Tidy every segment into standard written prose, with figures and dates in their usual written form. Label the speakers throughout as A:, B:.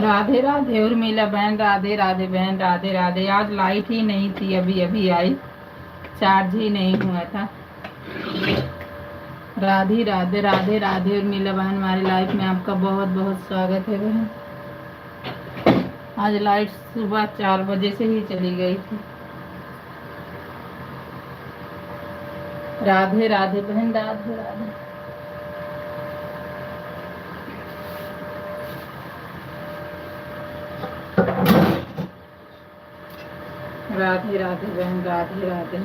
A: राधे राधे उर्मिला बहन, राधे राधे बहन, राधे राधे। आज लाइट ही नहीं थी, अभी अभी आई, चार्ज ही नहीं हुआ था। राधे राधे, राधे राधे उर्मिला बहन, हमारी लाइफ में आपका बहुत बहुत स्वागत है बहन। आज लाइट सुबह 4 बजे से ही चली गई थी। राधे राधे बहन, राधे राधे। राधे राधे बहन, राधे राधे।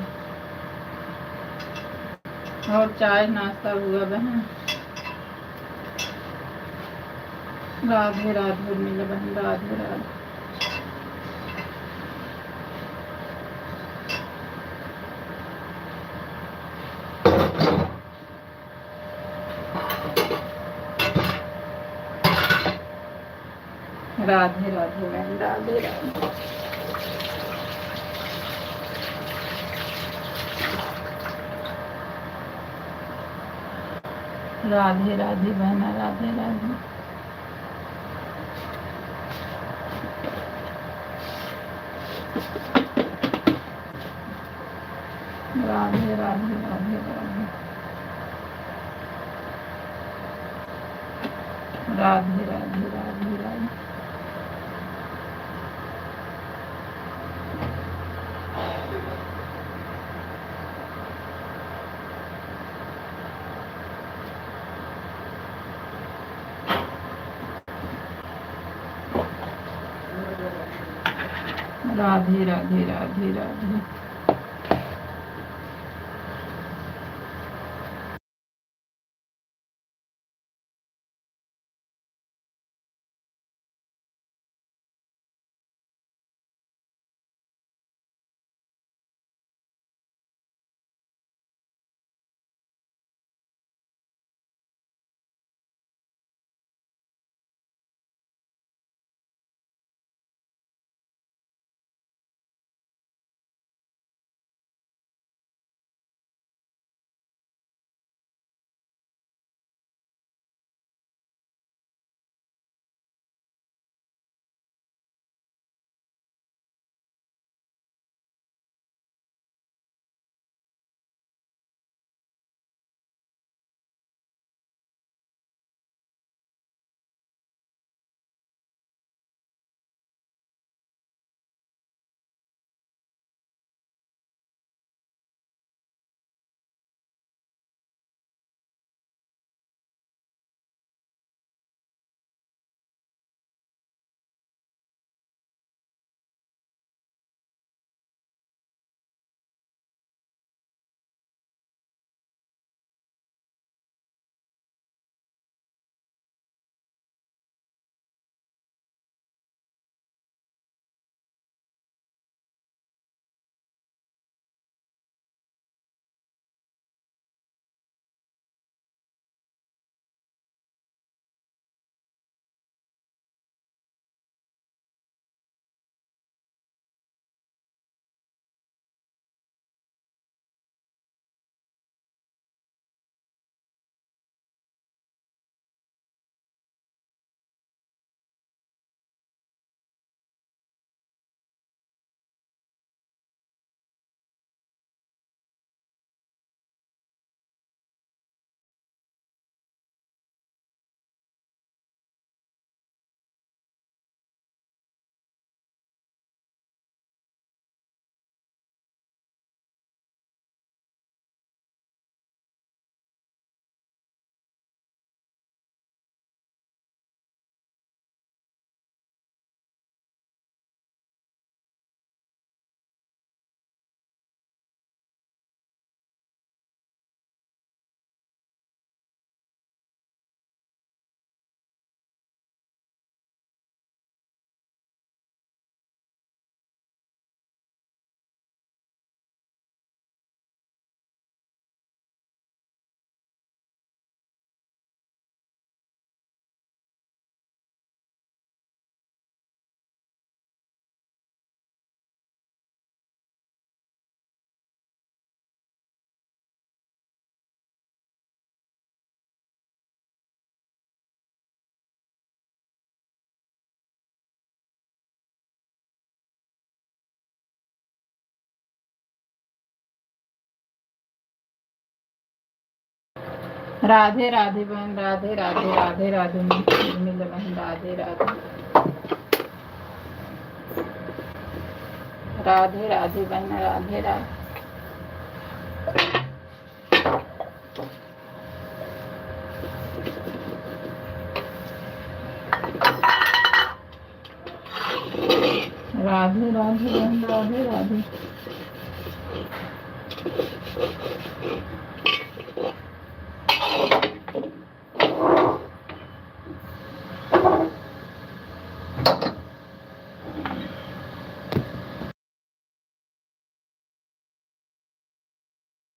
A: और चाय नाश्ता हुआ बहन? राधे राधे उर्मिला बहन, राधे राधे। राधे राधे बहन, राधे राधे। राधे राधे बहन, राधे राधे। राधे राधे, राधे राधे। राधे राधे, राधे राधे। राधे राधे, राधे राधे। राधे राधे बहन, राधे राधे, राधे राधे उर्मिला बहन, राधे राधे, राधे राधे बहन, राधे राधे, राधे राधे बहन, राधे राधे,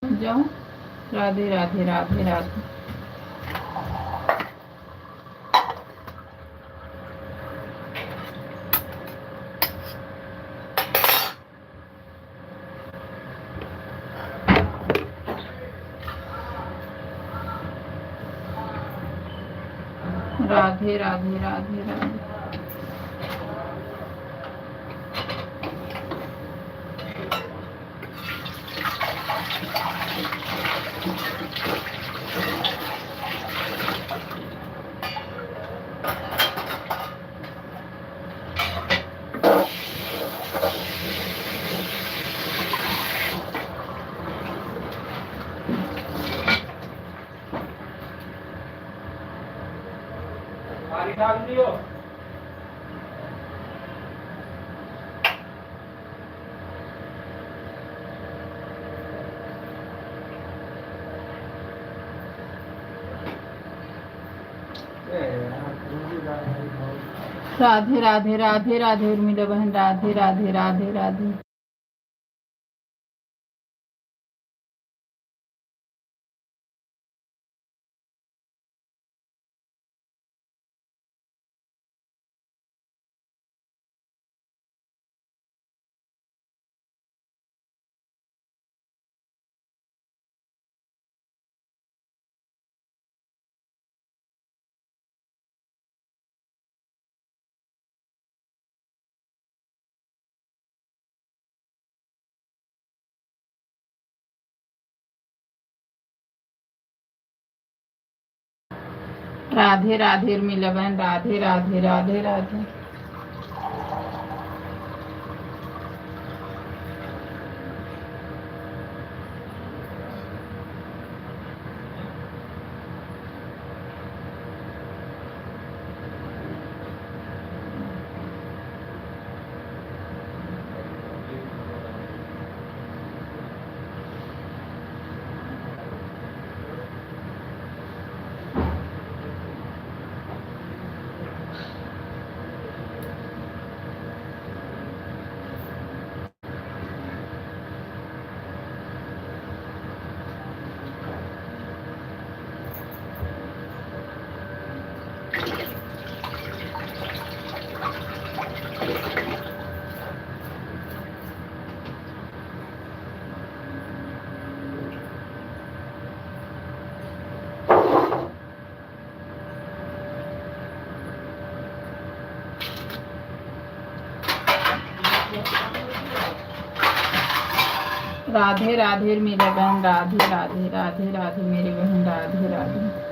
A: जाओ। राधे राधे, राधे राधे, राधे राधे, राधे राधे, राधे राधे, राधे राधे उर्मिला बहन, राधे राधे, राधे राधे, राधे राधे उर्मिला बहन, राधे राधे, राधे राधे, राधे राधे मेरी बहन, राधे राधे, राधे राधे मेरी बहन, राधे राधे,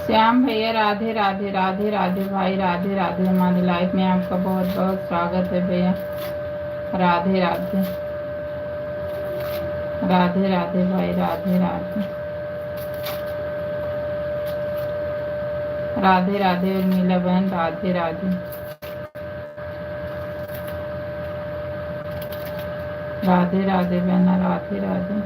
A: श्याम भैया राधे राधे, राधे राधे भाई, राधे राधे, हमारी लाइफ में आपका बहुत बहुत स्वागत है भैया, राधे राधे, राधे राधे भाई, राधे राधे, राधे राधे उर्मिला बहन, राधे राधे, राधे राधे बहना, राधे राधे,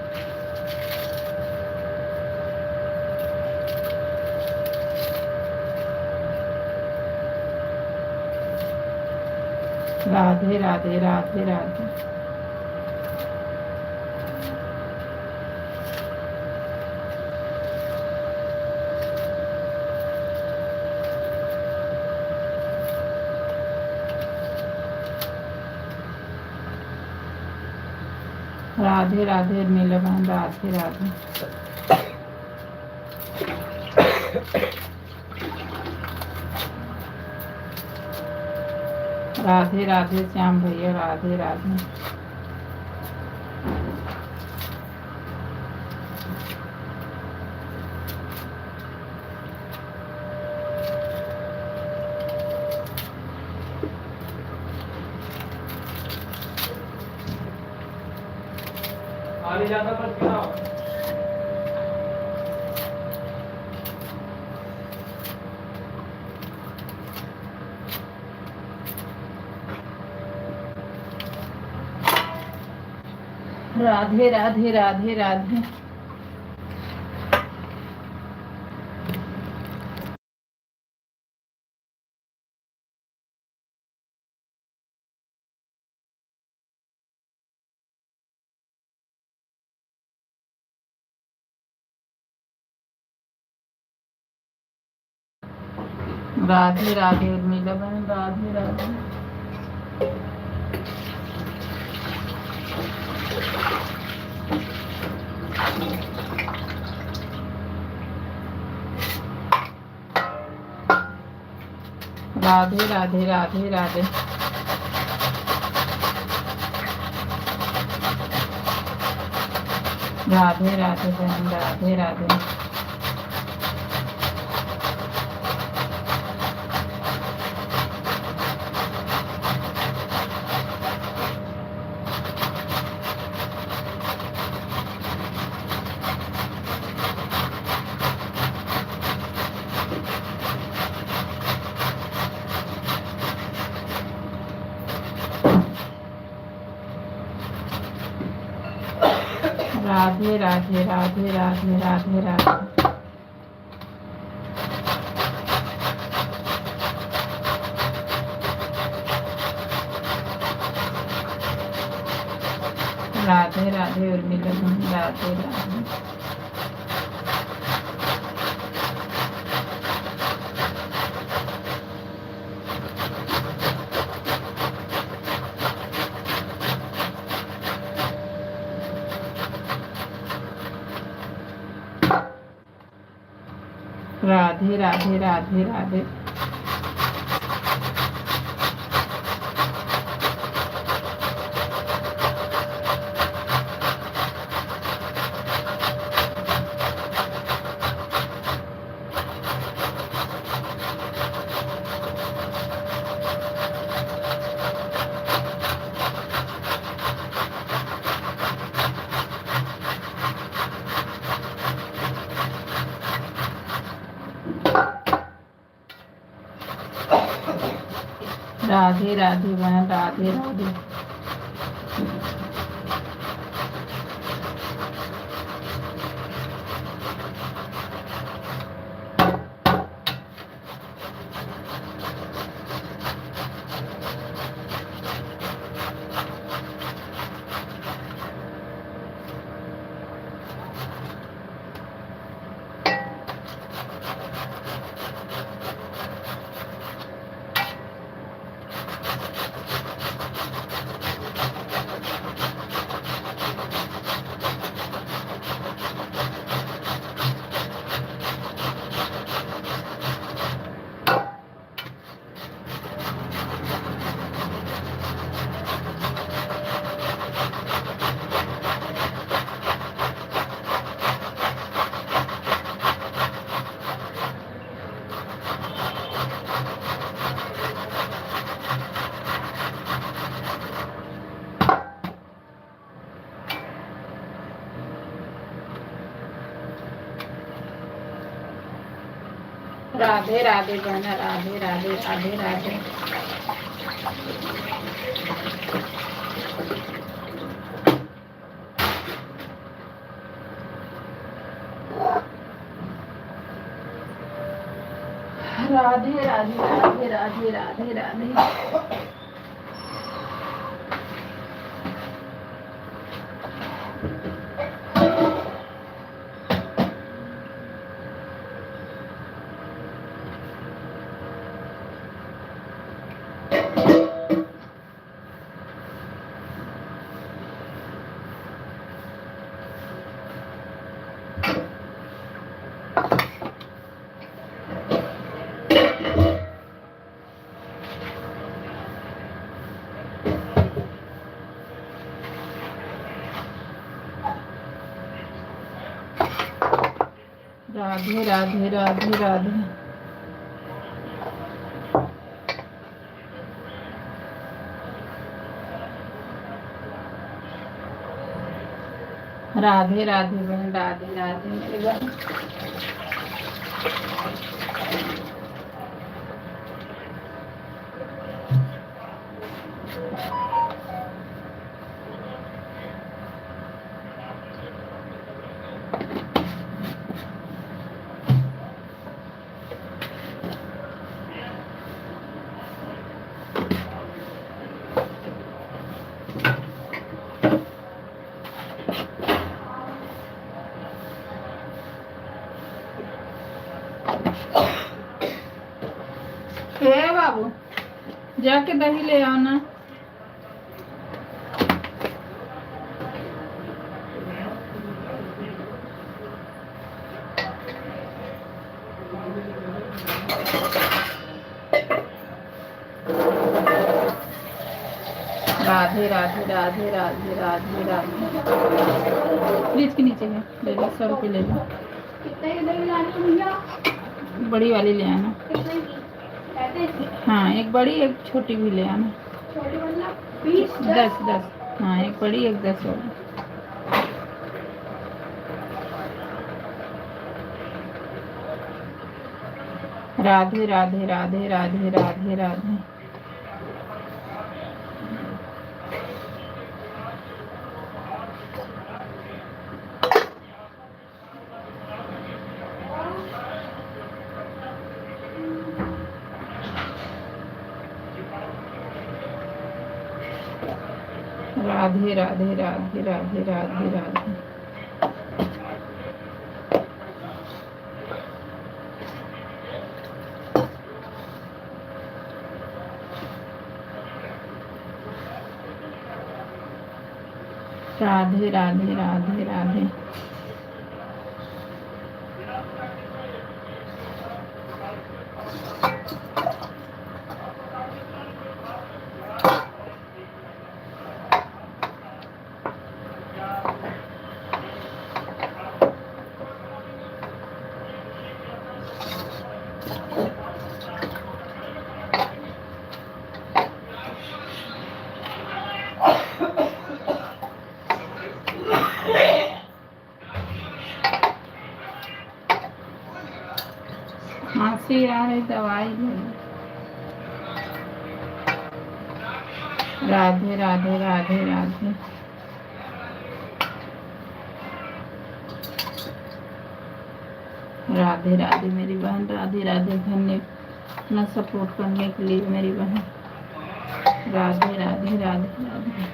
A: राधे राधे राधे राधे। राधे राधे उर्मिला बहन, राधे राधे। राधे राधे श्याम भैया, राधे राधे।
B: आगे जाता पर क्या
A: राधे राधे राधे राधे। राधे राधे उर्मिला बहन, राधे राधे। राधे राधे राधे राधे। राधे राधे बहन, राधे राधे। राधे राधे राधे राधे राधे राधे। राधे राधे उर्मिला बहन, राधे राधे। राधे राधे राधे राधे। राधे राधे बहन, राधे राधे। राधे राधे बहन, राधे राधे राधे राधे। राधे राधे राधे राधे राधे राधे। राधे राधे राधे राधे। राधे राधे बहन, राधे राधे मेरी बहन। हे बाबू, जाके दही ले आओ ना। राधे राधे राधे राधे राधे राधे। फ्रिज के नीचे है, ले लो 100 रुपये ले लो।
C: कितने की दही लानी है भैया?
A: बड़ी वाली ले आना।
C: कितने की? 35?
A: हाँ, एक बड़ी एक छोटी भी ले आना।
C: छोटी मतलब 20?
A: 10। हाँ, एक बड़ी एक 10 वाली। राधे राधे राधे राधे राधे राधे। राधे राधे राधे राधे राधे राधे। राधे राधे राधे राधे। खांसी आ रही, दवाई ले लो। राधे राधे राधे राधे। राधे राधे मेरी बहन, राधे राधे। धन्य इतना सपोर्ट करने के लिए मेरी बहन। राधे राधे राधे राधे।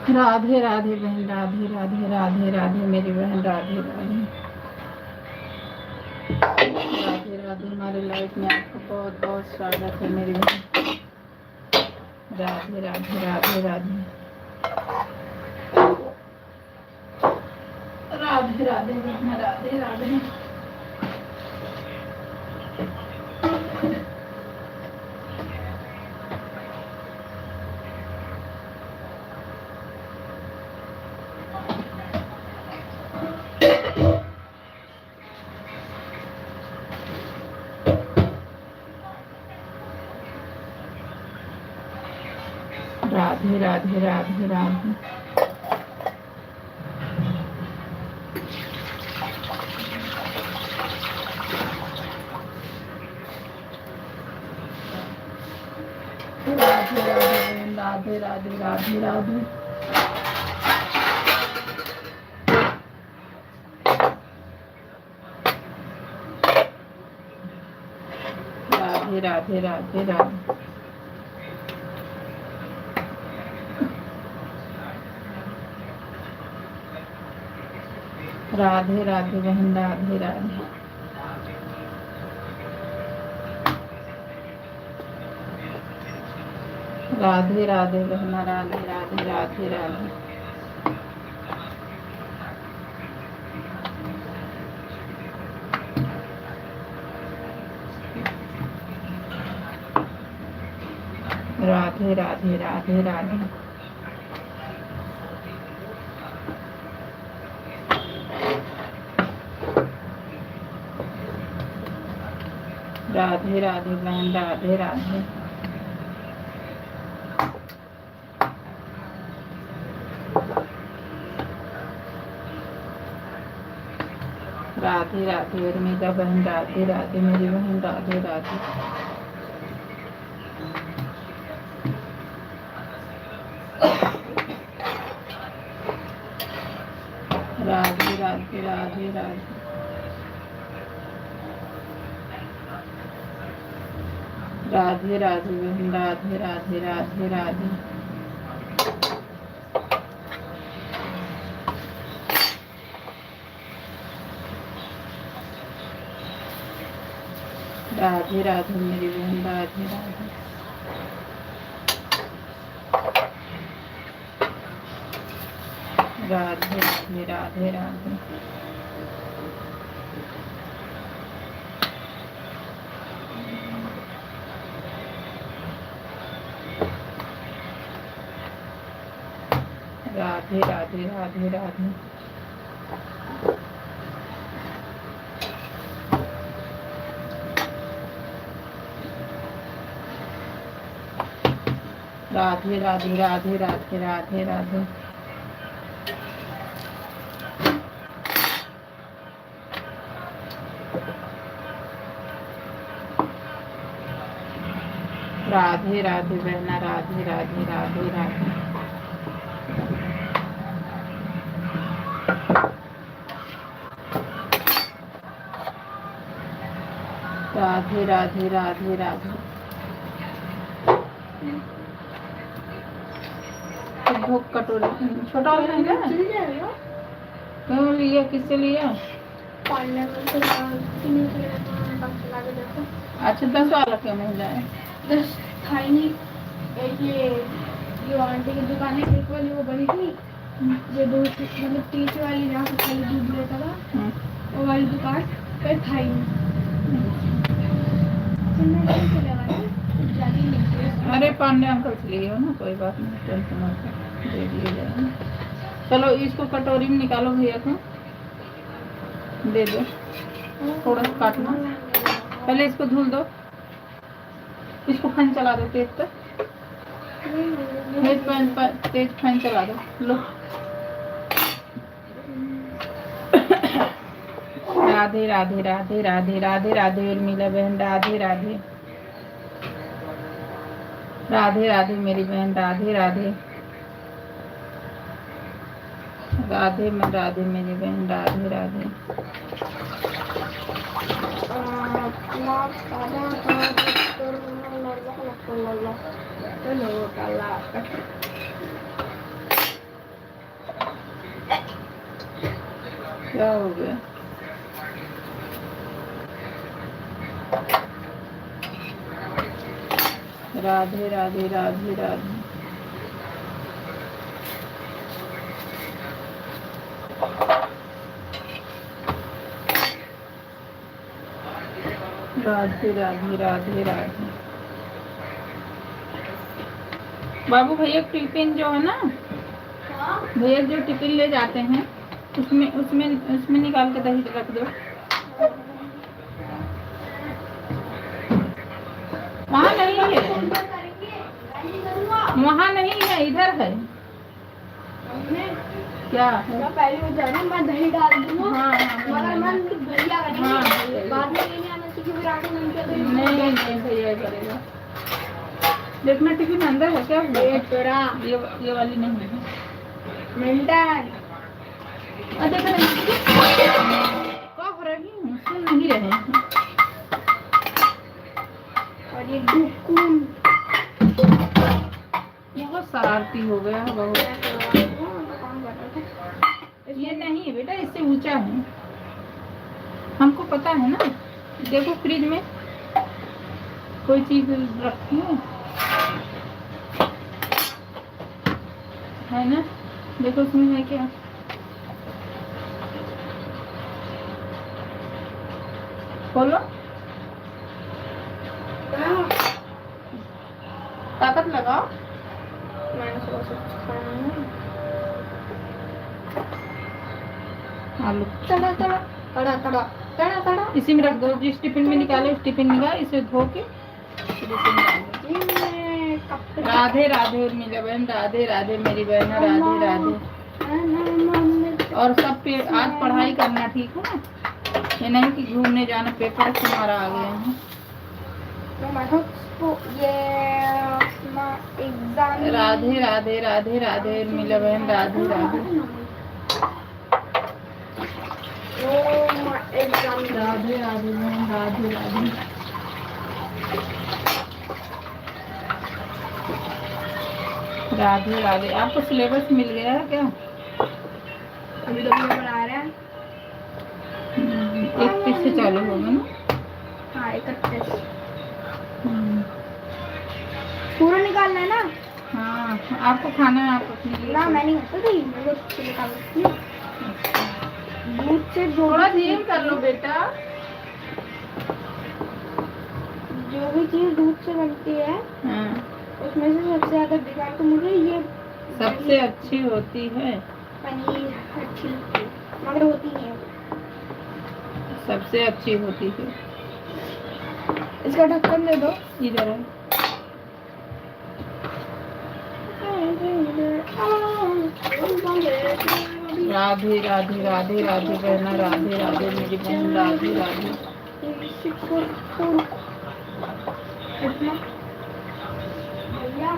A: राधे राधे बहन, राधे राधे राधे राधे मेरी बहन। राधे राधे राधे राधे। हमारे लाइफ में आपका बहुत बहुत स्वागत है मेरी बहन। राधे राधे राधे राधे राधे राधे बहन, राधे राधे। राधे राधे राधे राधे। राधे राधे राधे राधे राधे। राधे राधे राधे राधे। राधे राधे बहन राधे राधे। राधे राधे बहन राधे राधे राधे राधे। राधे राधे राधे राधे। राधे राधे बहन राधे राधे। राधे राधे उर्मिला बहन राधे राधे। मेरी बहन राधे राधे। राधे राधे राधे राधे। राधे राधे बहन राधे राधे राधे राधे। राधे राधे मेरी बहन राधे राधे। राधे राधे राधे राधे। राधे राधे राधे राधे। राधे राधे राधे राधे राधे राधे। राधे राधे बहना राधे राधे राधे राधे। राधे राधे राधे राधे। भोग कटोरी छोटा वाला है ना?
C: चल जाएगा
A: क्यों लिया? किससे लिया?
C: पार्लर में से तीन के बक्स ला के देखो।
A: अच्छा 10 वाला क्यों नहीं लाया?
C: 10 खाई नहीं। एक ये जो आंटी की दुकान है एक वाली वो बड़ी थी जो दूध मतलब 30 वाली जहाँ से खाली दूध लेता था वो वाली दुकान पे खाई नहीं।
A: अरे पांडे अंकल से लिए हो ना, कोई बात नहीं, टेंशन मत दे दिए जाएंगे। चलो इसको कटोरी में निकालो, भैया को दे दो, थोड़ा सा काटना। पहले इसको धुल दो, इसको फैन चला दो तेज तक, तेज फैन चला दो। लो राधे राधे राधे राधे राधे राधे उर्मिला बहन राधे राधे। राधे राधे मेरी बहन राधे राधे। राधे में राधे मेरी बहन राधे राधे। क्या हो गया? राधे राधे राधे राधे। राधे राधे राधे राधे। बाबू भैया टिफिन जो है ना, भैया जो टिफिन ले जाते हैं उसमें उसमें उसमें निकाल के दही रख दो। वहाँ नहीं है। वहाँ नहीं है, इधर है।
C: हमने
A: क्या
C: तो पहले वो जाने मैं दही डाल दूंगा।
A: हाँ,
C: मगर मन भैया
A: हाँ,
C: करेंगे।
A: भैया।
C: बाद में लेने आना चाहिए फिर आगे मन के तो
A: नहीं भैया ही करेगा। देखना टिफिन अंदर है क्या?
C: ये तोरा
A: ये वाली नहीं है।
C: मेंटन
A: देखो कह रही हूँ, सुन नहीं रहे हैं।
C: और ये डुकुन
A: बहुत शरारती हो गया है बहुत। ये नहीं है बेटा, इससे ऊंचा है, हमको पता है ना। देखो फ्रिज में कोई चीज रखी है ना, देखो उसमें है क्या। खोलो, ताकत लगाओ।
C: मैंने सुबह से कुछ खाया नहीं।
A: आलू
C: तड़ा तड़ा तड़ा तड़ा तड़ा तड़ा
A: इसी में रख दो। जिस टिफिन में निकाले उस टिफिन निकाल, इसे धो के फिर इसे निकाल दो। राधे राधे उर्मिला बहन, राधे राधे मेरी बहन, राधे राधे। और सब पे आज पढ़ाई करना, ठीक है ना। ये नहीं कि घूमने जाना, पेपर तुम्हारा आ गया है। राधे राधे राधे राधे उर्मिला बहन, राधे राधे राधे राधे बहन, राधे राधे। राधे राधे। आपको सिलेबस मिल गया है क्या?
C: अभी तो पेपर आ रहा है।
A: 31 से चालू होगा ना?
C: हाँ 31 पूरा निकालना है ना।
A: हाँ आपको खाना है, आप अपने लिए
C: ना मैं नहीं खाती थी, मेरे को तो निकालती हूँ। दूध से
A: थोड़ा धीरे कर लो बेटा।
C: जो भी चीज दूध से बनती है
A: हाँ
C: उसमें से सबसे ज्यादा बेकार तो मुझे ये
A: सबसे अच्छी होती है।
C: पनीर अच्छी लगती है मगर होती नहीं है।
A: सबसे अच्छी होती है।
C: इसका ढक्कन दे दो।
A: इधर है। राधे राधे राधे राधे बहना, राधे राधे मेरी बहन, राधे राधे।
C: भैया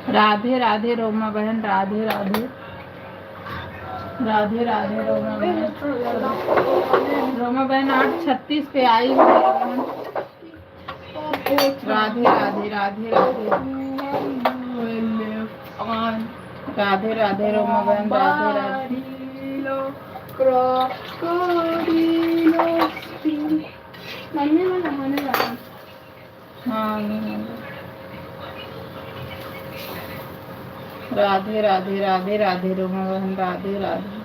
A: राधे राधे रोमा बहन, राधे राधे राधे राधे रोमा बहन। रोमा बहन 8:36 पे आई हुई है बहन। राधे राधे राधे राधे राधे राधे रोमा बहन, राधे राधे।
C: मम्मी मैं नहाने जा रही हूँ।
A: हाँ नहीं। राधे राधे राधे राधे रोमा बहन, राधे राधे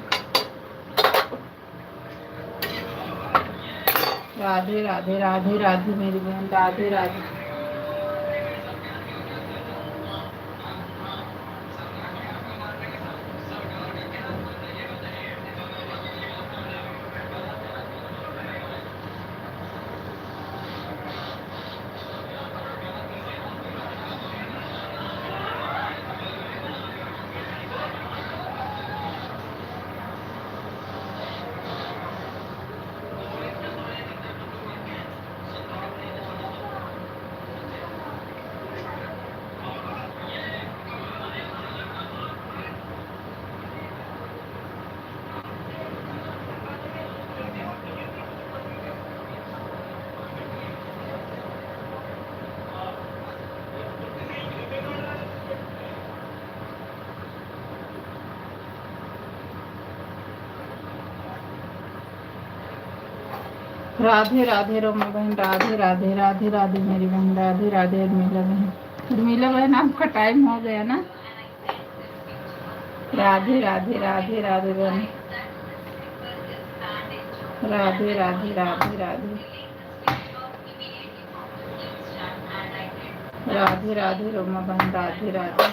A: राधे राधे राधे राधे मेरी बहन, राधे राधे। राधे राधे रोमा बहन, राधे राधे राधे राधे मेरी बहन, राधे राधे उर्मिला बहन। उर्मिला बहन आपका टाइम हो गया ना। राधे राधे राधे राधे बहन, राधे राधे राधे राधे। राधे राधे रोमा बहन, राधे राधे।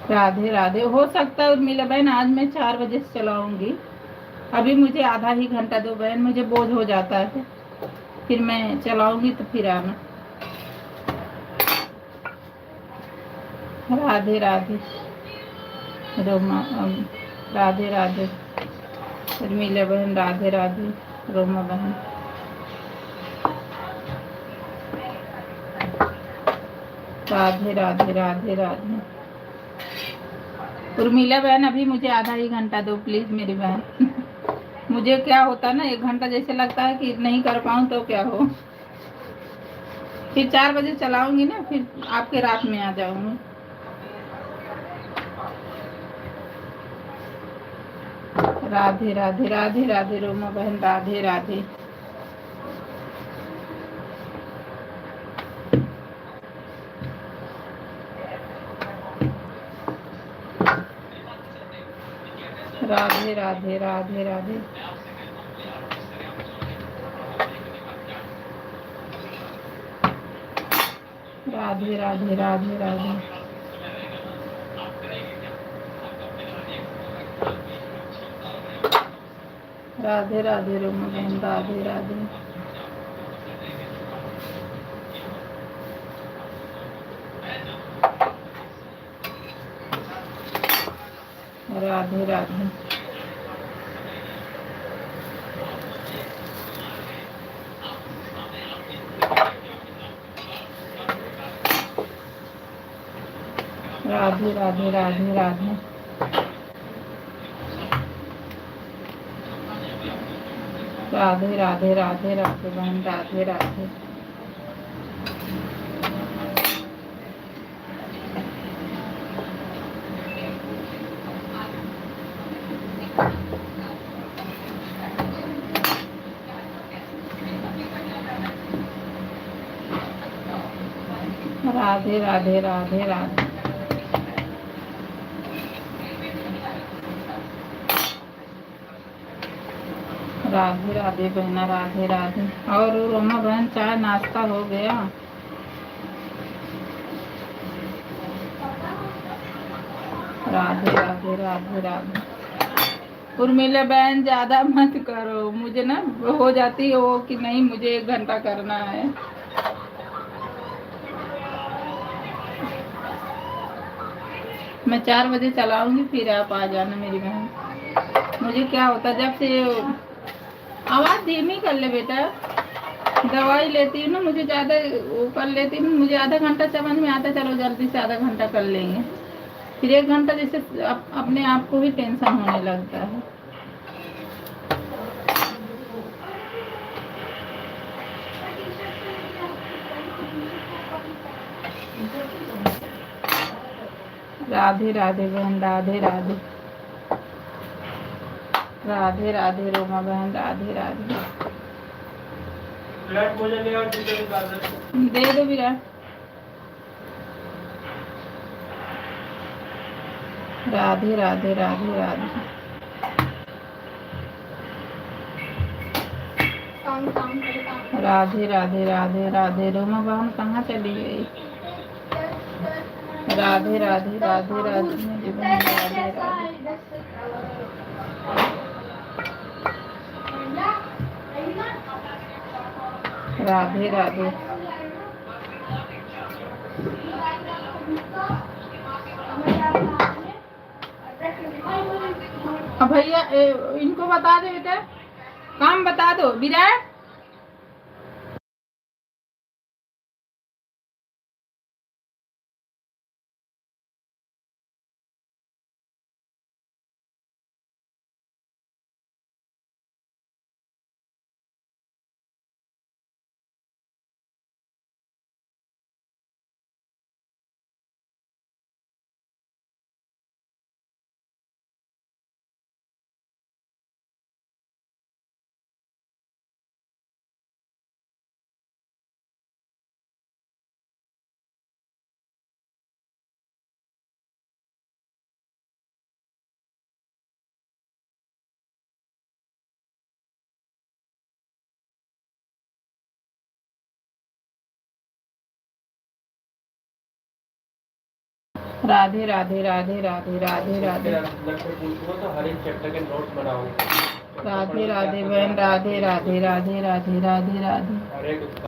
A: राधे राधे। हो सकता है उर्मिला बहन आज मैं 4 बजे से चलाऊंगी, अभी मुझे आधा ही घंटा दो बहन, मुझे बोझ हो जाता है, फिर मैं चलाऊंगी तो फिर आना। राधे राधे रोमा, राधे राधे उर्मिला बहन, राधे राधे रोमा बहन। राधे राधे राधे राधे। उर्मिला बहन अभी मुझे आधा ही घंटा दो प्लीज मेरी बहन। मुझे क्या होता है ना, 1 घंटा जैसे लगता है कि नहीं कर पाऊँ तो क्या हो, फिर 4 बजे चलाऊंगी ना, फिर आपके रात में आ जाऊंगी। राधे राधे राधे राधे रोमा बहन, राधे राधे। राधे राधे राधे राधे। राधे राधे राधे राधे। राधे राधे रोमा बहन, राधे राधे। राधे राधे। राधे राधे राधे राधे। राधे राधे राधे राधे बहन, राधे राधे। राधे राधे राधे राधे। राधे राधे बहना, राधे राधे। और रोमा बहन चाय नाश्ता हो गया? राधे राधे राधे राधे। उर्मिला बहन ज्यादा मत करो, मुझे ना हो जाती है वो कि नहीं मुझे 1 घंटा करना है। मैं 4 बजे चलाऊंगी, फिर आप आ जाना मेरी बहन। मुझे क्या होता जब से आवाज धीमी कर ले बेटा, दवाई लेती हूँ ना, मुझे ज्यादा वो कर लेती हूँ, मुझे आधा घंटा समझ में आता, चलो जल्दी से आधा घंटा कर लेंगे, फिर 1 घंटा जैसे अपने आप को भी टेंशन होने लगता है। राधे राधे बहन, राधे राधे। राधे राधे रोमा बहन, राधे राधे।
B: विराट भोजन ले और टीचर निकाल दे।
A: दे दो विराट। राधे राधे राधे राधे।
C: काम काम करे काम।
A: राधे राधे राधे राधे। रोमा बहन कहाँ चली गई? राधे राधे राधे राधे मेरी बहन, राधे राधे। राधे राधे। अब भैया इनको बता दे बेटा, काम बता दो विराट। राधे राधे राधे राधे राधे राधे
B: लक्ष्य पूछूंगा तो हर एक चैप्टर के नोट्स बनाओ।
A: राधे राधे बहन, राधे राधे राधे राधे राधे राधे।
B: हर एक उसका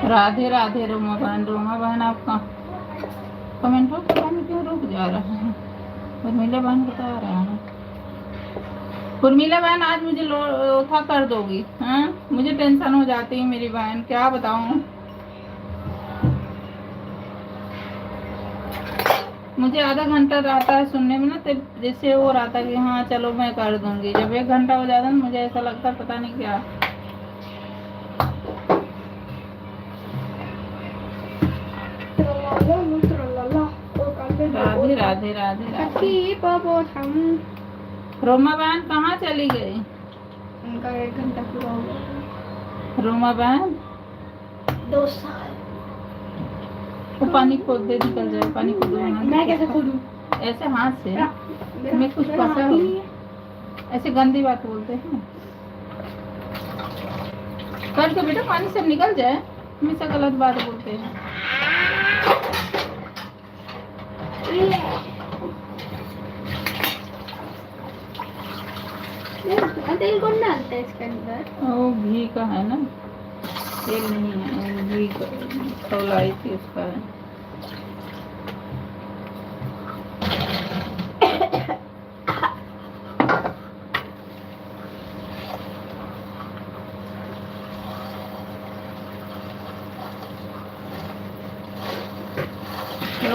A: राधे राधे रोमा बहन आप कमेंटों पता नहीं क्यों रुक जा रहा है। उर्मिला बहन बता रहा है, उर्मिला बहन आज मुझे लोथा कर दोगी। हाँ, मुझे टेंशन हो जाती है मेरी बहन, क्या बताऊं। मुझे आधा घंटा रहता है सुनने में ना, तो जैसे हो रहा था कि हाँ चलो मैं कर दूंगी। जब 1 घंटा हो जाता है मुझे ऐसा लगता है पता नहीं क्या। राधे राधे राधे राधे। रोमा बहन कहाँ चली गई?
C: उनका 1 घंटा पूरा हो गया।
A: रोमा बहन
C: 2 साल।
A: वो पानी खोद दे, निकल जाए। पानी खोदो।
C: मैं कैसे खोदूं?
A: ऐसे हाथ से। मैं कुछ पता हो, ऐसे गंदी बात बोलते हैं। कर के बेटा पानी से निकल जाए, हमेशा गलत बात बोलते हैं।
C: तेल कौन डालता है इसके अंदर?
A: वो घी का है ना। तेल नहीं है, घी खौलाई थी उसका है।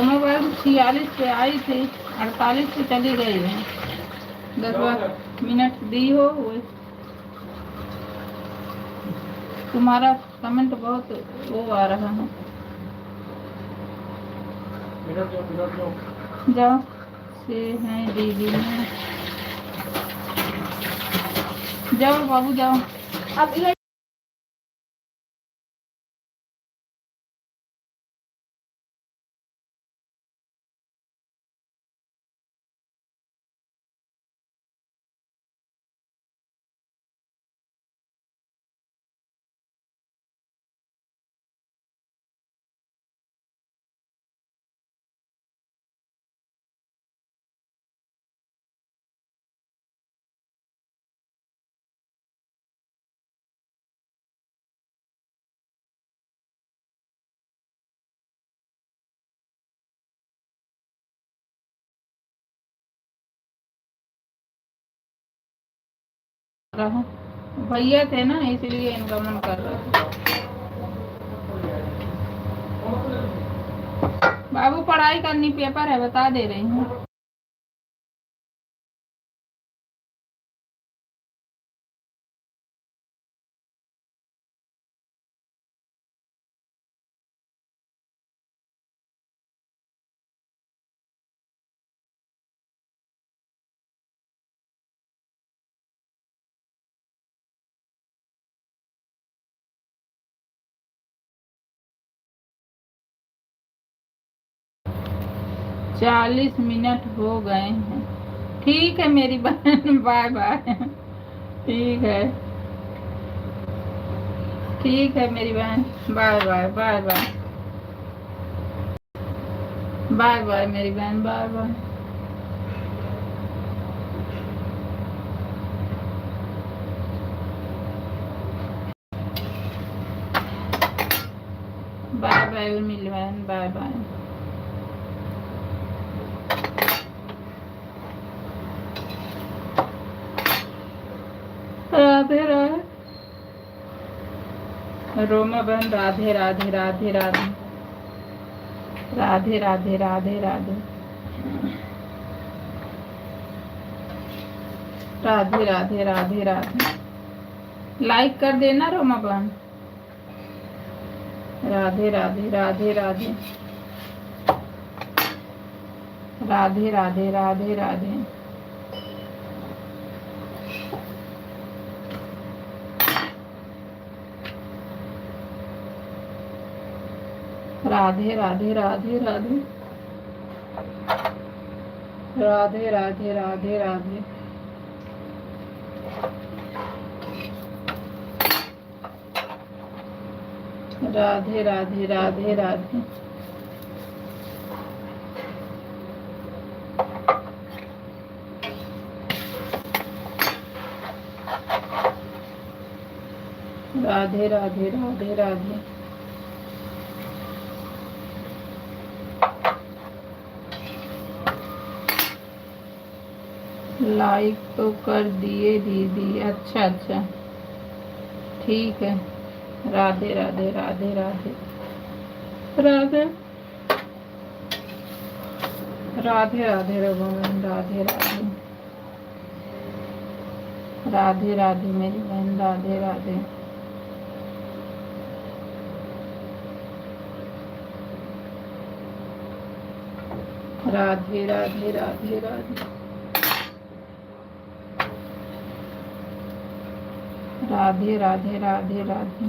A: मोबाइल 46 पे आई थी, 48 पे चली गई है। 10 मिनट दी हो वो। तुम्हारा कमेंट बहुत वो आ रहा है। जाओ से हैं दीदी में, जाओ बाबू जाओ।
C: अब ये
A: रहा भैया थे ना, इसलिए इनका मन कर रहा था। बाबू पढ़ाई करनी, पेपर है, बता दे रही हूँ। चालीस मिनट हो गए हैं। ठीक है मेरी बहन, बाय बाय। ठीक है, ठीक है मेरी बहन, bye bye bye bye bye bye मेरी बहन, बाय बाय। बाय बाय मेरी बहन, बाय बाय। राधे राधे रोमा बहन, राधे राधे राधे राधे राधे राधे राधे राधे राधे राधे राधे राधे। लाइक कर देना रोमा बहन। राधे राधे राधे राधे राधे राधे राधे राधे। राधे राधे राधे राधे राधे राधे राधे राधे। राधे राधे राधे राधे। राधे राधे राधे राधे। लाइक तो कर दिए दीदी, अच्छा अच्छा ठीक है। राधे राधे राधे राधे राधे राधे राधे रघुवन, राधे राधे राधे राधे मेरी बहन, राधे राधे। राधे राधे राधे राधे राधे राधे राधे राधे।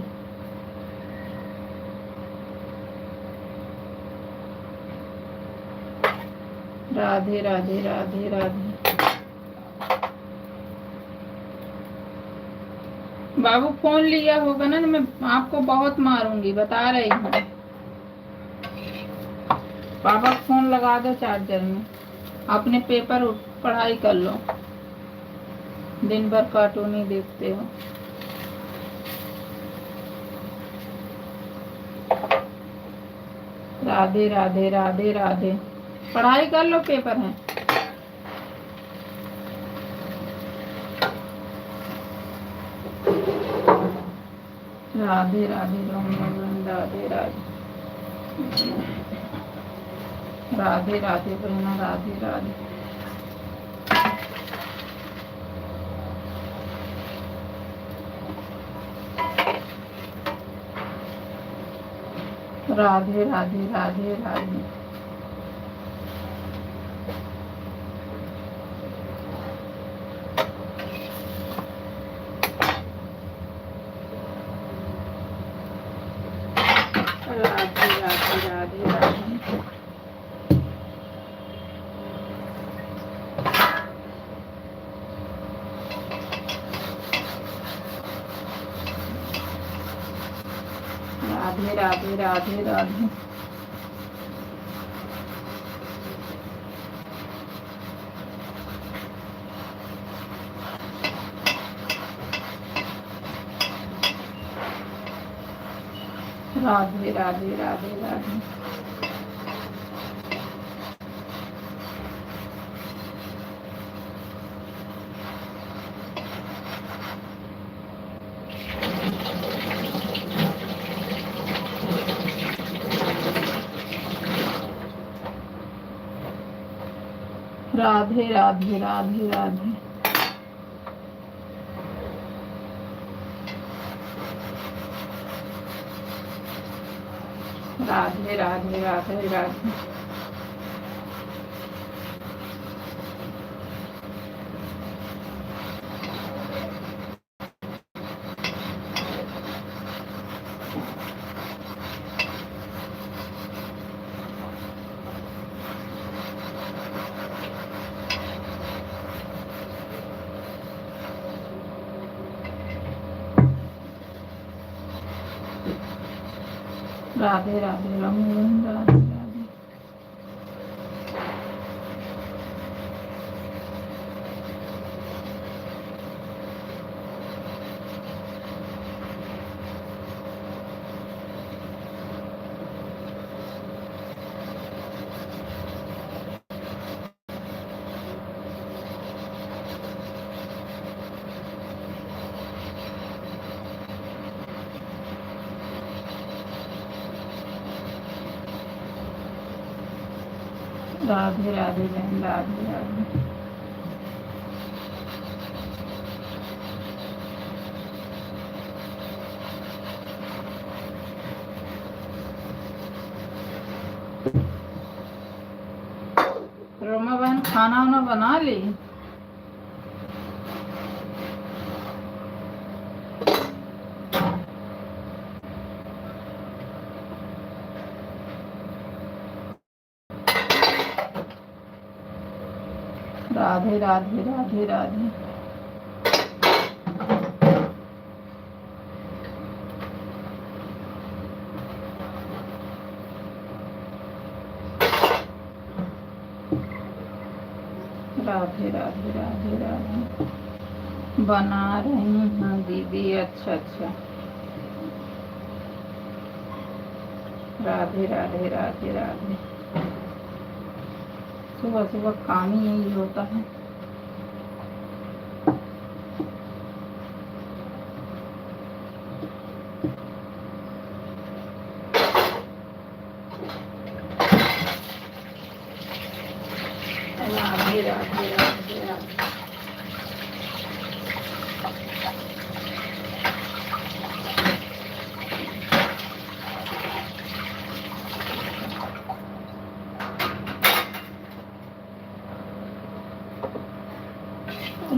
A: राधे राधे राधे राधे। बाबू फोन लिया होगा ना, मैं आपको बहुत मारूंगी, बता रही हूँ। पापा फोन लगा दो चार्जर में, अपने पेपर पढ़ाई कर लो, दिन भर कार्टून ही देखते हो। राधे राधे राधे राधे। पढ़ाई कर लो, पेपर है। राधे राधे राधे राधे राधे राधे बहना, राधे राधे। राधे राधे राधे राधे। राधे राधे राधे राधे। राधे राधे राधे राधे। राधे राधे राधे राधे। राधे राधे राधे राधे। राधे राधे राधे राधे। राधे राधे राम राधे राधे। राधे राधे बहन, राधे राधे। रोमा बहन खाना वाना बना ली? राधे राधे राधे राधे। राधे राधे राधे राधे। बना रही हैं दीदी, अच्छा अच्छा। राधे राधे राधे राधे। सुबह सुबह काम ही यही होता है। राधे राधे राधे राधे।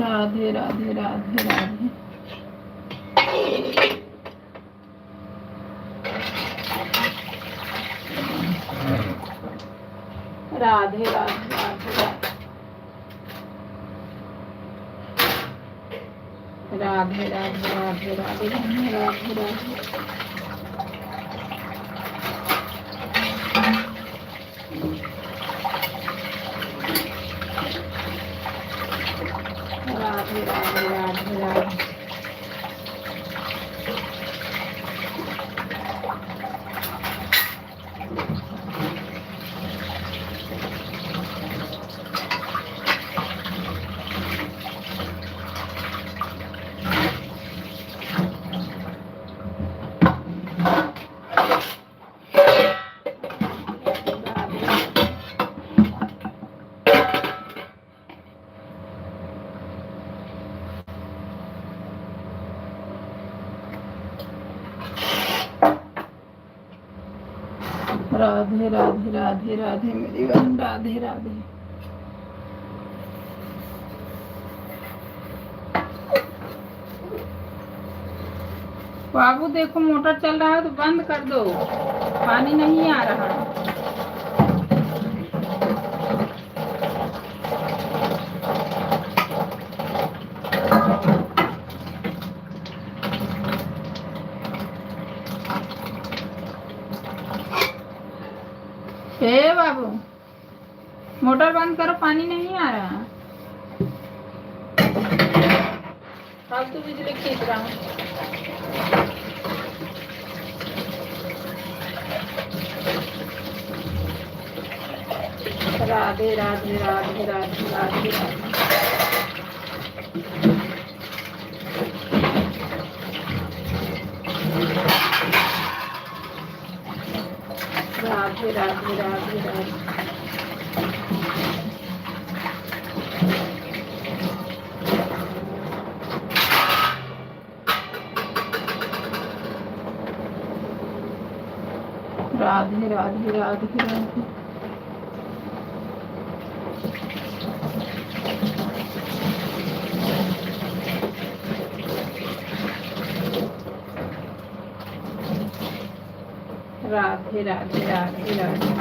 A: राधे राधे राधे राधे। राधे राधे राधे राधे राधे राधे राधे राधे राधे राधे राधे राधे। राधे राधे राधे राधे मेरी बहन, राधे राधे। बाबू देखो मोटर चल रहा है तो बंद कर दो, पानी नहीं आ रहा। हे बाबू मोटर बंद करो, पानी नहीं आ रहा। फालतू बिजली खींच रहा हूँ। राधे राधे राधे राधे राधे राधे राधे राधे राधे। राधे राधे राधे राधे। राधे राधे राधे राधे।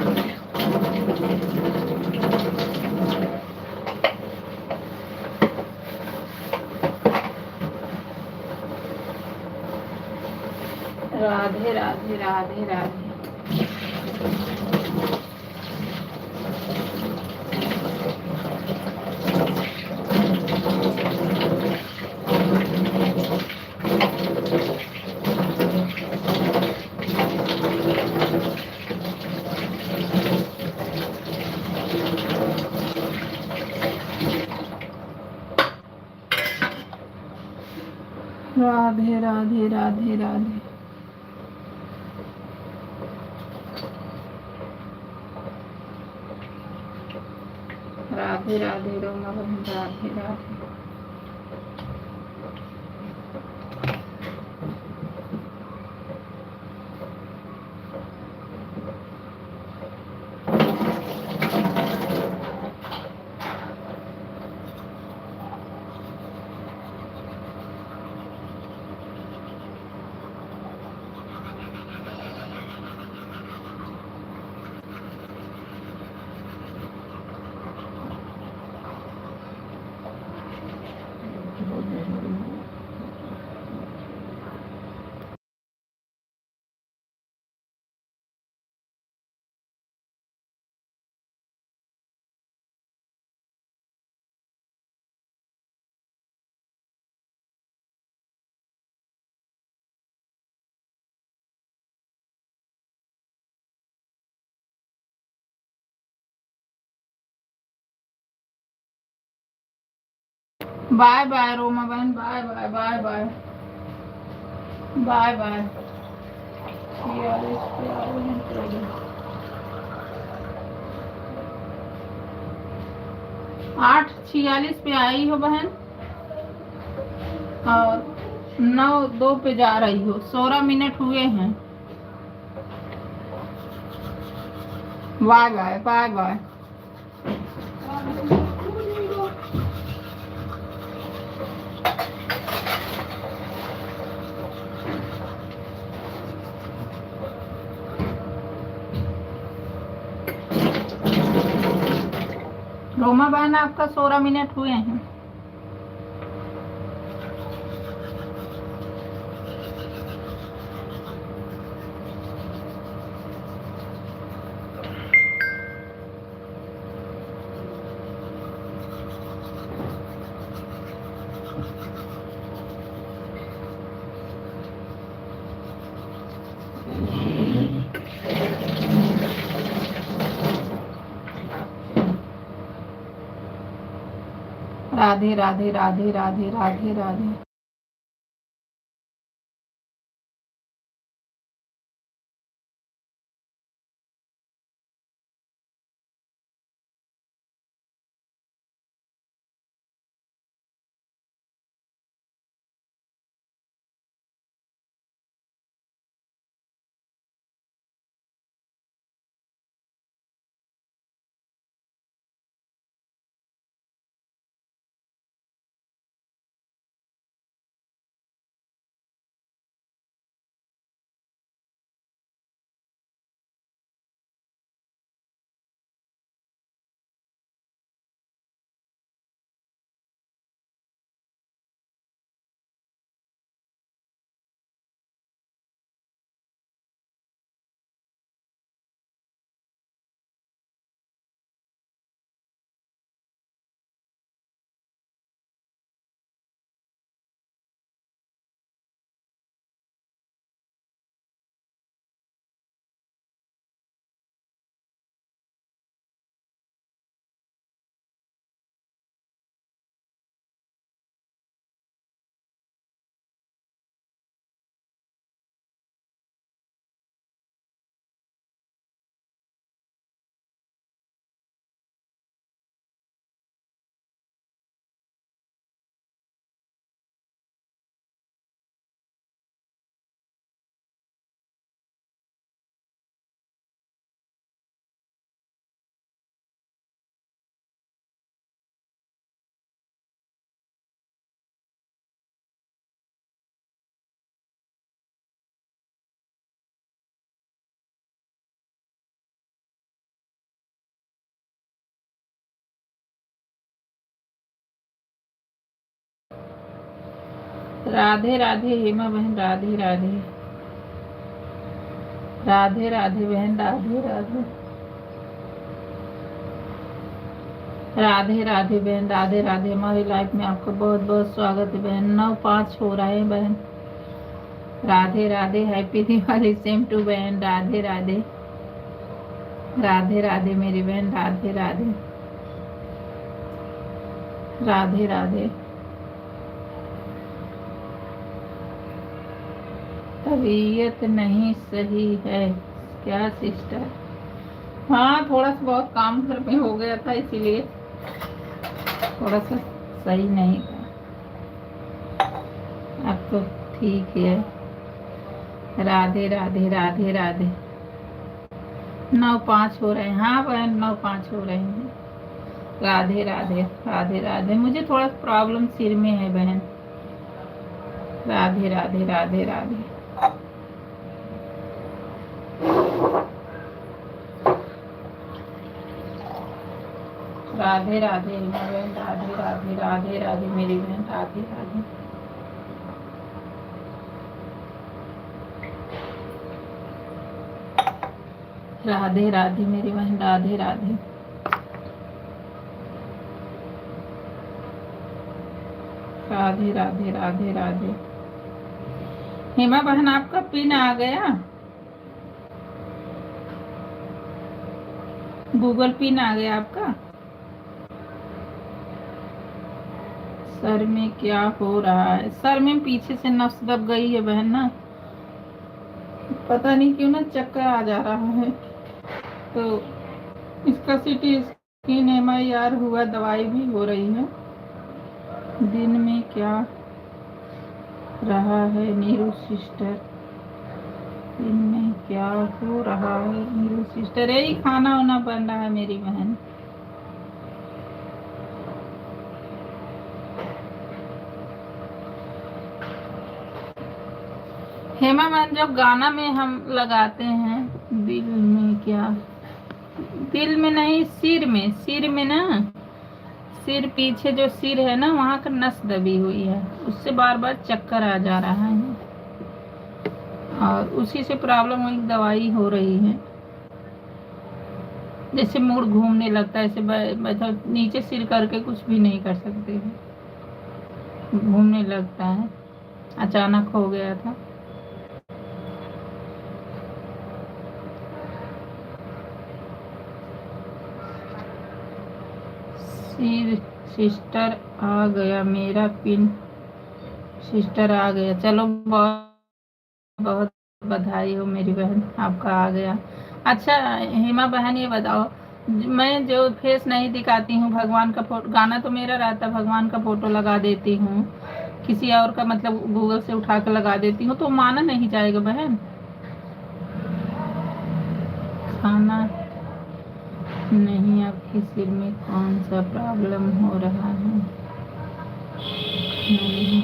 A: राधे राधे राधे राधे। राधे राधे राधे राधे। राधे राधे रोमा बहन, राधे राधे। बाय बाय रोमा बहन, bye bye bye bye bye bye. 8:46 पे आई हो बहन और 9:02 पे जा रही हो। 16 मिनट हुए हैं। Bye bye bye bye. Roma बहन आपका 16 मिनट हुए हैं। राधे राधे राधे राधे राधे राधे। राधे राधे हेमा बहन, राधे राधे। राधे राधे बहन, राधे राधे। राधे राधे बहन, राधे राधे। हमारी लाइफ में आपका बहुत बहुत स्वागत है बहन। 9-5 हो रहे हैं बहन। Radhe Radhe, happy Diwali same to बहन, राधे राधे। राधे राधे मेरी बहन, राधे राधे। राधे राधे। तबीयत नहीं सही है क्या सिस्टर? हाँ, थोड़ा सा बहुत काम घर में हो गया था, इसीलिए थोड़ा सा सही नहीं था। अब तो ठीक है। राधे राधे, राधे राधे। 9-5 हो रहे हैं। हाँ बहन, 9-5 हो रहे हैं। राधे राधे, राधे राधे। मुझे थोड़ा प्रॉब्लम सिर में है बहन। राधे राधे, राधे राधे। राधे राधे हेमा बहन, राधे राधे। राधे राधे मेरी बहन, राधे राधे। राधे राधे मेरी बहन, राधे राधे। राधे राधे, राधे राधे। हेमा बहन, आपका पिन आ गया? गूगल पिन आ गया आपका? सर में क्या हो रहा है? सर में पीछे से नस दब गई है बहन ना, पता नहीं क्यों ना चक्कर आ जा रहा है। तो इसका सीटी स्कैन MIR हुआ, दवाई भी हो रही है। दिन में क्या रहा है नीरू सिस्टर? दिन में क्या हो रहा है नीरू सिस्टर? यही खाना वाना बन रहा है मेरी बहन। हेमा बहन, जब गाना में हम लगाते हैं दिल में क्या, दिल में नहीं, सिर में, सिर में ना, सिर पीछे जो सिर है ना, वहाँ का नस दबी हुई है, उससे बार बार चक्कर आ जा रहा है और उसी से प्रॉब्लम हुई, दवाई हो रही है। जैसे मूड घूमने लगता है, ऐसे मतलब नीचे सिर करके कुछ भी नहीं कर सकते हैं, घूमने लगता है। अचानक हो गया था। सिस्टर आ गया मेरा पिन, सिस्टर आ गया। चलो बहुत बहुत बधाई हो मेरी बहन, आपका आ गया। अच्छा हेमा बहन, ये बताओ, मैं जो फेस नहीं दिखाती हूँ, भगवान का फोटो, गाना तो मेरा रहता, भगवान का फोटो लगा देती हूँ, किसी और का मतलब गूगल से उठा कर लगा देती हूँ, तो माना नहीं जाएगा बहन? खाना नहीं, आपके सिर में कौन सा प्रॉब्लम हो रहा है? नहीं,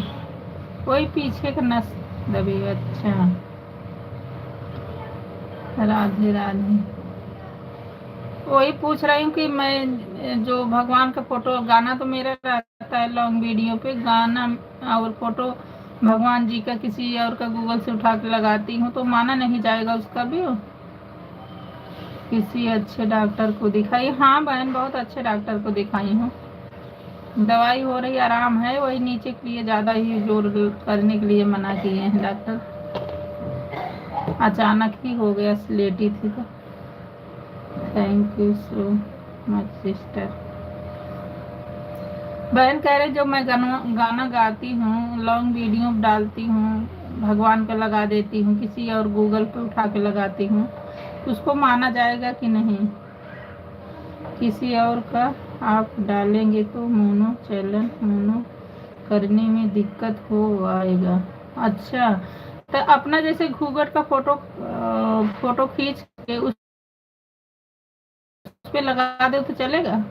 A: कोई पीछे का नस दबी। अच्छा, राधे राधे। वही पूछ रही हूँ कि मैं जो भगवान का फोटो, गाना तो मेरा रहता है लॉन्ग वीडियो पे, गाना और फोटो भगवान जी का किसी और का गूगल से उठा के लगाती हूँ, तो माना नहीं जाएगा उसका भी? किसी अच्छे डॉक्टर को दिखाई? हाँ बहन, बहुत अच्छे डॉक्टर को दिखाई हूँ, दवाई हो रही, आराम है। वही नीचे के लिए ज़्यादा ही जोर करने के लिए मना किए हैं डॉक्टर। अचानक ही हो गया, लेटी थी तो। Thank you so much sister. बहन कह रहे, जब मैं गाना गाती हूँ, लॉन्ग वीडियो डालती हूँ, भगवान का लगा देती हूँ, किसी और गूगल पे उठा के लगाती हूँ, उसको माना जाएगा कि नहीं? किसी और का आप डालेंगे तो मोनो चैनल मोनो करने में दिक्कत हो आएगा। अच्छा, तो अपना जैसे गूगल का फोटो खींच के उस पे लगा दो तो चलेगा?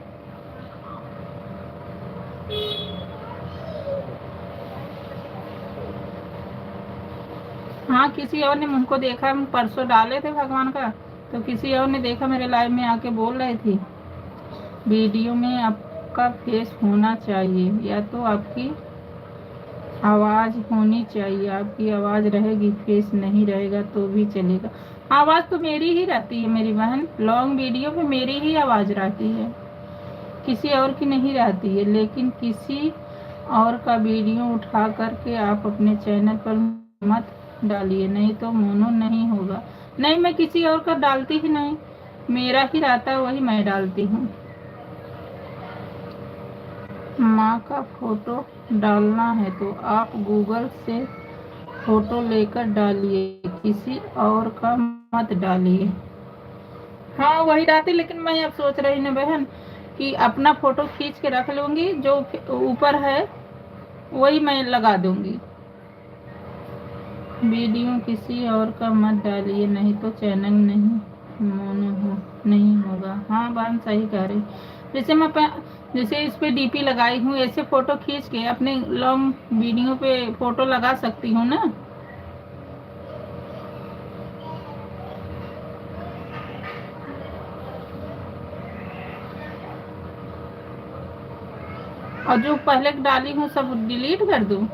A: हाँ, किसी और ने मुझको देखा, हम परसों डाले थे भगवान का, तो किसी और ने देखा, मेरे लाइव में आके बोल रही थी, वीडियो में आपका फेस होना चाहिए या तो आपकी आवाज़ होनी चाहिए, आपकी आवाज़ रहेगी, फेस नहीं रहेगा तो भी चलेगा। आवाज़ तो मेरी ही रहती है मेरी बहन, लॉन्ग वीडियो पे मेरी ही आवाज़ रहती है, किसी और की नहीं रहती है। लेकिन किसी और का वीडियो उठा करके आप अपने चैनल पर मत डालिए, नहीं तो मोनो नहीं होगा। नहीं, मैं किसी और का डालती ही नहीं, मेरा ही रहता है, वही मैं डालती हूँ। माँ का फोटो डालना है तो आप गूगल से फोटो लेकर डालिए, किसी और का मत डालिए। हाँ वही डालती, लेकिन मैं अब सोच रही ना बहन कि अपना फोटो खींच के रख लूँगी, जो ऊपर है वही मैं लगा दूँगी। वीडियो किसी और का मत डालिए, नहीं तो चैनल नहीं होगा। हाँ बहन सही कह रही। जैसे इस पे डीपी लगाई हूँ, ऐसे फोटो खींच के अपने लॉन्ग वीडियो पे फोटो लगा सकती हूँ ना। और जो पहले डाली हूँ सब डिलीट कर दूँ?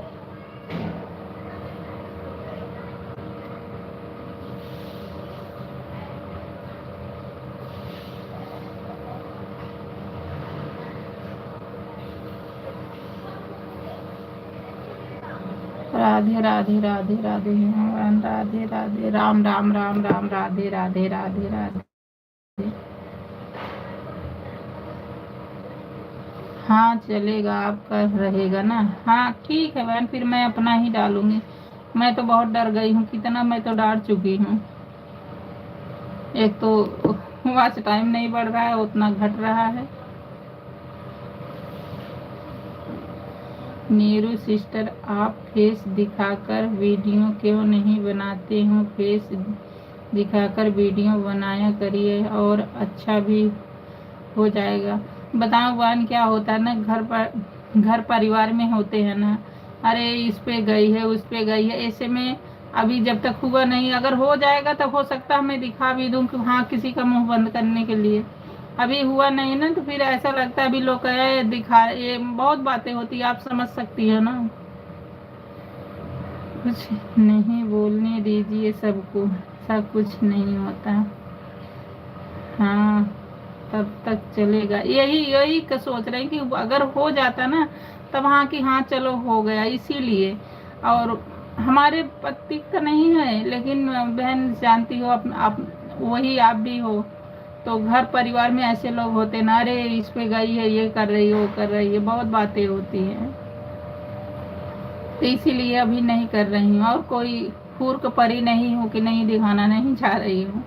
A: राधे राधे राधे राधे भगवान, राधे राधे, राम राम राम राम, राधे राधे राधे राधे। हाँ चलेगा, आपका रहेगा ना। हाँ ठीक है बहन, फिर मैं अपना ही डालूंगी। मैं तो बहुत डर गई हूँ, कितना मैं तो डर चुकी हूँ। एक तो वॉच टाइम नहीं बढ़ रहा है, उतना घट रहा है। नीरू सिस्टर, आप फेस दिखाकर वीडियो क्यों नहीं बनाते हो? फेस दिखाकर वीडियो बनाया करिए और अच्छा भी हो जाएगा। बताओ बहन क्या होता है ना, घर परिवार में होते हैं ना, अरे इस पे गई है उस पे गई है, ऐसे में अभी जब तक हुआ नहीं, अगर हो जाएगा तब हो सकता है मैं दिखा भी दूं कि हाँ किसी का मुंह बंद करने के लिए। अभी हुआ नहीं ना, तो फिर ऐसा लगता है अभी लोग कहे दिखा, ये बहुत बातें होती है, आप समझ सकती हो ना। कुछ नहीं बोलने दीजिए सबको, सब कुछ नहीं होता। हाँ तब तक चलेगा, यही यही का सोच रहे हैं कि अगर हो जाता ना तब हाँ कि हाँ चलो हो गया, इसीलिए। और हमारे पति का नहीं है, लेकिन बहन जानती हो आप वही आप भी हो, तो घर परिवार में ऐसे लोग होते ना, अरे इस पे गई है, ये कर रही है, वो कर रही है, बहुत बातें होती हैं, तो इसीलिए अभी नहीं कर रही हूँ। और कोई फूर्क परी नहीं हूँ कि नहीं दिखाना नहीं चाह रही हूँ।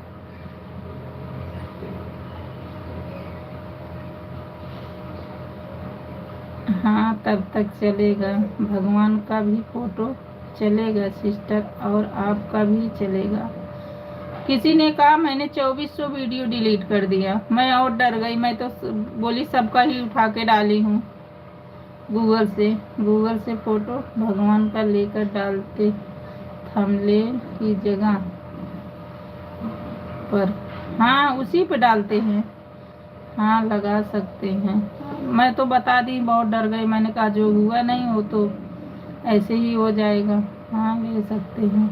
A: हाँ तब तक चलेगा, भगवान का भी फोटो चलेगा सिस्टर, और आपका भी चलेगा। किसी ने कहा मैंने 2400 वीडियो डिलीट कर दिया, मैं और डर गई, मैं तो बोली सबका ही उठा के डाली हूँ गूगल से फोटो भगवान का लेकर डालते थंबनेल की जगह पर। हाँ उसी पे डालते हैं, हाँ लगा सकते हैं। मैं तो बता दी, बहुत डर गई, मैंने कहा जो हुआ नहीं हो तो ऐसे ही हो जाएगा। हाँ ले सकते हैं।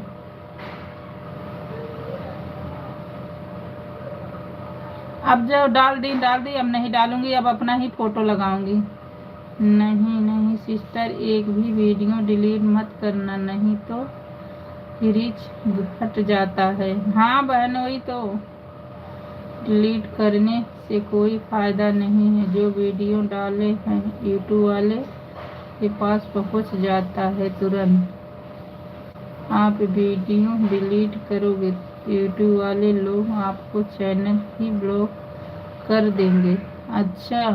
A: अब जो डाल दी, अब नहीं डालूंगी, अब अपना ही फोटो लगाऊंगी। नहीं सिस्टर, एक भी वीडियो डिलीट मत करना, नहीं तो रीच घट जाता है। हाँ बहन वही तो, डिलीट करने से कोई फ़ायदा नहीं है, जो वीडियो डाले हैं यूट्यूब वाले के पास पहुंच जाता है तुरंत। आप वीडियो डिलीट करोगे यूट्यूब वाले लोग आपको चैनल ही ब्लॉक कर देंगे। अच्छा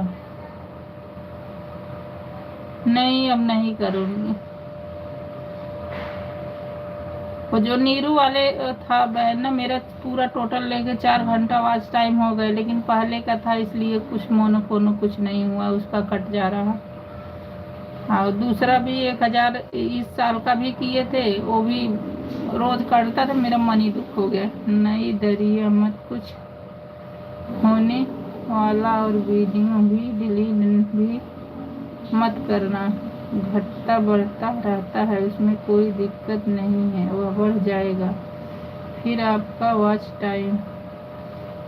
A: नहीं, अब नहीं करूँगी। वो जो नीरू वाले था बहन ना, मेरा पूरा टोटल लेके 4 घंटा वॉच टाइम हो गए, लेकिन पहले का था इसलिए कुछ मोनो कुछ नहीं हुआ, उसका कट जा रहा। और दूसरा भी 1000 इस साल का भी किए थे, वो भी रोज कटता था, मेरा मन ही दुख हो गया। नहीं डरिए मत, कुछ होने वाला, और वीडियो भी डिलीट भी मत करना। घटता बढ़ता रहता है, उसमें कोई दिक्कत नहीं है, वह बढ़ जाएगा। फिर आपका वॉच टाइम,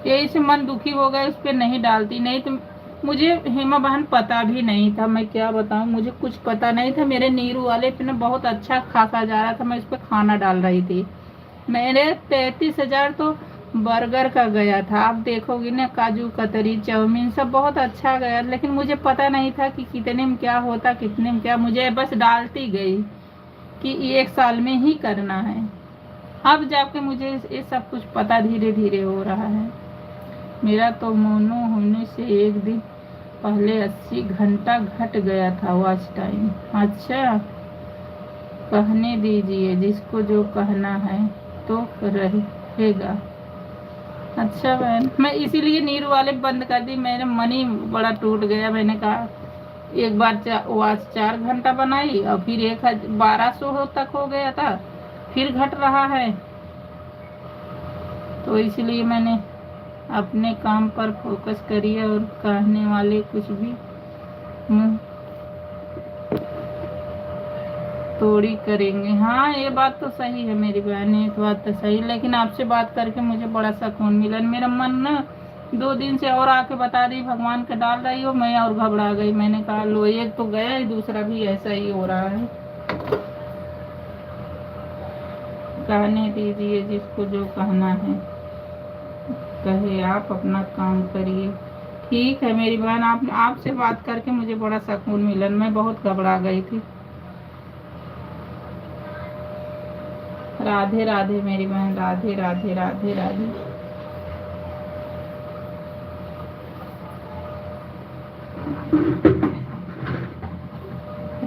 A: यही से मन दुखी हो गया, उस पर नहीं डालती। नहीं तो मुझे हेमा बहन पता भी नहीं था, मैं क्या बताऊं, मुझे कुछ पता नहीं था। मेरे नीरू वाले पे ना बहुत अच्छा खासा जा रहा था, मैं उस पर खाना डाल रही थी। मेरे 33,000 तो बर्गर का गया था। आप देखोगी ना, काजू कतरी चाउमीन सब बहुत अच्छा गया, लेकिन मुझे पता नहीं था कि कितने में क्या होता, कितने में क्या। मुझे बस डालती गई कि 1 साल में ही करना है। अब जाके मुझे ये सब कुछ पता धीरे धीरे हो रहा है। मेरा तो मोनो होने से एक दिन पहले 80 घंटा घट गया था वॉच टाइम। अच्छा, कहने दीजिए, जिसको जो कहना है तो रहेगा। अच्छा बहन, मैं इसीलिए नीरू वाले बंद कर दी। मेरा मन ही बड़ा टूट गया। मैंने कहा एक बार वॉच 4 घंटा बनाई और फिर 1200 तक हो गया था, फिर घट रहा है। तो इसलिए मैंने अपने काम पर फोकस करिए, और कहने वाले कुछ भी मुंह तोड़ी करेंगे। हाँ, ये बात तो सही है मेरी बहन, ये बात तो सही। लेकिन आपसे बात करके मुझे बड़ा सुकून मिला। मेरा मन ना 2 दिन से और आके बता रही भगवान का डाल रही हो, मैं और घबरा गई। मैंने कहा लो, एक तो गया ही, दूसरा भी ऐसा ही हो रहा है। कहने दीजिए, जिसको जो कहना है कहे, आप अपना काम करिए। ठीक है मेरी बहन, आपसे बात करके मुझे बड़ा सुकून मिला। मैं बहुत घबरा गई थी। राधे राधे मेरी बहन, राधे राधे राधे राधे।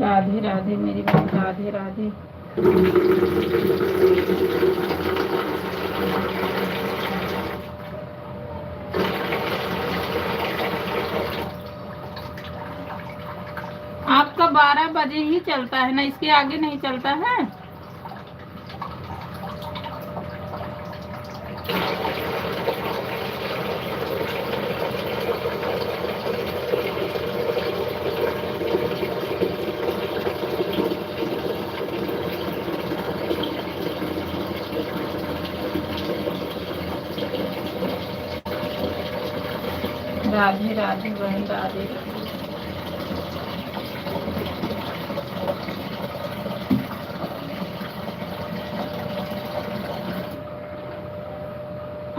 A: राधे राधे मेरी बहन, राधे राधे। आपका 12 बजे ही चलता है ना, इसके आगे नहीं चलता है। राधे राधे बहन, राधे राधे।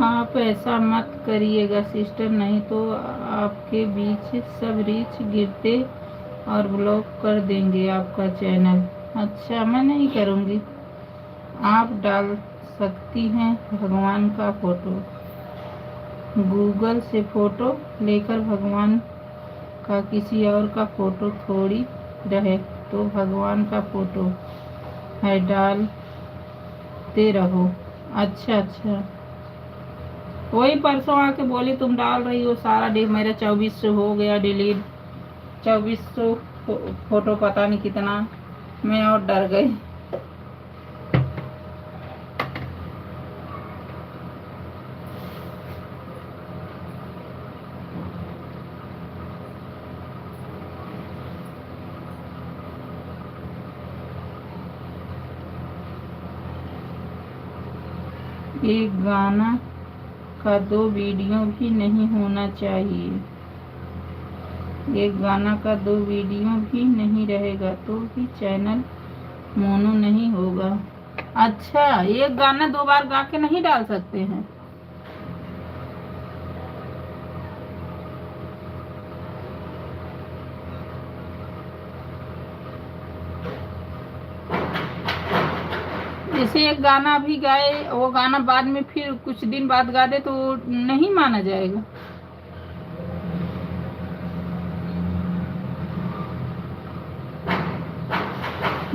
A: आप ऐसा मत करिएगा सिस्टर, नहीं तो आपके बीच सब रीच गिरते और ब्लॉक कर देंगे आपका चैनल। अच्छा, मैं नहीं करूँगी। आप डाल सकती हैं भगवान का फोटो, गूगल से फोटो लेकर। भगवान का किसी और का फोटो थोड़ी रहे, तो भगवान का फोटो है, डालते रहो। अच्छा अच्छा, वही परसों आके बोली तुम डाल रही हो सारा डे। मेरा 2400 हो गया डिलीट, 2400 फोटो, पता नहीं कितना। मैं और डर गई। एक गाना का 2 वीडियो भी नहीं होना चाहिए। एक गाना का 2 वीडियो भी नहीं रहेगा तो भी चैनल मोनो नहीं होगा। अच्छा, एक गाना 2 बार गा के नहीं डाल सकते हैं। जैसे एक गाना अभी गाए, वो गाना बाद में फिर कुछ दिन बाद गा दे तो नहीं माना जाएगा।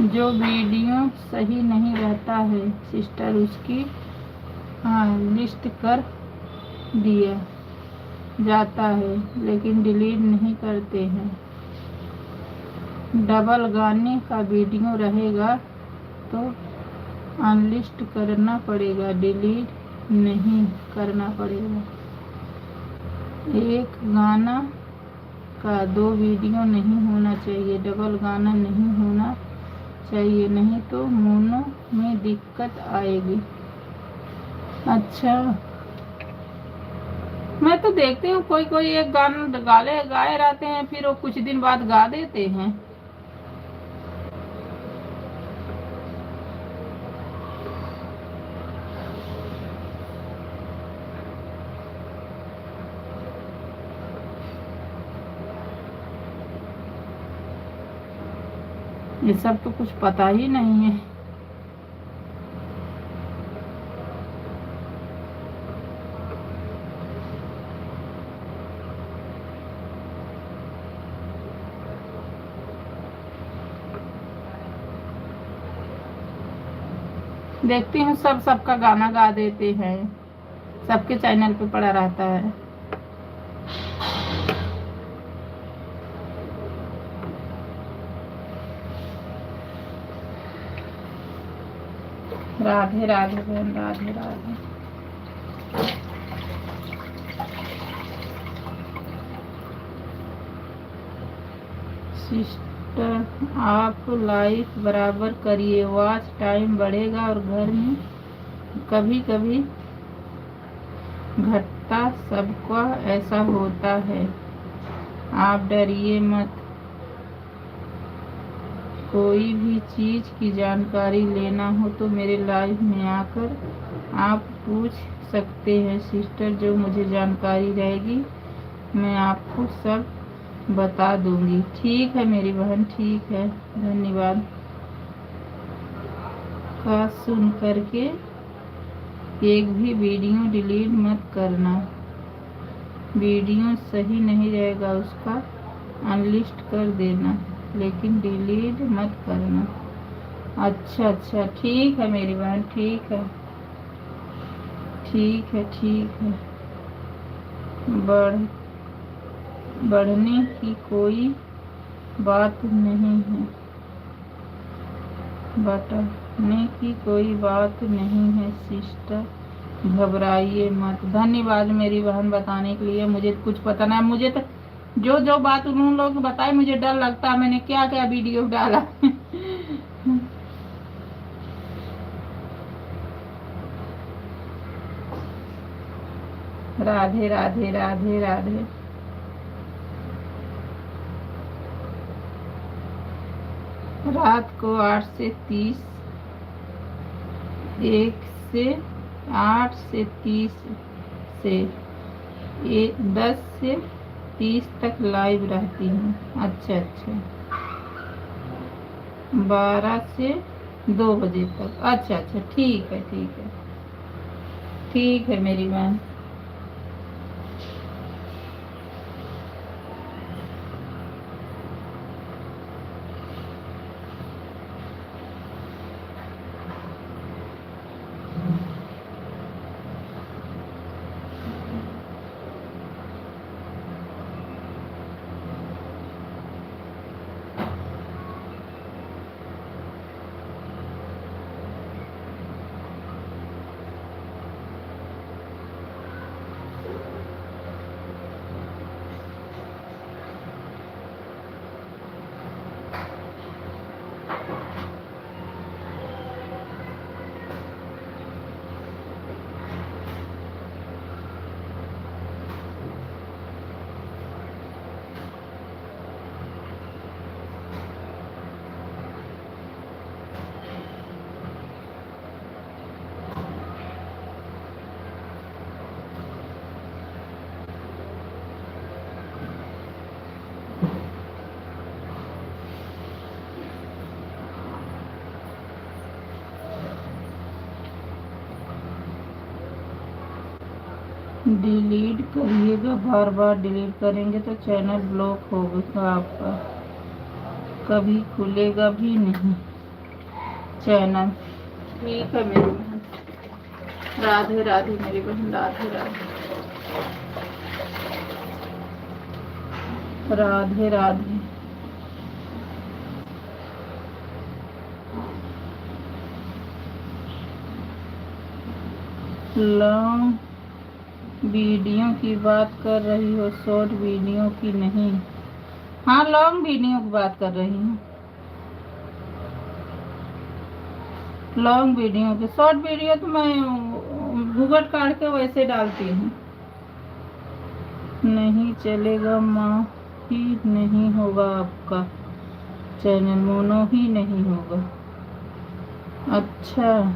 A: जो वीडियो सही नहीं रहता है सिस्टर, उसकी लिस्ट कर दिया जाता है, लेकिन डिलीट नहीं करते हैं। डबल गाने का वीडियो रहेगा तो अनलिस्ट करना पड़ेगा, डिलीट नहीं करना पड़ेगा। एक गाना का 2 वीडियो नहीं होना चाहिए, डबल गाना नहीं होना चाहिए, नहीं तो मोनो में दिक्कत आएगी। अच्छा, मैं तो देखती हूँ कोई कोई एक गाना गाए रहते हैं, फिर वो कुछ दिन बाद गा देते हैं। ये सब तो कुछ पता ही नहीं है। देखती हूँ सब सबका गाना गा देते हैं, सबके चैनल पे पड़ा रहता है। राधे राधे बहन, राधे राधे। सिस्टर, आप लाइफ बराबर करिए, वॉच टाइम बढ़ेगा और घर में कभी कभी घटता, सबका ऐसा होता है, आप डरिए मत। कोई भी चीज़ की जानकारी लेना हो तो मेरे लाइव में आकर आप पूछ सकते हैं सिस्टर, जो मुझे जानकारी रहेगी मैं आपको सब बता दूंगी। ठीक है मेरी बहन, ठीक है, धन्यवाद। का सुन करके एक भी वीडियो डिलीट मत करना, वीडियो सही नहीं रहेगा उसका अनलिस्ट कर देना, लेकिन डिलीट मत करना। अच्छा अच्छा, ठीक है मेरी बहन, ठीक है ठीक है ठीक है। बढ़ने की कोई बात नहीं है, बढ़ने की कोई बात नहीं है सिस्टर, घबराइए मत। धन्यवाद मेरी बहन बताने के लिए, मुझे कुछ पता नहीं, मुझे तो जो जो बात उन्होंने लोग बताए मुझे डर लगता है, मैंने क्या क्या वीडियो डाला। राधे राधे राधे राधे। रात को 8 से 30, 1 से 8 से 30 से 10 से 30 तक लाइव रहती हूँ। अच्छा अच्छा, 12 से 2 बजे तक। अच्छा अच्छा, ठीक है ठीक है ठीक है मेरी बहन। डिलीट करिएगा, बार बार डिलीट करेंगे तो चैनल ब्लॉक होगा आपका, कभी खुलेगा भी नहीं चैनल। ठीक है मेरी बहन, राधे राधे मेरी बहन, राधे राधे राधे राधे। लॉन्ग वीडियो की बात कर रही हो, शॉर्ट वीडियो की नहीं। हाँ, लॉन्ग वीडियो की बात कर रही हूँ। लॉन्ग वीडियो की, शॉर्ट वीडियो तो मैं घूंघट काट के वैसे डालती हूँ। नहीं चलेगा माँ ही नहीं होगा आपका चैनल, मोनो ही नहीं होगा। अच्छा,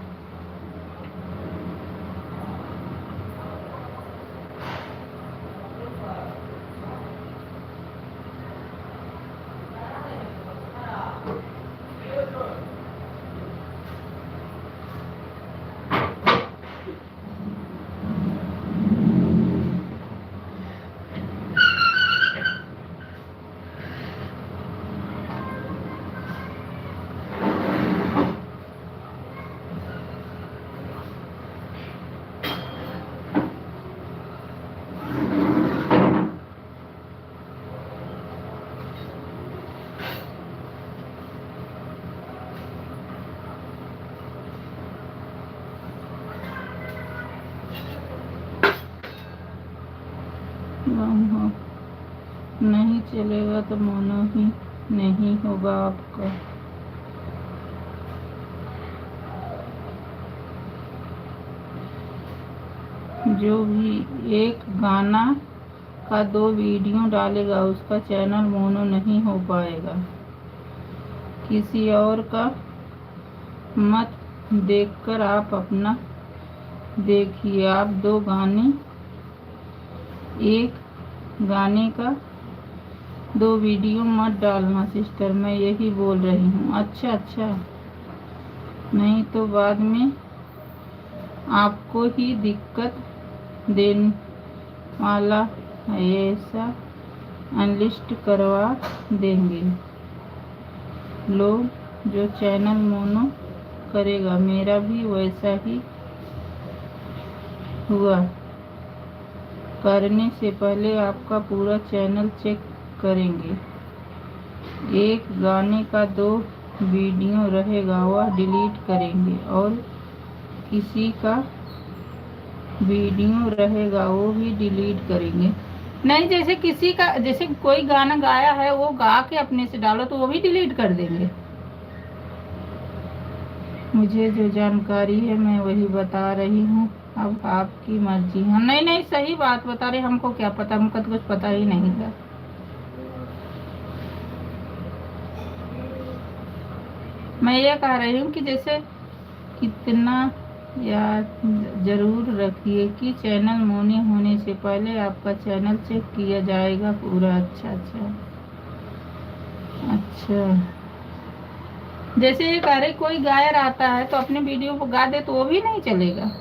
A: नहीं चलेगा तो मोनो ही नहीं होगा आपका। जो भी एक गाना का 2 वीडियो डालेगा उसका चैनल मोनो नहीं हो पाएगा। किसी और का मत देखकर आप अपना देखिए। आप 2 गाने, एक गाने का 2 वीडियो मत डालना सिस्टर, मैं यही बोल रही हूँ। अच्छा अच्छा, नहीं तो बाद में आपको ही दिक्कत देने वाला है, ऐसा अनलिस्ट करवा देंगे लोग जो चैनल मोनो करेगा। मेरा भी वैसा ही हुआ। करने से पहले आपका पूरा चैनल चेक करेंगे। एक गाने का 2 वीडियो रहेगा वह डिलीट करेंगे, और किसी का वीडियो रहेगा वो भी डिलीट करेंगे। नहीं, जैसे किसी का, जैसे कोई गाना गाया है वो गा के अपने से डालो तो वो भी डिलीट कर देंगे। मुझे जो जानकारी है मैं वही बता रही हूँ, अब आपकी मर्जी। हाँ, नहीं नहीं, सही बात बता रहे, हमको क्या पता, हमको तो कुछ पता ही नहीं था। मैं ये कह रही हूँ कि जैसे कितना याद जरूर रखिए कि चैनल मोनी होने से पहले आपका चैनल चेक किया जाएगा पूरा। अच्छा अच्छा अच्छा, जैसे ये कह रहे कोई गायर आता है तो अपने वीडियो को गा दे तो वो भी नहीं चलेगा।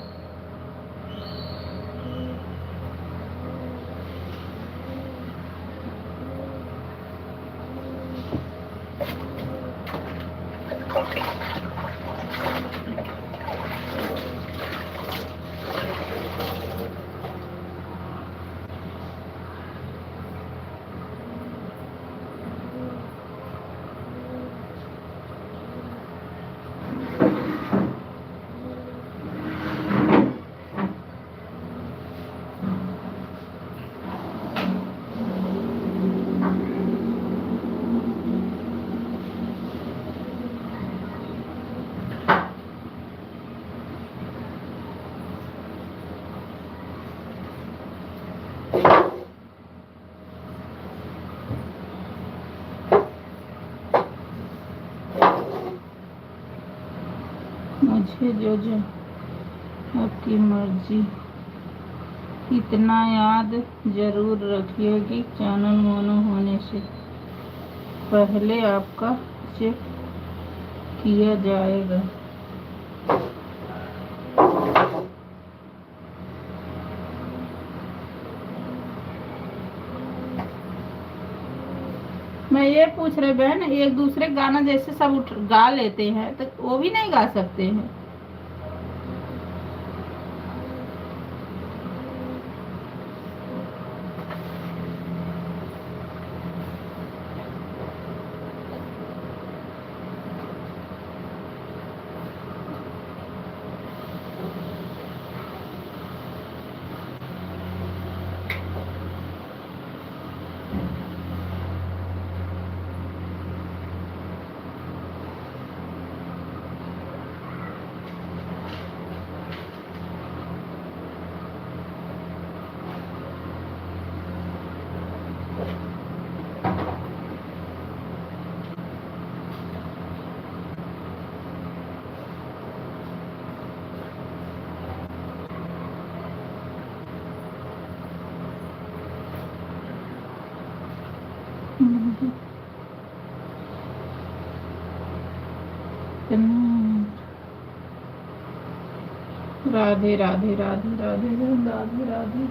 A: मुझे जो आपकी मर्जी। इतना याद जरूर रखिए कि चैनल मोनो होने से पहले आपका चेक किया जाएगा। मैं ये पूछ रही बहन, एक दूसरे गाना जैसे सब गा लेते हैं तो वो भी नहीं गा सकते हैं? कितना। राधे राधे राधे राधे राधे राधे।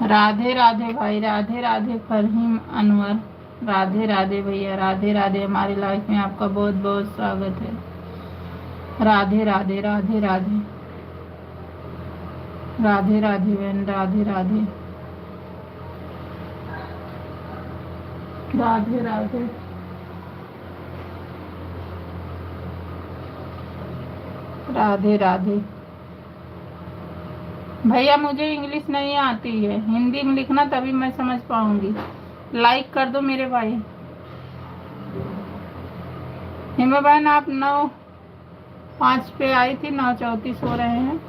A: राधे राधे भाई, राधे राधे फरहीम अनवर, राधे राधे भैया, राधे राधे। हमारी लाइफ में आपका बहुत बहुत स्वागत है। राधे राधे राधे राधे राधे राधे बहन, राधे राधे राधे राधे। राधे राधे भैया, मुझे इंग्लिश नहीं आती है, हिंदी में लिखना तभी मैं समझ पाऊंगी। लाइक कर दो मेरे भाई। हिमा बहन, आप 9:05 पे आई थी, 9:34 हो रहे हैं।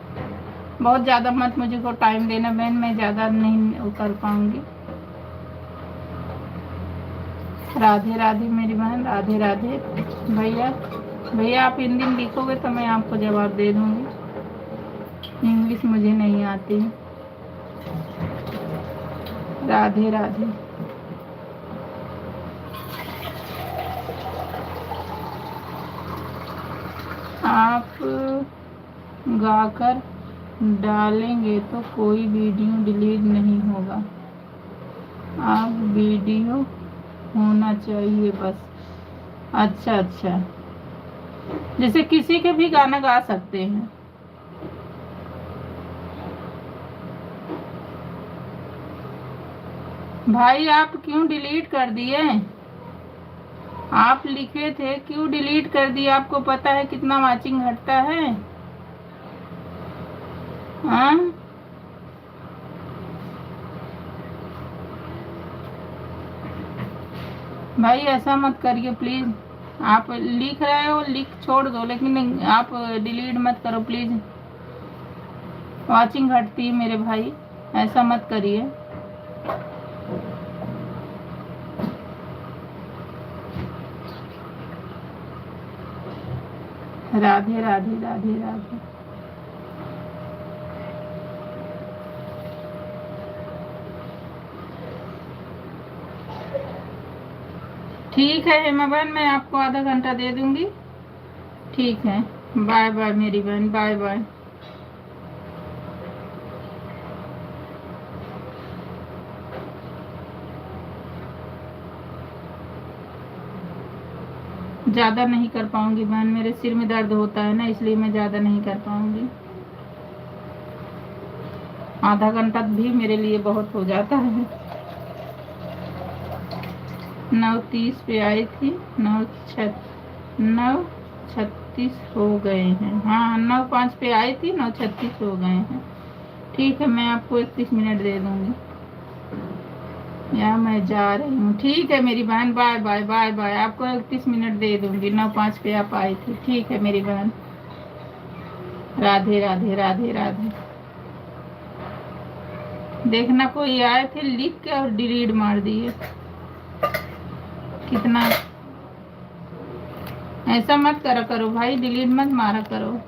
A: बहुत ज़्यादा मत मुझे को टाइम देना बहन, मैं ज़्यादा नहीं कर पाऊंगी। राधे राधे मेरी बहन, राधे राधे भैया। भैया आप हिंदी में लिखोगे तो मैं आपको जवाब दे दूंगी, इंग्लिश मुझे नहीं आती। राधे राधे। आप गाकर डालेंगे तो कोई वीडियो डिलीट नहीं होगा, आप वीडियो होना चाहिए बस। अच्छा अच्छा, जैसे किसी के भी गाना गा सकते हैं। भाई आप क्यों डिलीट कर दिए? आप लिखे थे, क्यों डिलीट कर दिए? आपको पता है कितना वाचिंग घटता है? हाँ, भाई ऐसा मत करिए प्लीज। आप लिख रहे हो, लिख छोड़ दो, लेकिन आप डिलीट मत करो प्लीज, वाचिंग घटती है मेरे भाई, ऐसा मत करिए। राधे राधे राधे राधे। ठीक है हेमा बहन, मैं आपको आधा घंटा दे दूंगी। ठीक है, बाय बाय मेरी बहन, बाय बाय। ज़्यादा नहीं कर पाऊंगी बहन, मेरे सिर में दर्द होता है ना, इसलिए मैं ज़्यादा नहीं कर पाऊंगी। आधा घंटा भी मेरे लिए बहुत हो जाता है। 9:30 पे आई थी, 9:36 हो गए हैं। हाँ, 9:05 पे आई थी, 9:36 हो गए हैं। ठीक है, मैं आपको 31 मिनट दे दूंगी, या मैं जा रही हूँ। ठीक है मेरी बहन, बाय बाय बाय बाय। आपको 31 मिनट दे दूंगी, 9:05 पे आप आई थी। ठीक है मेरी बहन, राधे राधे राधे राधे। देखना, कोई आए थे लिख के और डिलीट मार दिए। कितना ऐसा मत करा करो भाई, डिलीट मत मारा करो।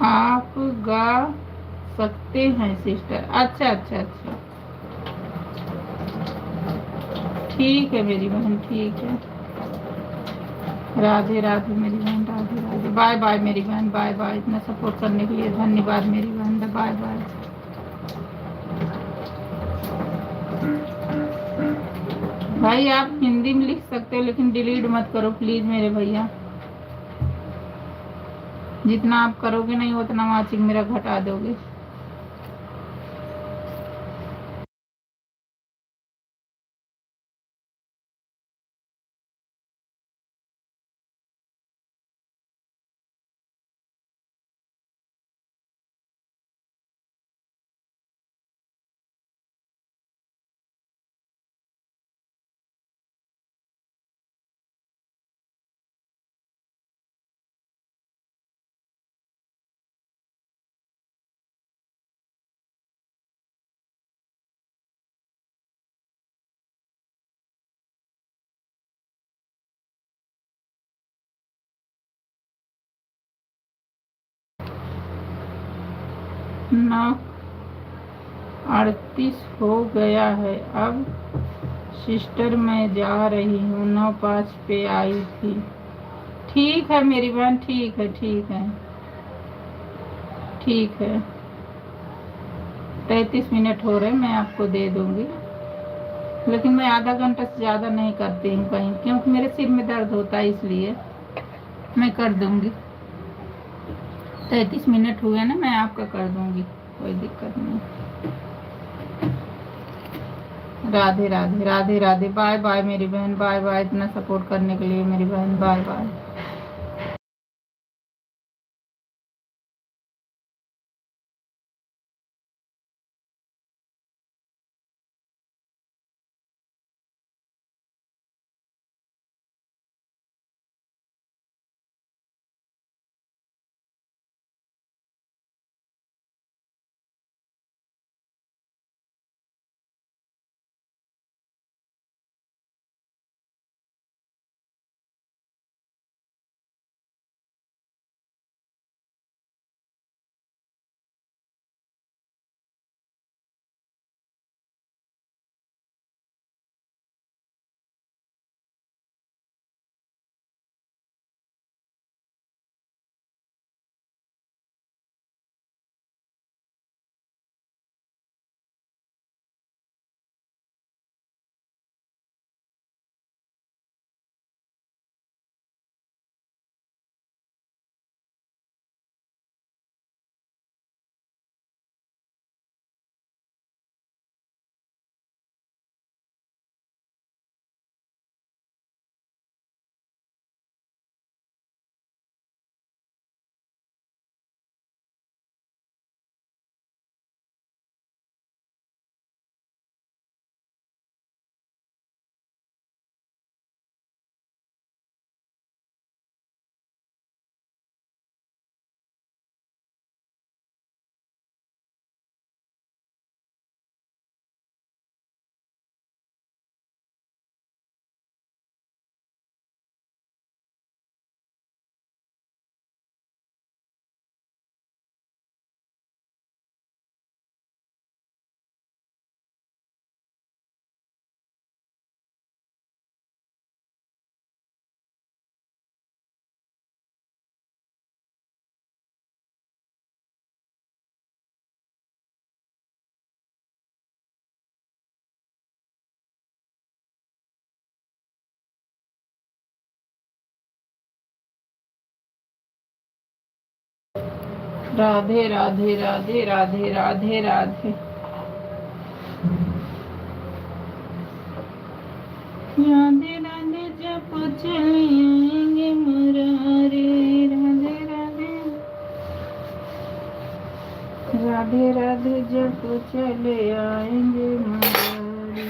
A: आप गा सकते हैं सिस्टर? अच्छा अच्छा अच्छा, ठीक है मेरी बहन, ठीक है। राधे राधे मेरी बहन, राधे राधे, बाय बाय मेरी बहन, बाय बाय। इतना सपोर्ट करने के लिए धन्यवाद मेरी बहन, बाय बाय। भाई आप हिंदी में लिख सकते हो, लेकिन डिलीट मत करो प्लीज मेरे भैया। जितना आप करोगे नहीं उतना वाचिंग मेरा घटा दोगे। नौ 38 हो गया है अब सिस्टर, मैं जा रही हूँ। 9:05 पे आई थी। ठीक है मेरी बहन, ठीक है ठीक है ठीक है। 33 मिनट हो रहे, मैं आपको दे दूंगी, लेकिन मैं आधा घंटा से ज़्यादा नहीं करती हूँ कहीं, क्योंकि मेरे सिर में दर्द होता है, इसलिए मैं कर दूंगी। 33 मिनट हुए ना, मैं आपका कर दूंगी, कोई दिक्कत नहीं। राधे राधे राधे राधे, बाय बाय मेरी बहन, बाय बाय। इतना सपोर्ट करने के लिए मेरी बहन, बाय बाय। राधे राधे राधे राधे राधे राधे। राधे राधे जप चले आएंगे मुरारे, राधे राधे राधे राधे जप चले आएंगे मुरारी,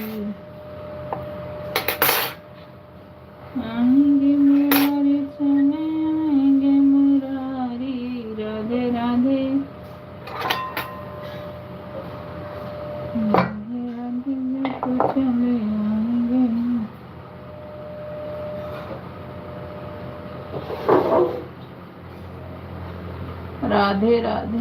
A: आएंगे मुरारी चले आएंगे मुरारी, राधे राधे राधे राधे जप चले आएंगे। राधे राधे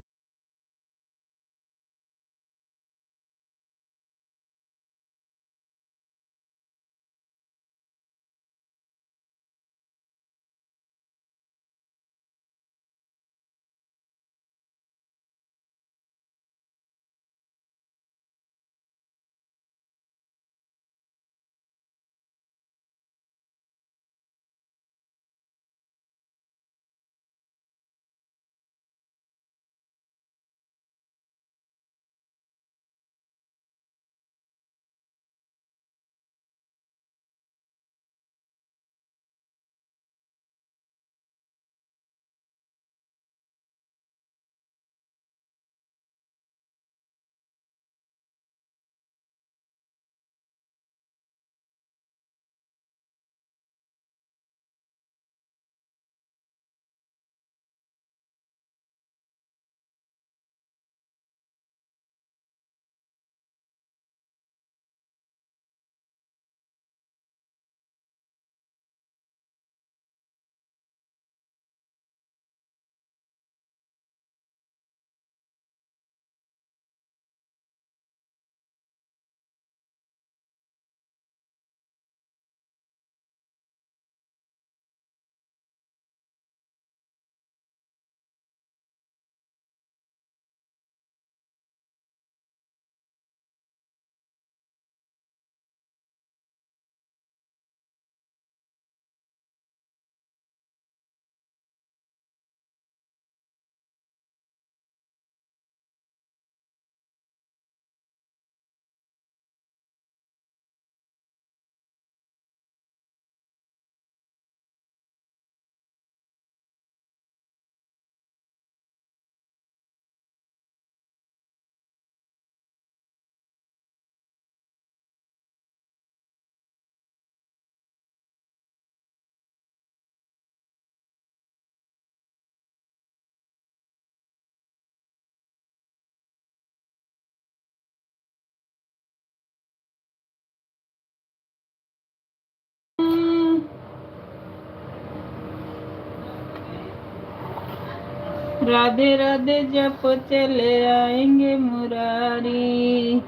A: राधे राधे जप चले आएंगे मुरारी,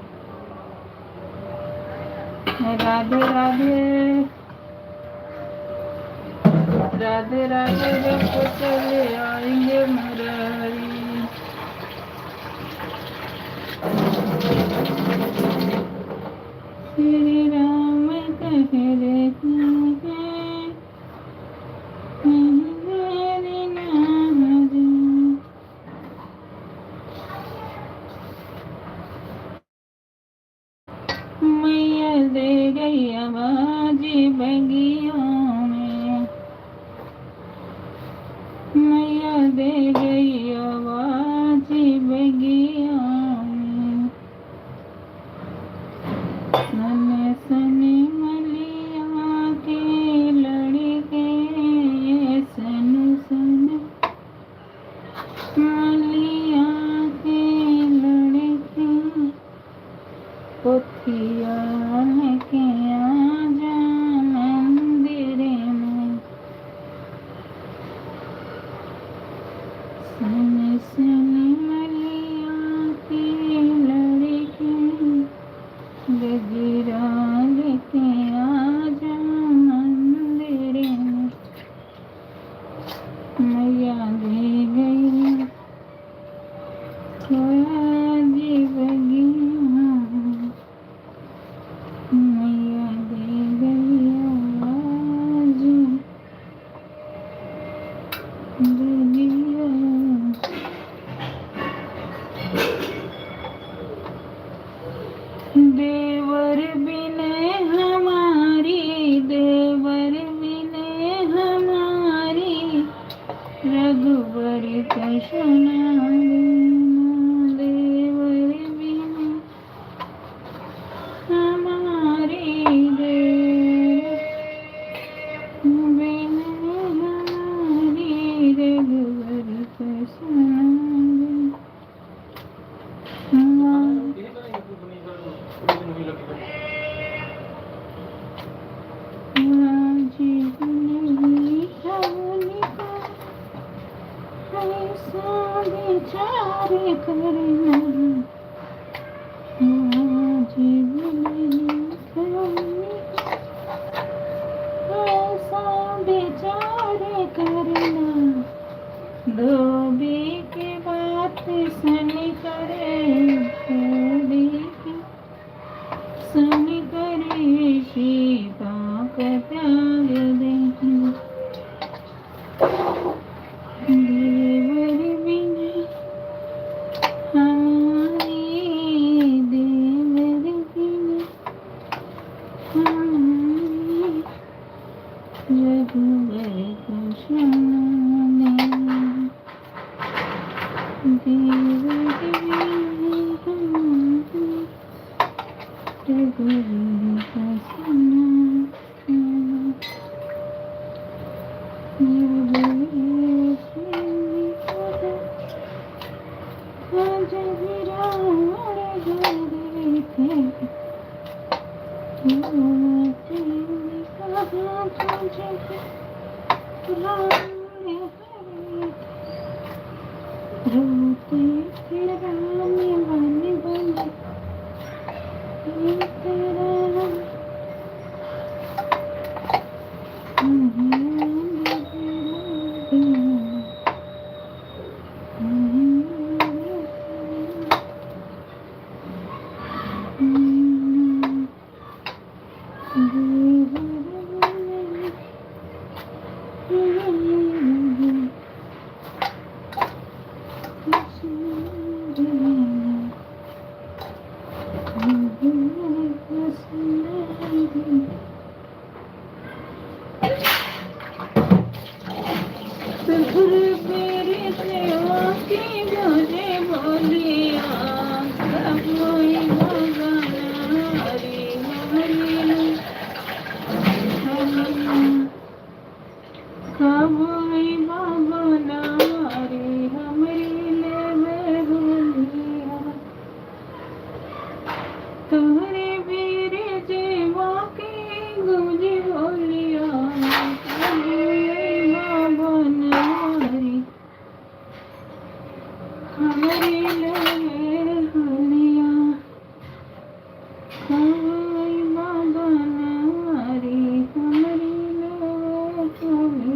A: राधे राधे राधे राधे जप चले आएंगे मुरारी। श्री राम कह रहे मैया दे गई आवाज बगियों में, मैया दे गई आवाज बगियों में, सन सन मलिया के लड़के, सन सन मलिया के लड़के, पोथिया के आजा मंदिर में, सन सन मलिया के लड़के, गजरा लेके आजा मंदिर में, मैया दे गई आज बगिया, मैया दे गई आज बगिया। रघुवर कृष्ण देवर बिनु हमारी देर बिन हमारी रघुवर कृष्ण विचार करना ऐसा विचार करना धोबी की बात सुन करे धोबी की सुन करे सीता का त्याग दे देवर बिना हमारी देवर बिना हमारी रघुवर कृष्ण देवर बिना हमारी रघुवर कृष्ण तुम्हारे वीर जीवा की गुज बोलिया बनवारी हमारी लहरिया हमारी बनवारी हमारी लहरिया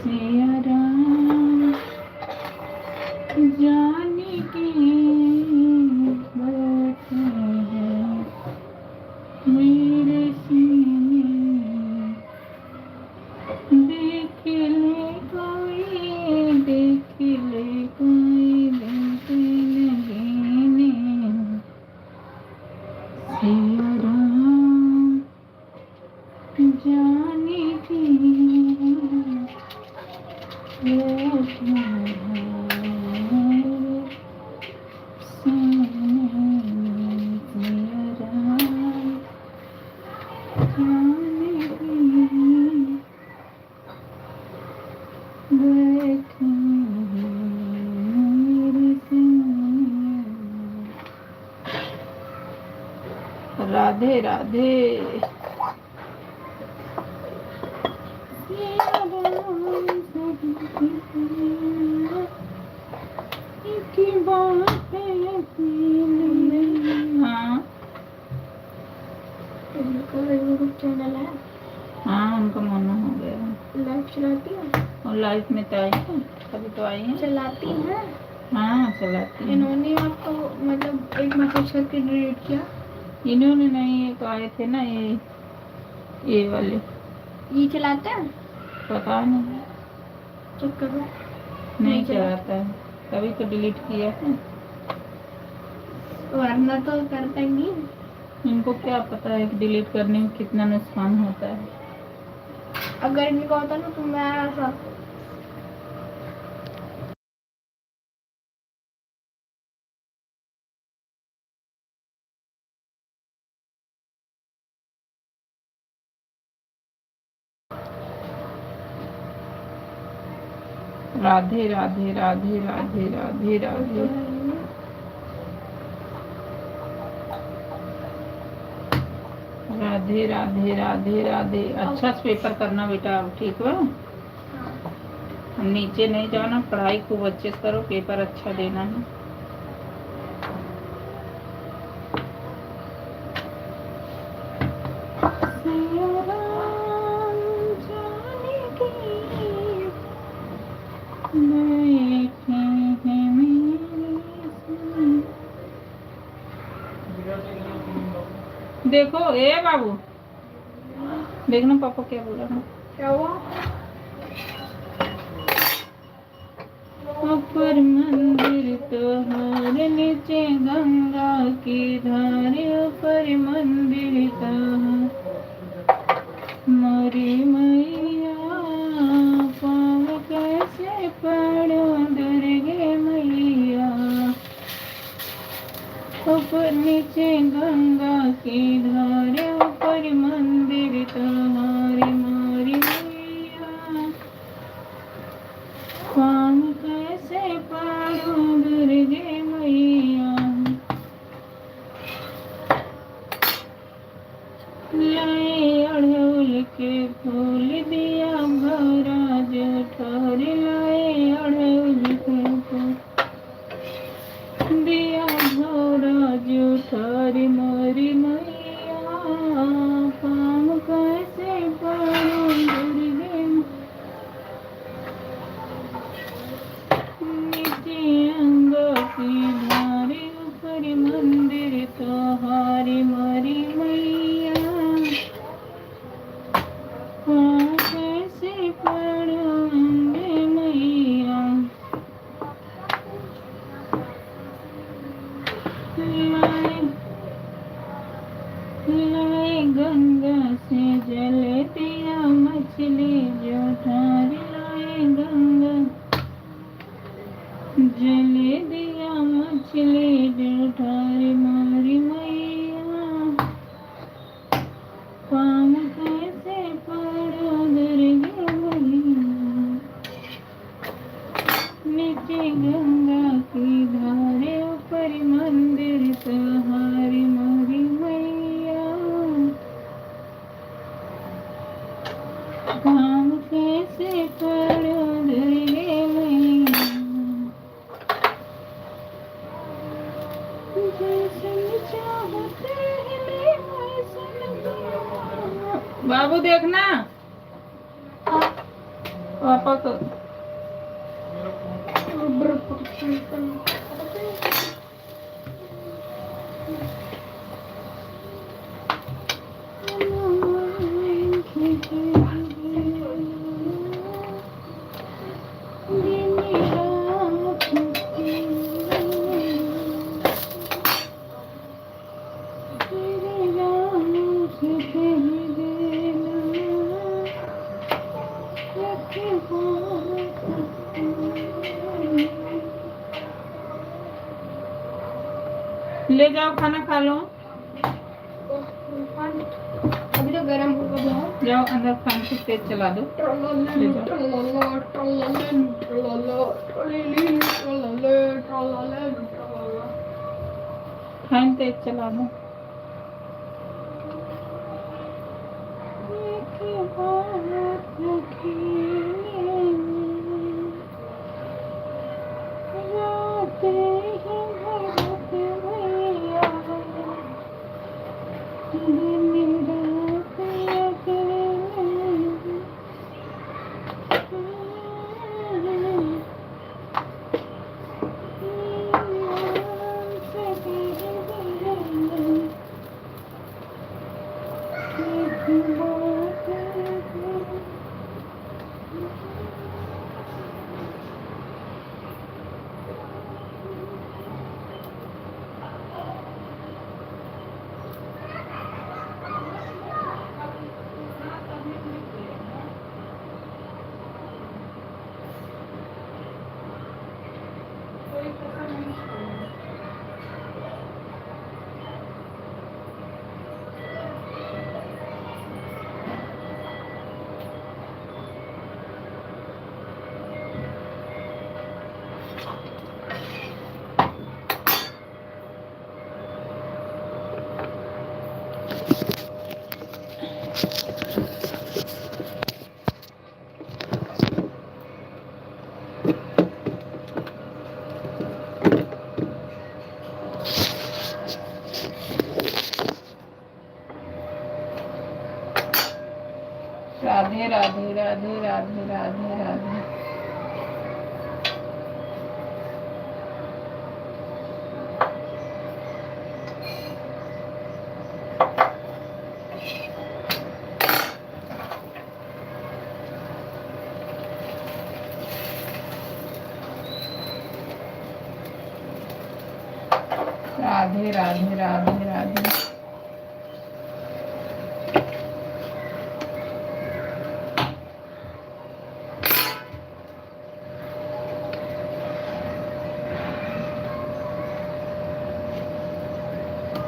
A: सिया राम जाने के बैठे हैं मेरे सीने देख ले कोई देख लगे सिया राम जाने की बैठे राधे राधे हाँ
C: यूट्यूब चैनल है,
A: हाँ उनका मन हो गया।
C: लाइव चलाती है,
A: और लाइफ में तो आई है, कभी तो आई है।
C: चलाती है।
A: हाँ चलाती है।
C: इन्होंने आपको मतलब एक मैसेज करके डिलीट किया?
A: इन्होंने नहीं, एक आए थे ना ये वाले,
C: ये चलाते हैं?
A: पता नहीं,
C: चेक करो।
A: नहीं चलाता है, कभी तो डिलीट किया है।
C: वरना तो करते नहीं।
A: इनको क्या पता है कि डिलीट करने में कितना नुकसान होता है।
C: अगर इनको होता ना तो मैं ऐसा
A: राधे राधे राधे राधे राधे राधे राधे राधे राधे राधे। अच्छा से पेपर करना बेटा, ठीक है। नीचे नहीं जाना, पढ़ाई खूब अच्छे से करो, पेपर अच्छा देना है। देखो ए बाबू, देखना पापा क्या बोल रहा है।
C: क्या हुआ?
A: ऊपर मंदिर तोहर नीचे गंगा की धार, ऊपर मंदिर तोहर मोरी मैया पाँव कैसे पड़ो दुर्गे मैया, ऊपर नीचे गंगा की धार, ऊपर मंदिर तुम्हारी मोरी मैया पाँव कैसे पड़ो दुर्गे मैया। लाए अड़हुल के फूल दिया भरा जो ठहर, लाए अड़हुल के फूल दिया भरा जो ठहर मोरी मैया, पाँव कैसे पड़ो दुर्गे नीचे अंगा की धारे, ऊपर मंदिर तोहारी मोरी मैया पाँव कैसे पड़ो अंगे मैया। लाए गंगा से जल दिया मछली जो ठारी, लाए गंगा जल दिया मछली जो ठारी मोरी मैया, पाँव कैसे पड़ो दुर्गे मैया। नीचे गंगा की धारे, ऊपर मंदिर तोहारी मोरी मैया, पाँव कैसे पड़ो दुर्गे मैया। बाबू देखना, पापा को ले जाओ, खाना खा लो।
C: अभी तो गर्म होगा बहुत।
A: जाओ अंदर, फैन को तेज चला दो। फैन तेज चला दो। राधे राधे राधे राधे राधे राधे। राधे राधे राधे राधे।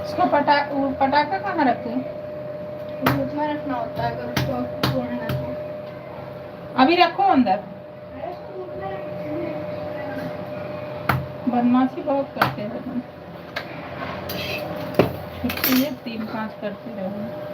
A: उसका पटाखा कहाँ रखे?
C: दूध में रखना होता है अगर उसको तोड़ना है तो।
A: अभी रखो अंदर। बदमाशी बहुत करते हैं। छुट्टी है, 3-5 करते रहो।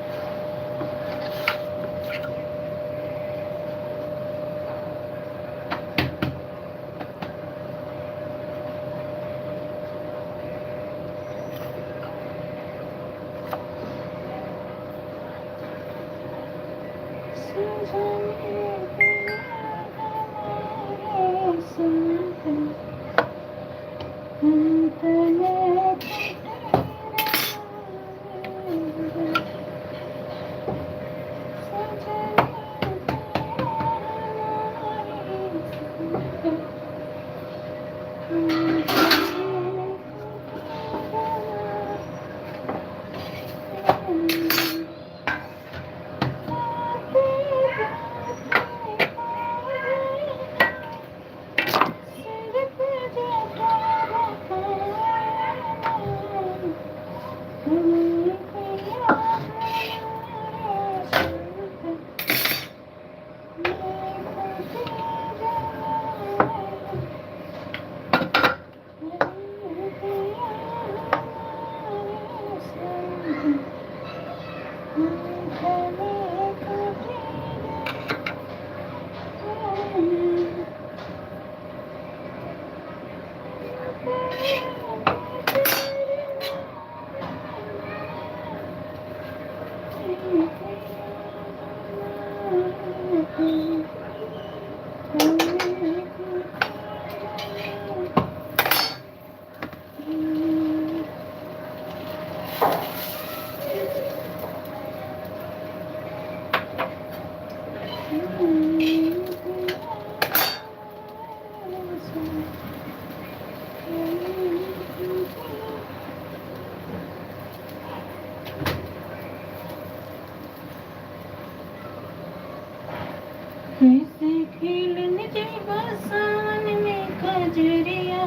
A: नजरिया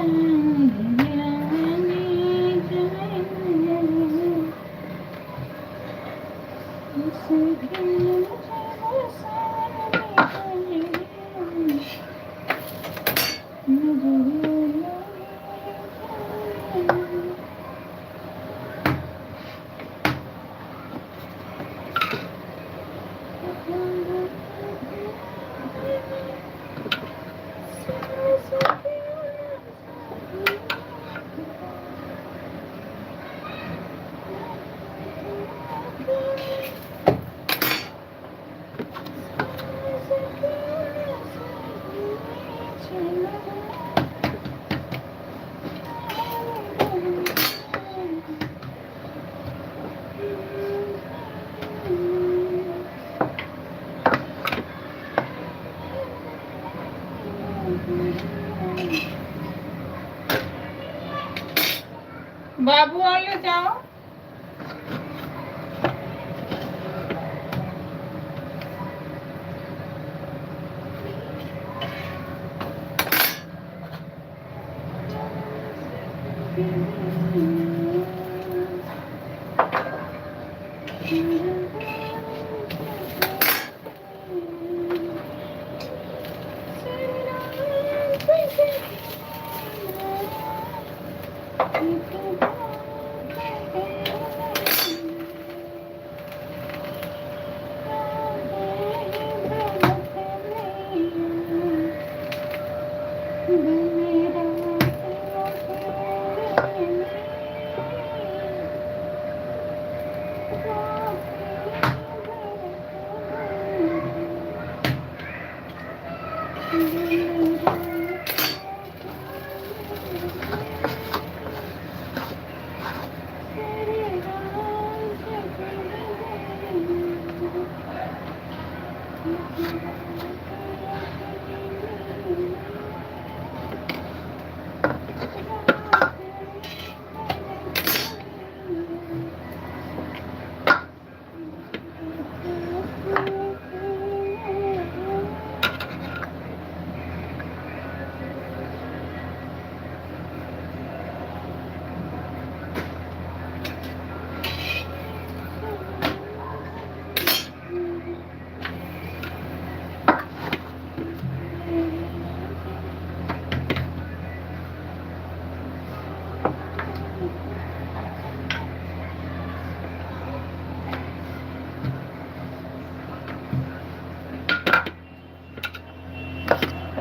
A: बाबू और ले जाओ।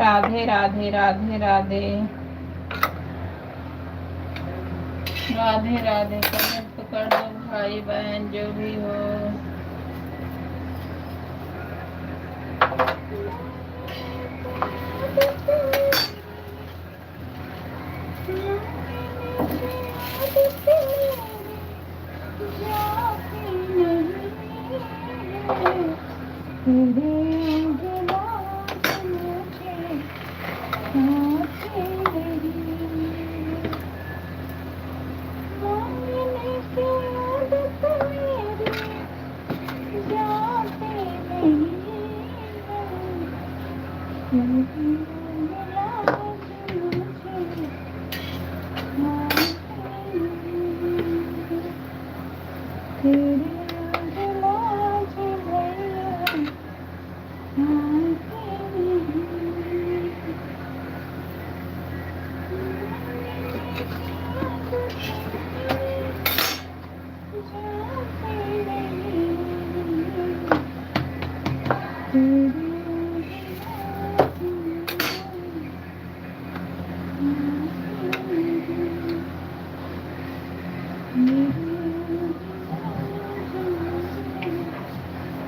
A: राधे राधे राधे राधे राधे राधे। कमेंट तो कर दो भाई बहन जो भी हो।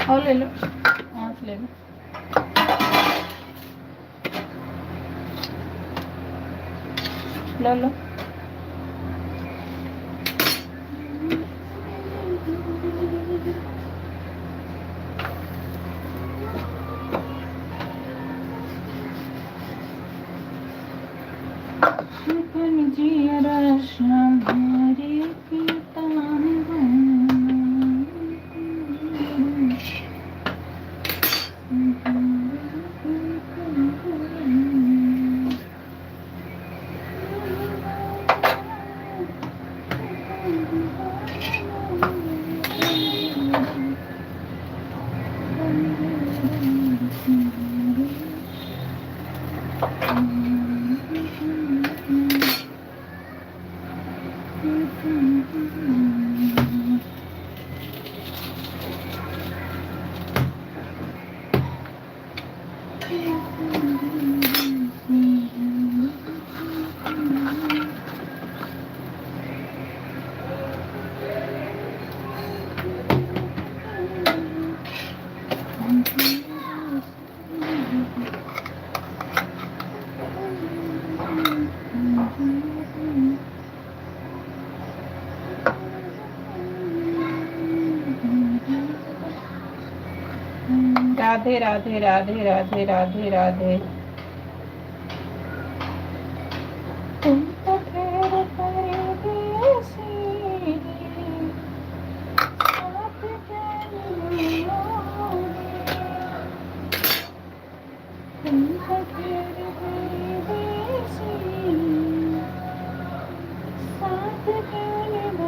A: और ले लो, आँख ले लो। लो लो। राधे राधे राधे राधे राधे राधे। तुम तो ठहर परदेसी, साथ चलोगे। तुम तो ठहर परदेसी, साथ चलोगे।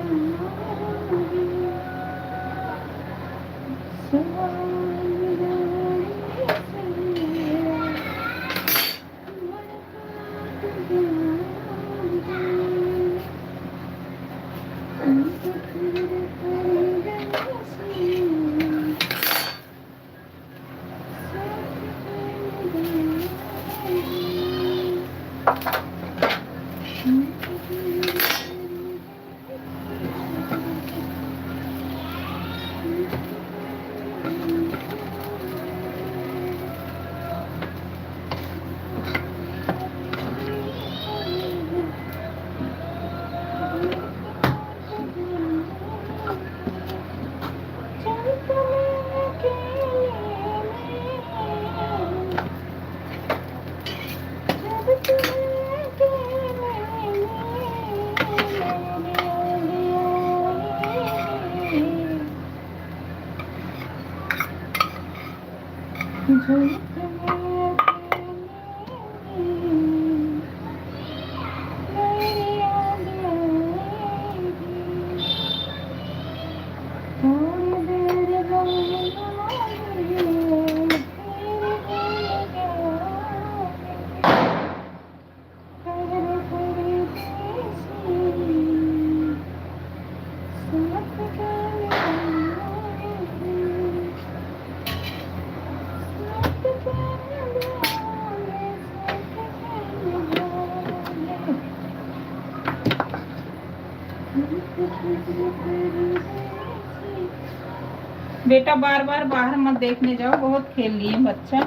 A: बेटा बार बार बाहर मत देखने जाओ, बहुत खेल लिए बच्चा,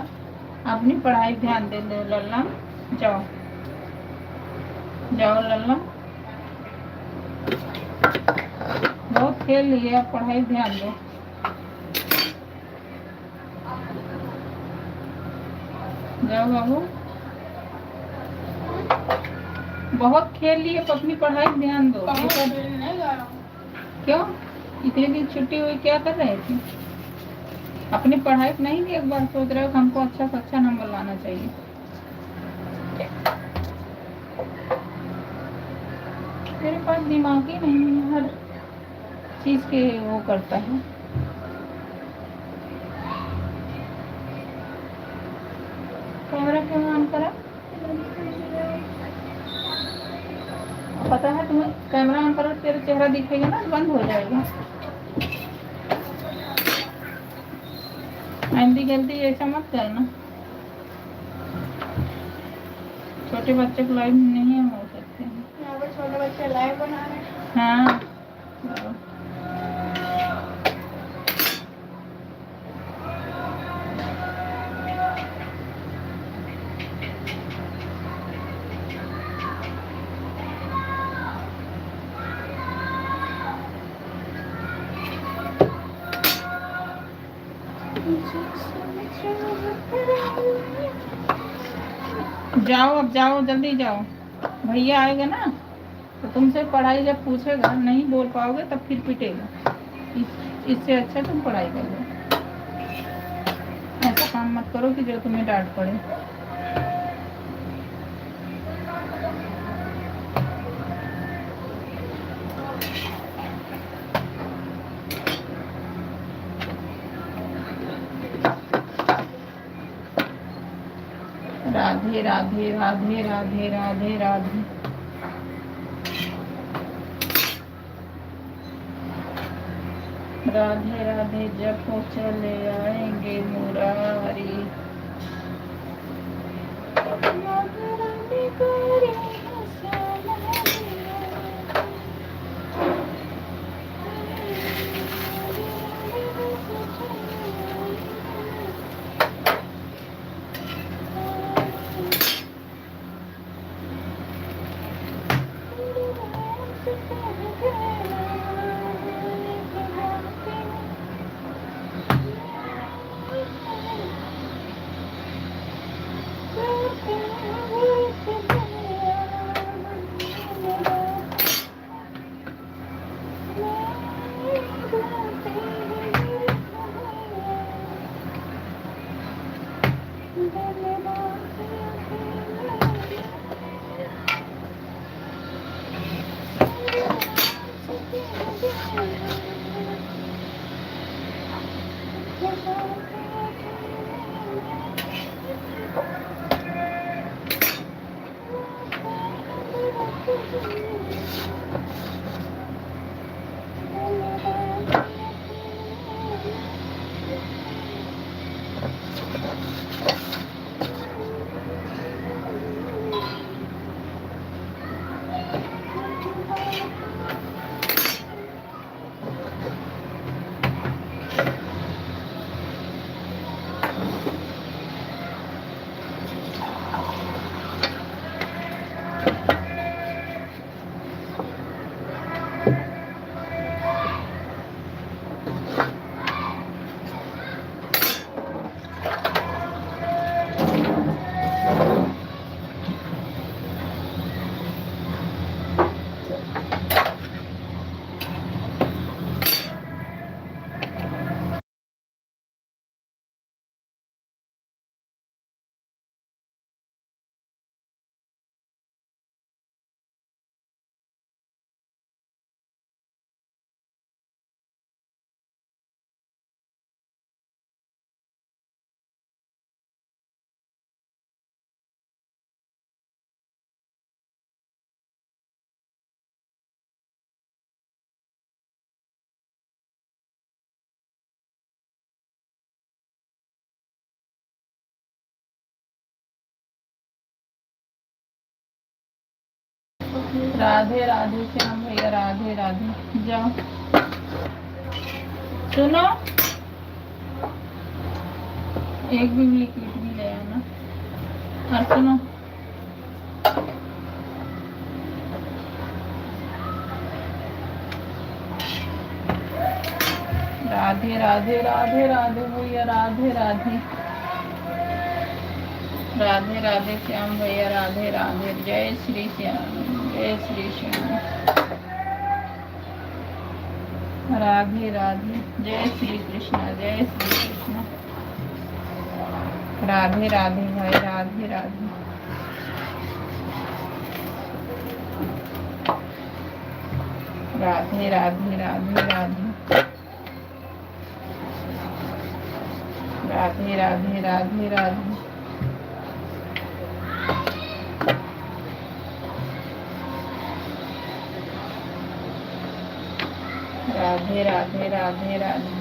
A: अपनी पढ़ाई ध्यान दे दो लल्ला। जाओ जाओ लल्ला, बहुत खेल लिए, अब पढ़ाई ध्यान दो। जाओ बाबू, बहुत खेल लिए, अपनी पढ़ाई ध्यान दो। क्यों इतने दिन छुट्टी हुई, क्या कर रहे थे? अपनी पढ़ाई नहीं भी एक बार सोच रहे हो कि हमको अच्छा से अच्छा नंबर लाना चाहिए। मेरे पास दिमाग ही नहीं है, हर चीज के वो करता है। कैमरा क्यों ऑन करा? पता है तुम्हें, कैमरा ऑन करो तेरा चेहरा दिखेगा ना, बंद हो जाएगा। आइंदी गलती ऐसा मत करना, छोटे बच्चे को लाइव नहीं हो सकते हैं।
C: यहाँ पर छोटे बच्चे लाइव बना रहे हैं।
A: हाँ जाओ, अब जाओ, जल्दी जाओ, भैया आएगा ना तो तुमसे पढ़ाई जब पूछेगा नहीं बोल पाओगे तब फिर पिटेगा। इससे अच्छा तुम पढ़ाई कर लो, ऐसा काम मत करो कि जो तुम्हें डांट पड़े। राधे राधे राधे राधे राधे राधे। राधे राधे जब वो चले आएंगे मुरारी। राधे राधे श्याम भैया, राधे राधे। जाओ सुनो, एक भी लिक्विड भी ले आना। और सुनो, राधे राधे राधे राधे भैया, राधे राधे राधे राधे श्याम भैया, राधे राधे। जय श्री श्याम, जय श्री श्याम, राधे राधे। जय श्री कृष्ण, जय श्री कृष्ण, राधे राधे भाई, राधे राधे। राधे राधे राधे राधे, राधे राधे राधे राधे। राधे राधे राधे राधे,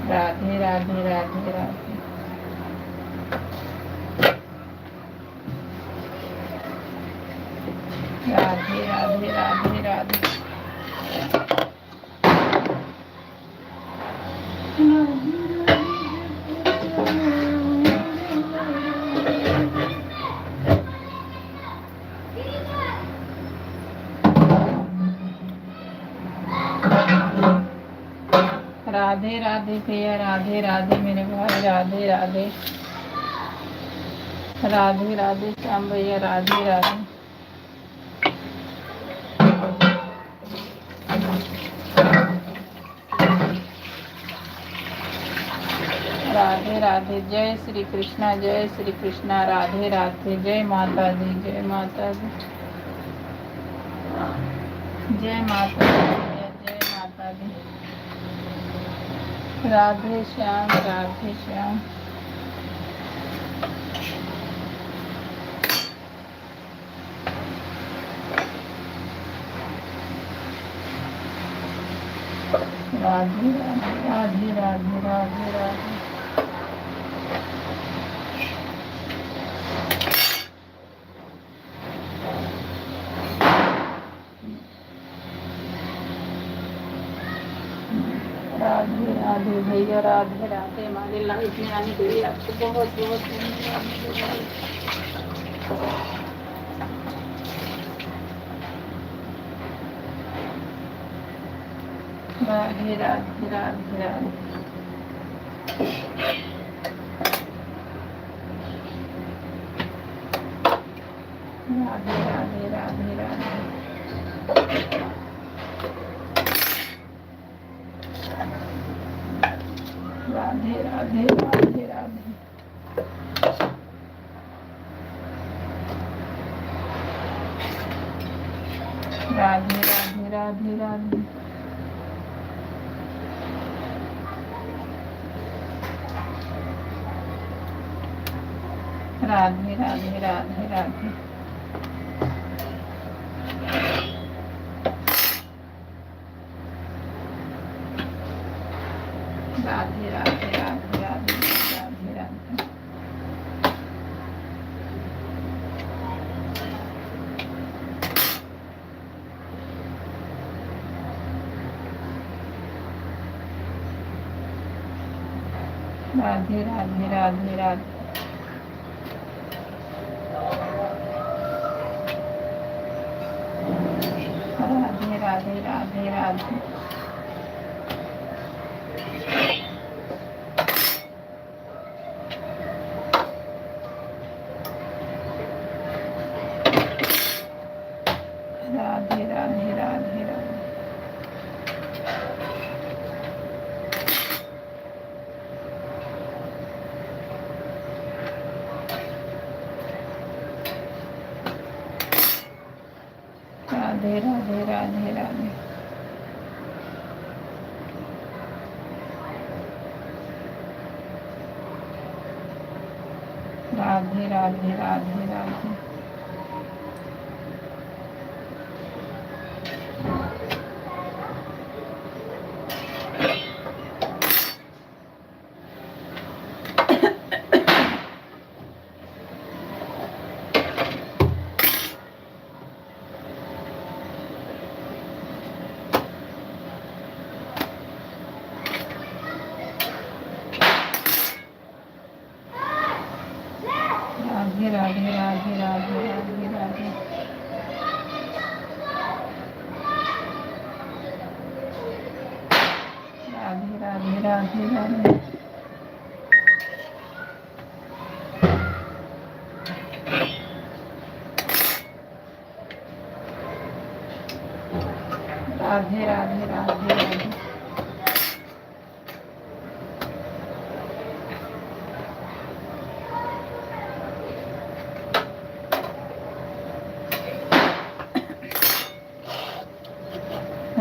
A: राधे राधे राधे राधे। राधे राधे राधे राधे। राधे राधे भैया, राधे राधे मेरे भाई, राधे राधे। राधे राधे श्याम भैया, राधे राधे। राधे राधे। जय श्री कृष्णा, जय श्री कृष्णा, राधे राधे। जय माता दी, जय माता दी, जय माता दी, जय माता दी। राधे श्याम, राधे श्याम। राधे राधे राधे राधे राधे। राधे राधे भैया, राधे राधे। हमारे लाइफ में आने के लिए आपको बहुत बहुत धन्यवाद। राधे राधे राधे राधे। राधे राधे राधे राधे। राधे राधे राधे राधे। राधे राधे राधे राधे। राधे राधे राधे राधे। राधे राधे राधे राधे राधे राधे। राधे राधे राधे राधे। राधे राधे राधे राधे। राधे राधे राधे राधे। राधे राधे राधे राधे। राधे राधे राधे राधे। राधे राधे राधे राधे राधे राधे। राधे राधे राधे राधे। राधे राधे राधे राधे।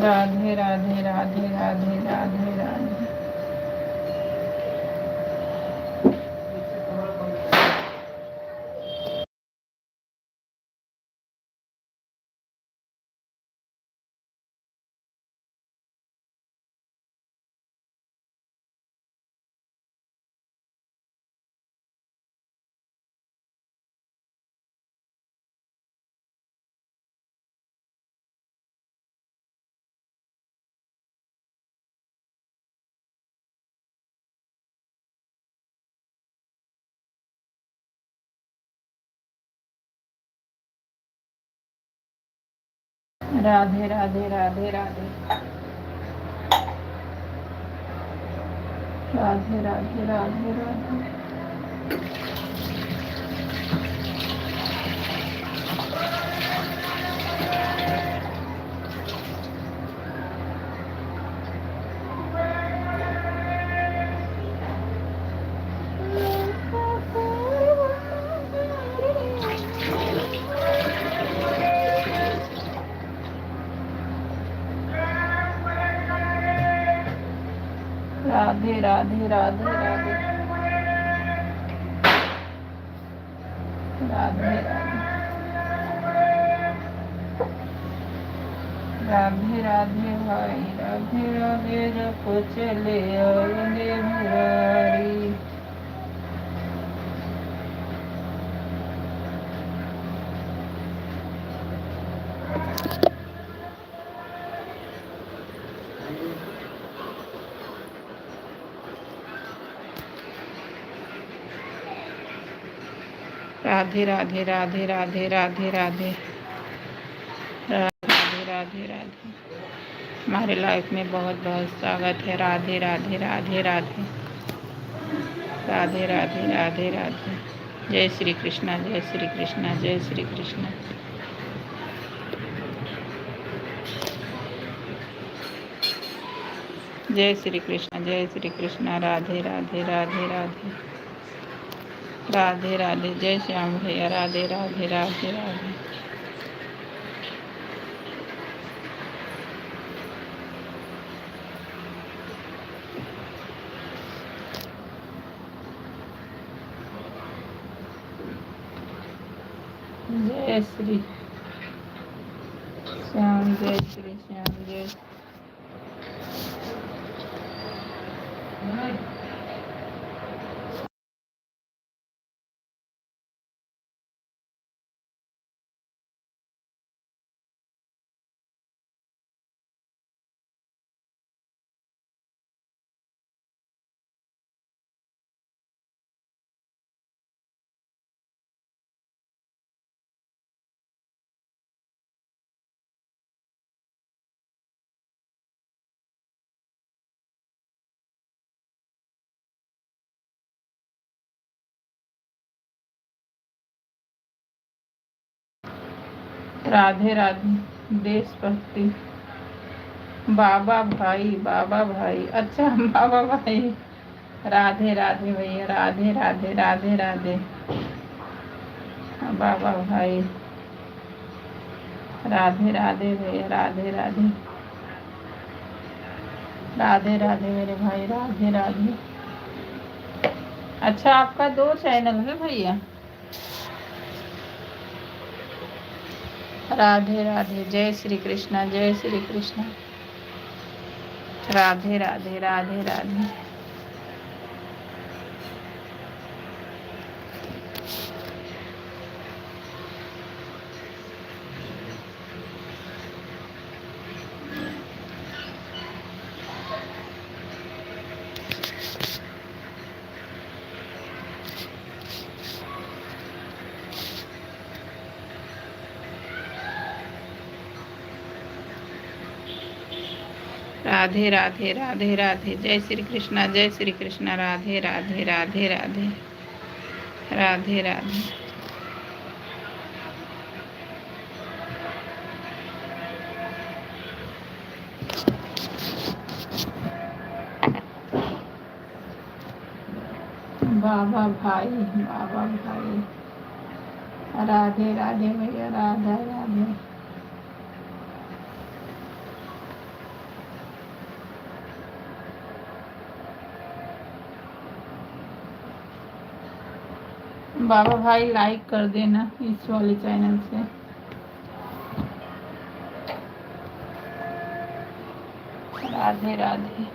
A: राधे राधे राधे राधे राधे राधे। राधे राधे राधे राधे। राधे राधे राधे राधे। राधे राधे राधे राधे। राधे राधे राधे भाई राधे राधे जपो चले आएंगे मुरारी। राधे राधे राधे राधे राधे राधे। राधे राधे राधे। हमारे लाइफ में बहुत बहुत स्वागत है। राधे राधे राधे राधे राधे राधे राधे राधे। जय श्री कृष्णा, जय श्री कृष्णा, जय श्री कृष्णा। जय श्री कृष्ण, जय श्री कृष्ण। राधे राधे राधे राधे राधे राधे। जय श्याम भैया। राधे राधे राधे राधे। जय श्री श्याम, जय श्री श्याम, जय राधे राधे। देशभक्ति। बाबा भाई, बाबा भाई, अच्छा बाबा भाई। राधे राधे भैया। राधे राधे राधे राधे बाबा भाई। राधे राधे भैया। राधे राधे राधे राधे मेरे भाई। राधे राधे। अच्छा, आपका 2 चैनल है भैया। राधे राधे। जय श्री कृष्णा, जय श्री कृष्णा। राधे राधे राधे राधे। राधे राधे राधे राधे। जय श्री कृष्णा, जय श्री कृष्णा। राधे राधे राधे राधे राधे राधे। बाबा भाई, बाबा भाई। राधे राधे भैया। राधा राधे। बाबा भाई लाइक कर देना इस वाले चैनल से। राधे राधे।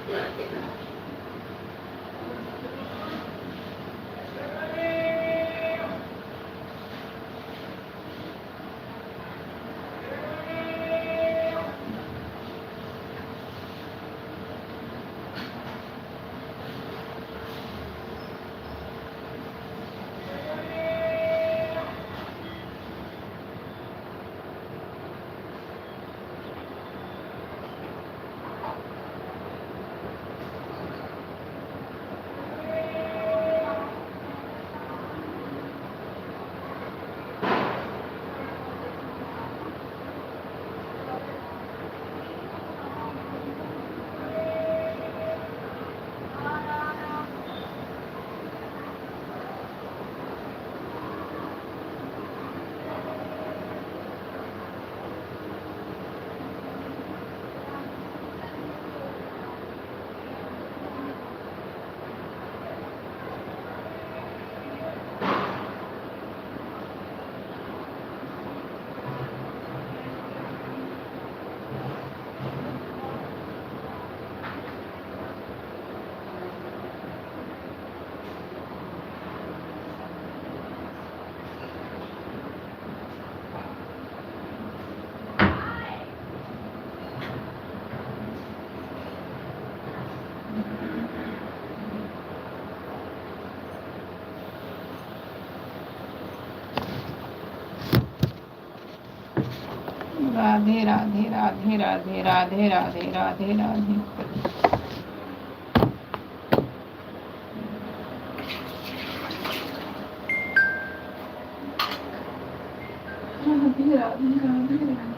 A: राधे राधे राधे राधे राधे राधे राधे राधे। राधे राधे राधे राधे।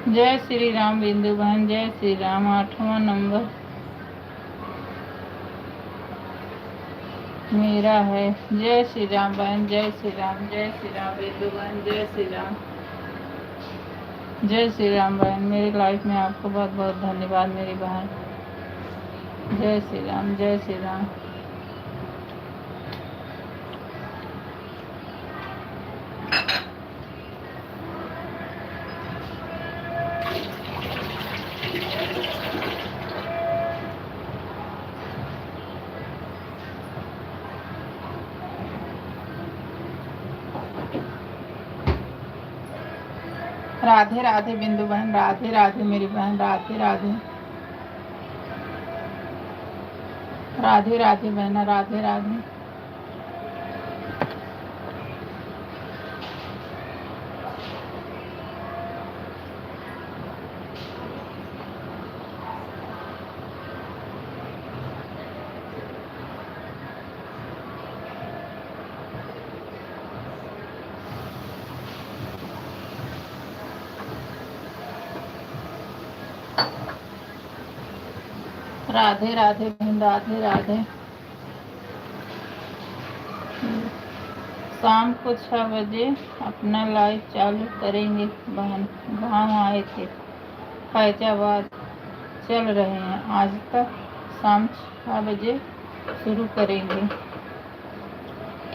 A: जय श्री राम बिंदु बहन, जय श्री राम। 8वां नंबर मेरा है। जय श्री राम बहन, जय श्री राम, जय श्री राम बिंदु बहन, जय श्री राम, जय श्री राम बहन। मेरी लाइफ में आपको बहुत बहुत धन्यवाद मेरी बहन। जय श्री राम, जय श्री राम। राधे राधे बिंदु बहन, राधे राधे मेरी बहन, राधे राधे, राधे राधे बहन, राधे राधे। राधे राधे बहन, राधे राधे। शाम को 6 बजे अपना लाइव चालू करेंगे बहन। गाँव आए थे, फैजाबाद चल रहे हैं। आज तक शाम 6 बजे शुरू करेंगे।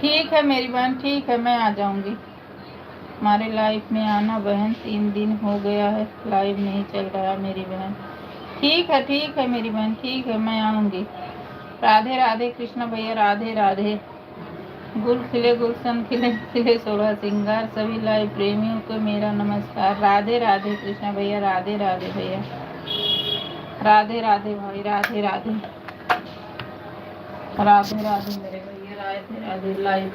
A: ठीक है मेरी बहन, ठीक है, मैं आ जाऊंगी। हमारे लाइव में आना बहन। 3 दिन हो गया है लाइव नहीं चल रहा मेरी बहन। ठीक है मेरी बहन, ठीक है, मैं आऊंगी। राधे राधे कृष्ण भैया, राधे राधे। गुल खिले गुलशन खिले खिले 16 सिंगार। सभी लाइव प्रेमियों को मेरा नमस्कार। राधे राधे कृष्ण भैया, राधे राधे भैया, राधे राधे भाई, राधे राधे, राधे राधे मेरे भैया, राधे राधे। लाइव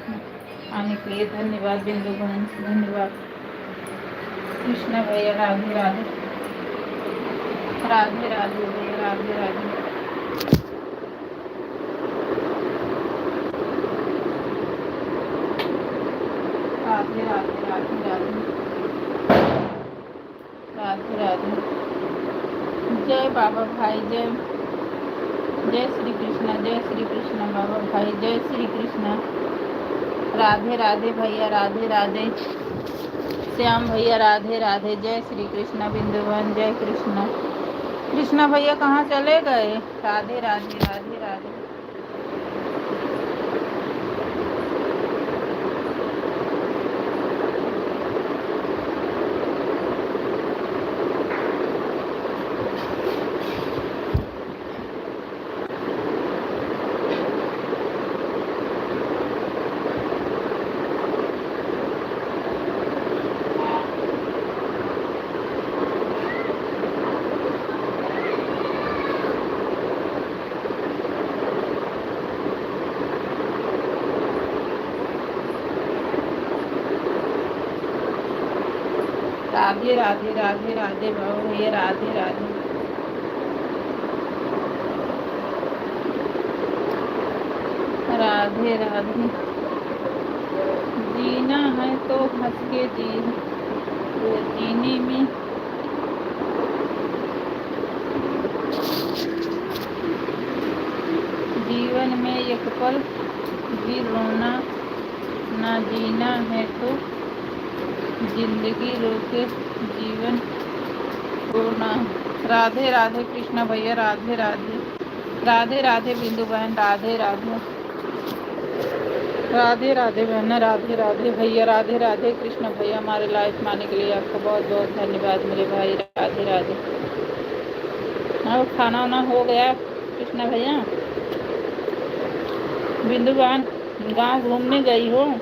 A: आने के लिए धन्यवाद बिंदु बहन, धन्यवाद कृष्ण भैया, राधे राधे, राधे राधे भैया, राधे राधे। राधे राधे, राधे राधे, राधे राधे। जय बाबा भाई, जय जय श्री कृष्णा, जय श्री कृष्णा बाबा भाई, जय श्री कृष्णा। राधे राधे भैया, राधे राधे श्याम भैया, राधे राधे। जय श्री कृष्णा बिंदु बहन, जय कृष्णा। कृष्णा भैया कहाँ चले गए? राधे राधे, राधे राधे। राधे राधे, राधे राधे बाबू भैया, राधे राधे। राधे राधे। जीना है तो हंस के जीने में जीवन में एक पल भी रोना ना। जीना है तो जिंदगी रोके जीवन रोना। राधे राधे कृष्ण भैया, राधे राधे, राधे राधे बिंदु बहन, राधे राधे, राधे राधे बहन, राधे राधे भैया, राधे राधे कृष्ण भैया। हमारे लाइफ में आने के लिए आपको बहुत बहुत धन्यवाद मेरे भाई, राधे राधे। अब खाना वाना हो गया कृष्ण भैया? बिंदु बहन गाँव घूमने गई हो?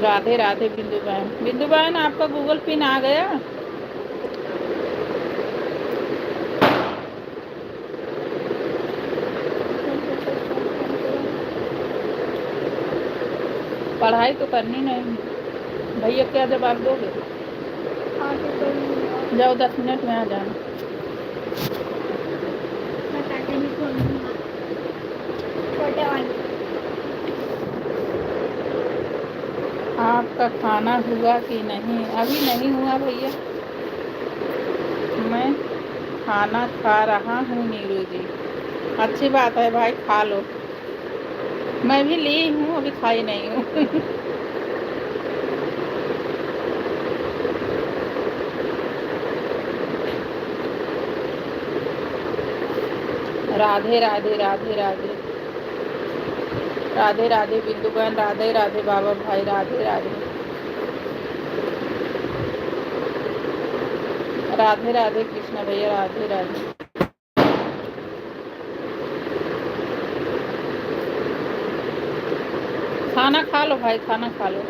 A: राधे राधे बिंदु बहन। बिंदु बहन आपका गूगल पिन आ गया? पढ़ाई तो करनी नहीं, भैया क्या जवाब दोगे? जाओ 10 मिनट में आ जाना। आप आपका खाना हुआ कि नहीं? अभी नहीं हुआ भैया, मैं खाना खा रहा हूँ नीरू जी। अच्छी बात है भाई, खा लो। मैं भी ली हूँ, अभी खाई नहीं हूँ। राधे राधे राधे राधे राधे राधे बिंदु बहन, राधे राधे बाबा भाई, राधे राधे राधे राधे कृष्ण भैया, राधे राधे। खाना खा लो भाई, खाना खा लो।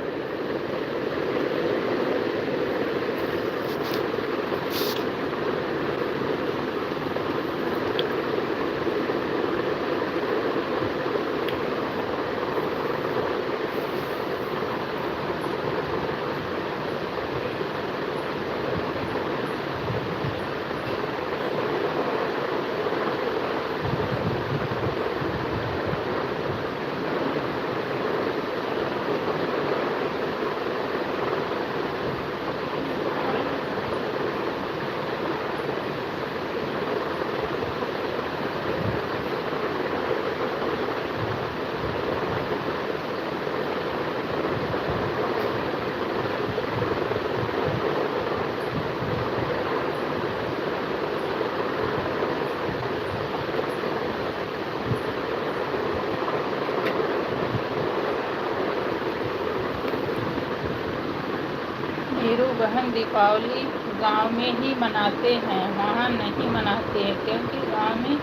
A: नीरू बहन, दीपावली गांव में ही मनाते हैं, वहाँ नहीं मनाते हैं, क्योंकि गांव में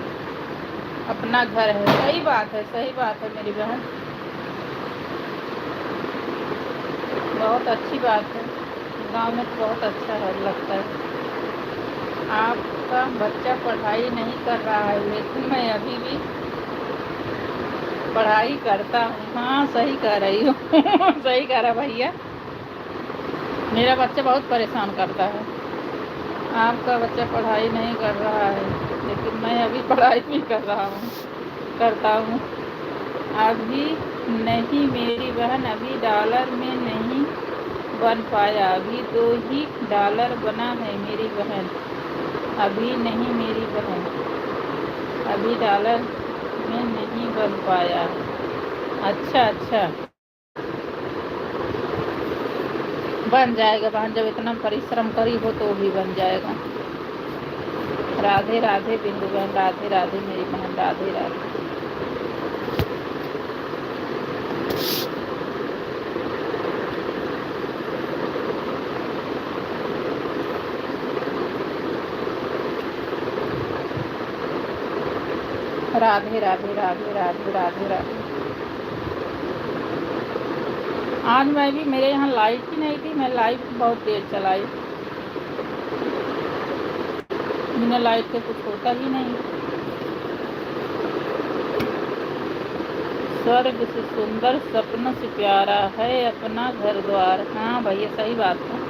A: अपना घर है। सही बात है, सही बात है मेरी बहन, बहुत अच्छी बात है। गांव में तो बहुत अच्छा है, लगता है। आपका बच्चा पढ़ाई नहीं कर रहा है, लेकिन मैं अभी भी पढ़ाई करता हूँ। हाँ, सही कह रही हो। सही कह रहा भैया, मेरा बच्चा बहुत परेशान करता है। आपका बच्चा पढ़ाई नहीं कर रहा है, लेकिन मैं अभी पढ़ाई भी करता हूँ। अभी नहीं मेरी बहन, अभी डॉलर में नहीं बन पाया, अभी 2 ही डॉलर बना है मेरी बहन। अभी नहीं मेरी बहन, अभी डॉलर में नहीं बन पाया। अच्छा अच्छा, बन जाएगा बहन, जब इतना परिश्रम करी हो तो भी बन जाएगा। राधे राधे बिंदु बहन, राधे राधे मेरी बहन, राधे राधे। राधे राधे राधे राधे राधे राधे। आज मैं भी, मेरे यहाँ लाइट ही नहीं थी, मैं लाइट बहुत देर चलाई। बिना लाइट के कुछ होता ही नहीं। स्वर्ग से सुंदर, सपनों से प्यारा है अपना घर द्वार। हाँ भैया, सही बात है।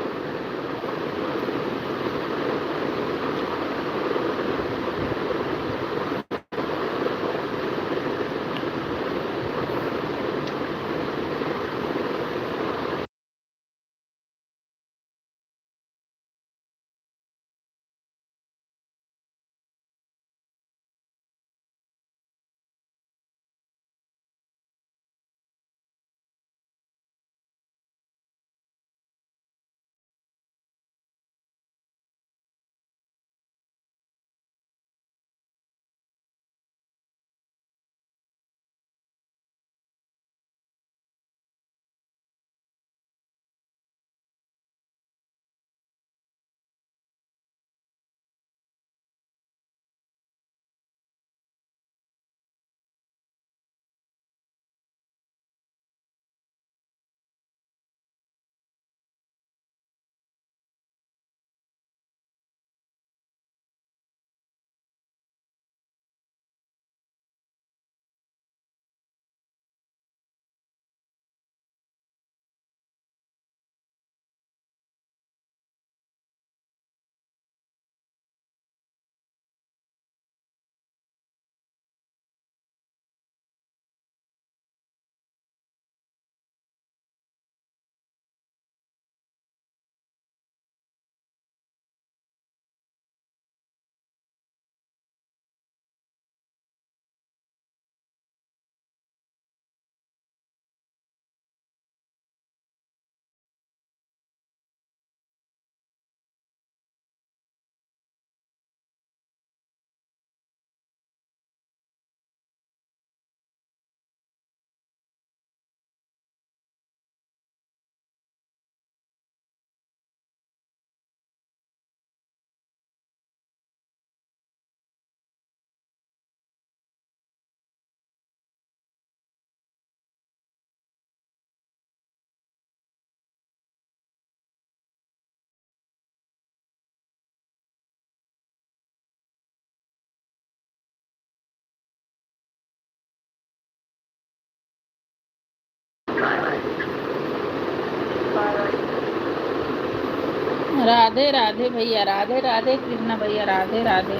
A: राधे राधे भैया, राधे राधे कृष्णा भैया, राधे राधे।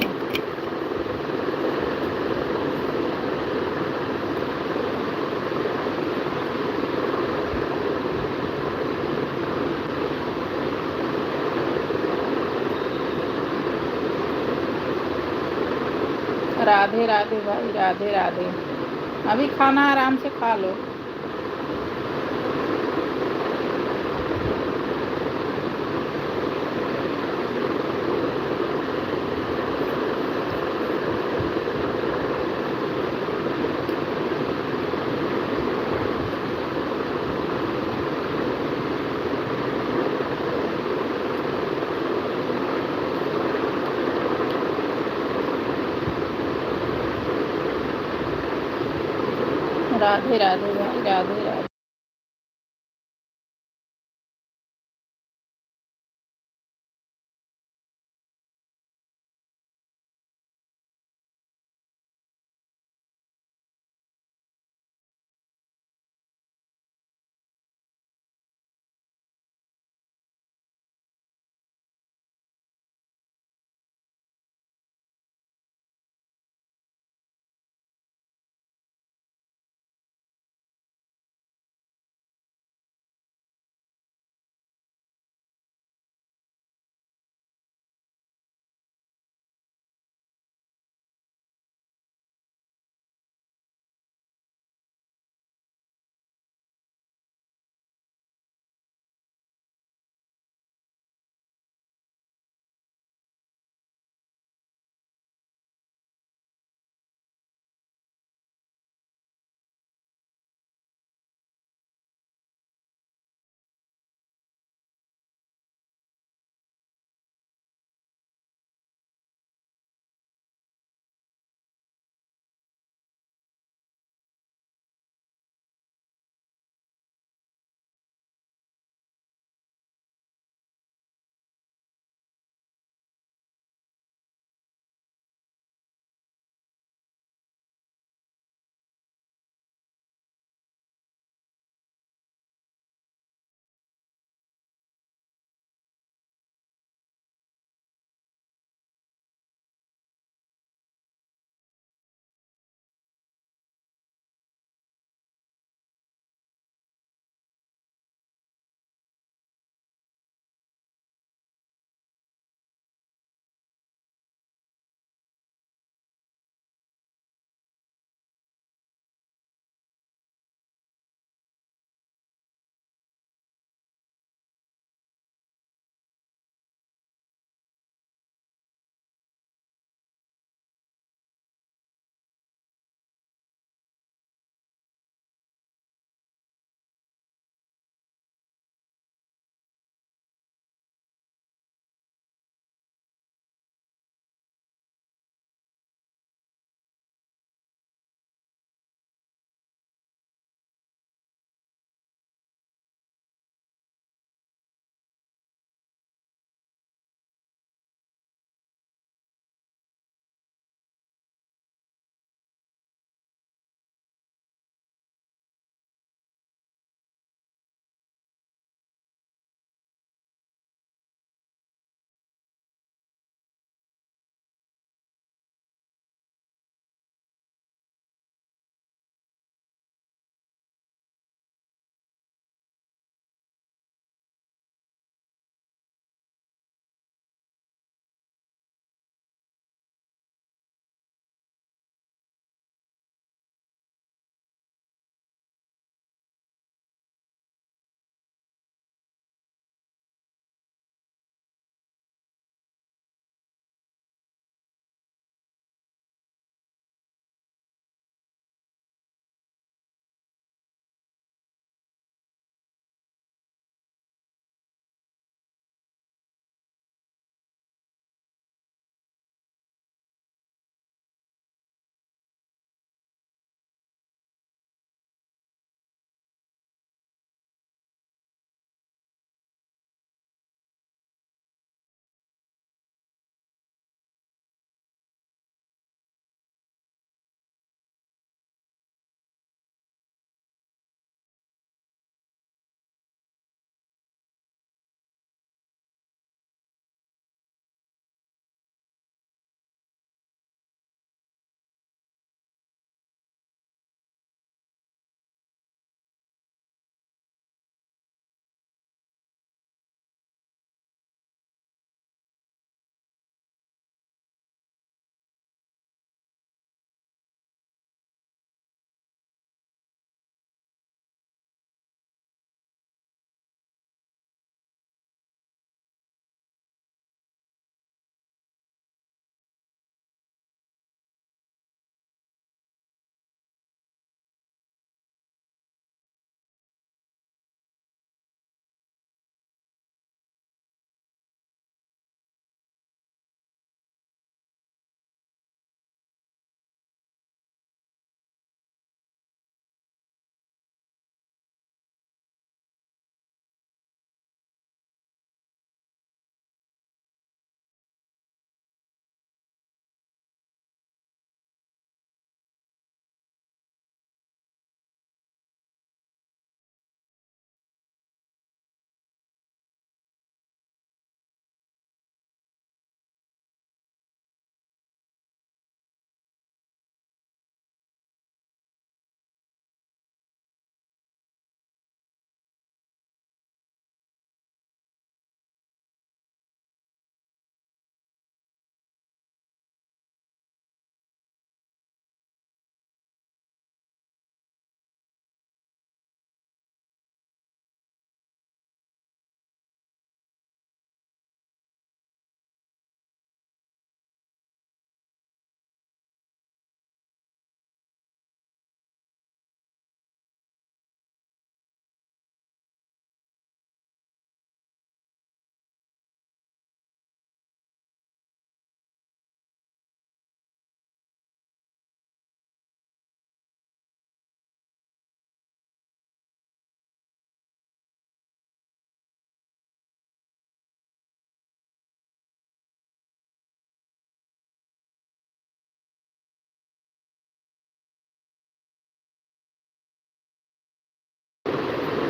A: राधे राधे भाई, राधे राधे। अभी खाना आराम से खा लो। राधे राधे भाई, राधे राधे।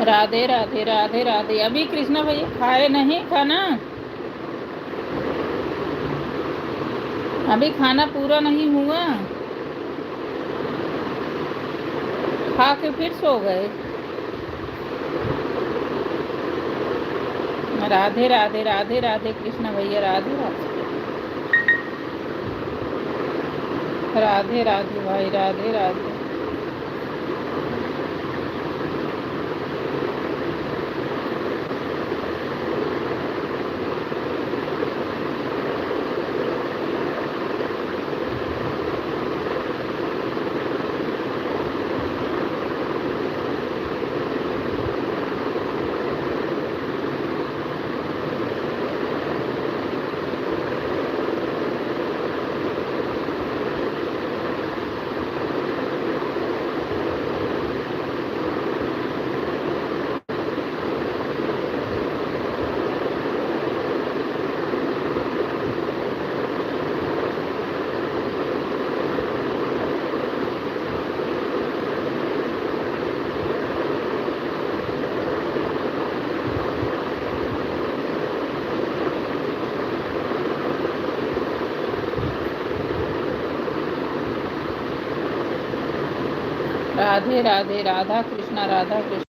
A: राधे राधे राधे राधे। अभी कृष्णा भैया खाए नहीं खाना, अभी खाना पूरा नहीं हुआ, खा के फिर सो गए। राधे राधे राधे राधे कृष्णा भैया, राधे राधे राधे राधे भाई, राधे राधे। राधे राधे राधा कृष्णा, राधा कृष्ण।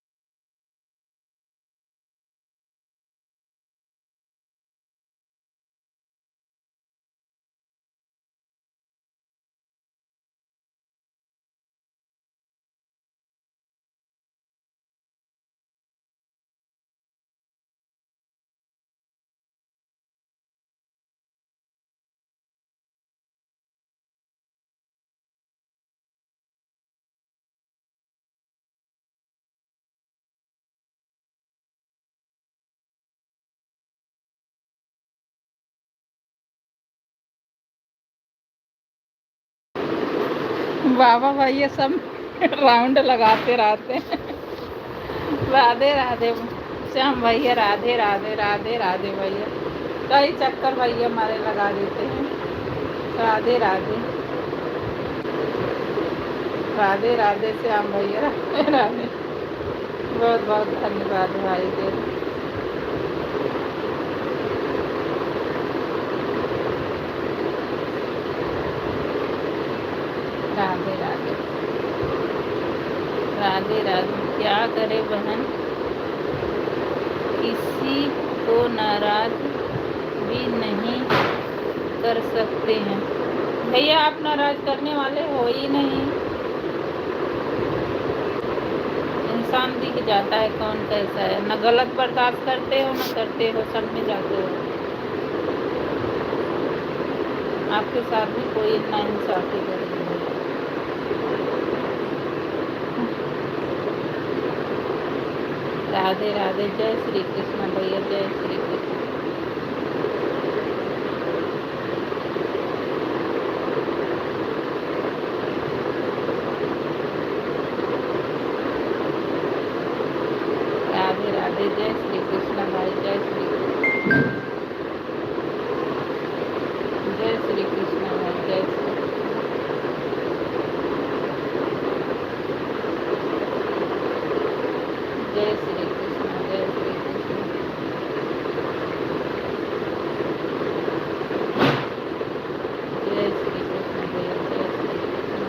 A: बाबा भैया सब राउंड लगाते रहते हैं। राधे राधे श्याम भैया, राधे राधे राधे राधे भैया, कई चक्कर भैया हमारे लगा देते हैं। राधे राधे राधे राधे श्याम भैया, राधे राधे। बहुत बहुत धन्यवाद भाई के। राधे राधे राधे राधे। क्या करे बहन, किसी को नाराज भी नहीं कर सकते हैं भैया, आप नाराज करने वाले हो ही नहीं। इंसान दिख जाता है कौन कैसा है, न गलत बर्दाश्त करते हो न करते हो, सब में जाते हो। आपके साथ भी कोई ना इंसाफी करेगा। राधे राधे, जय श्री कृष्ण भैया, जय श्री कृष्ण। राधे राधे, जय श्री कृष्ण भाई, जय श्री कृष्ण। जय श्री कृष्ण भाई, जय श्री जय श्री कृष्ण, जय श्री कृष्ण। जय श्री कृष्ण भैया, जय श्री कृष्ण।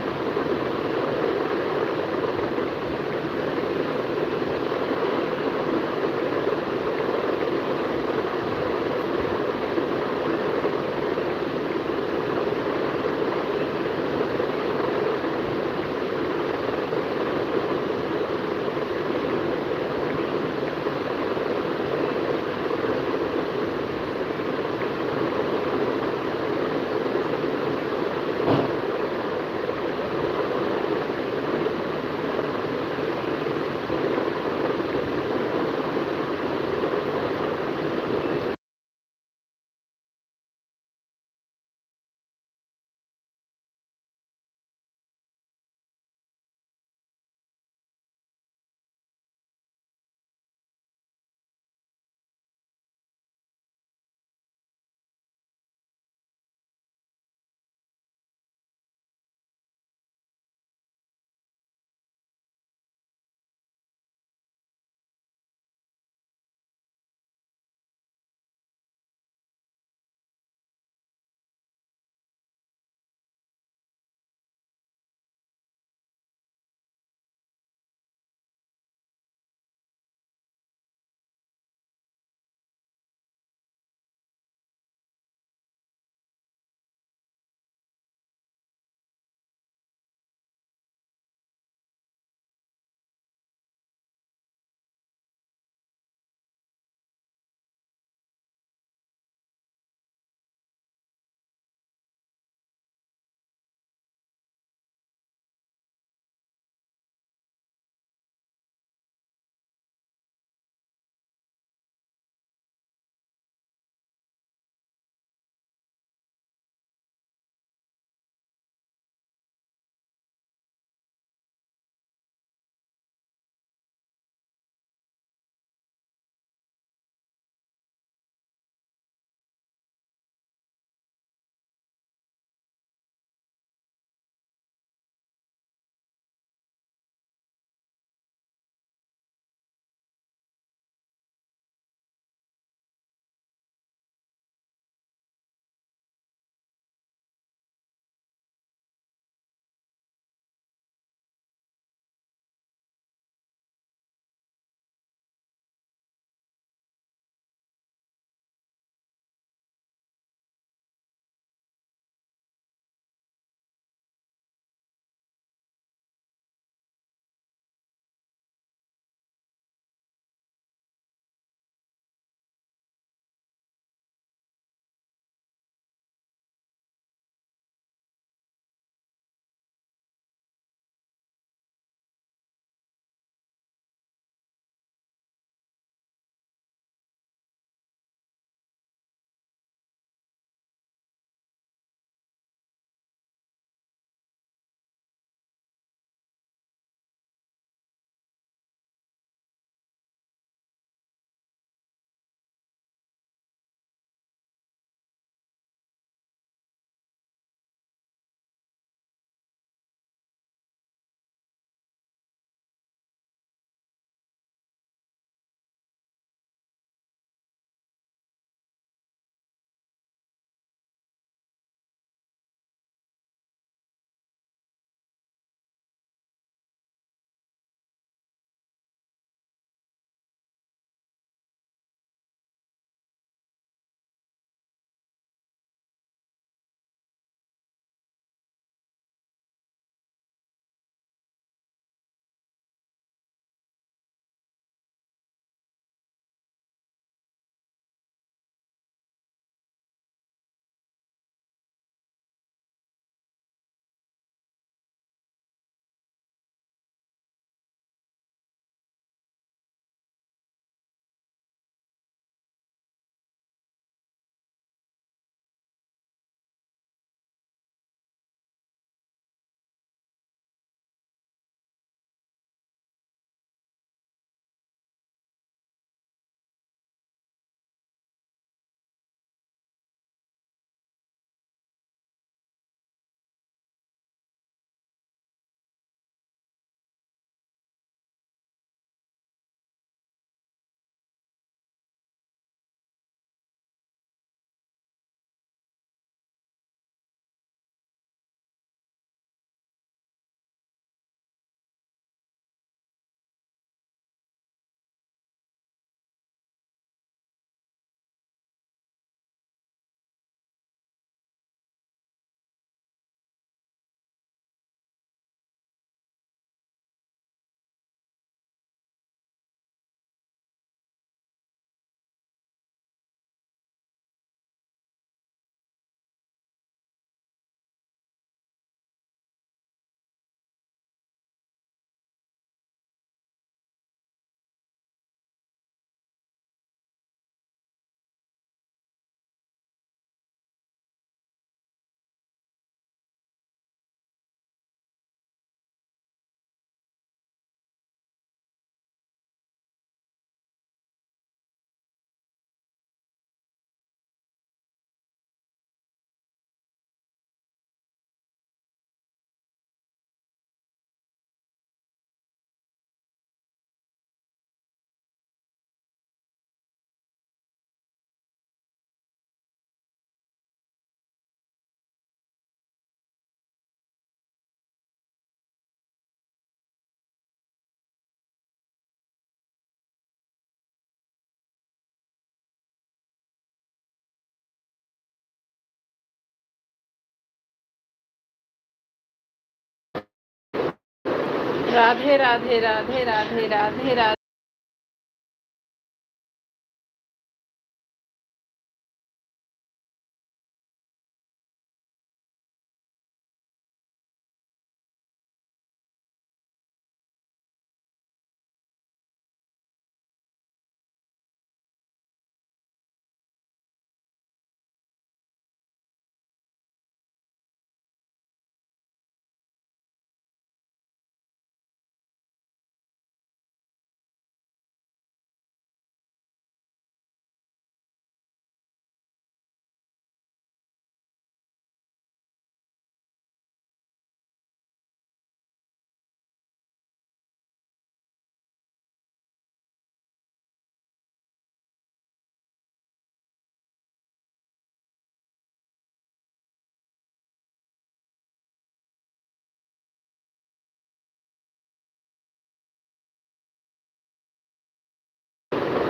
A: राधे राधे राधे राधे राधे राधे।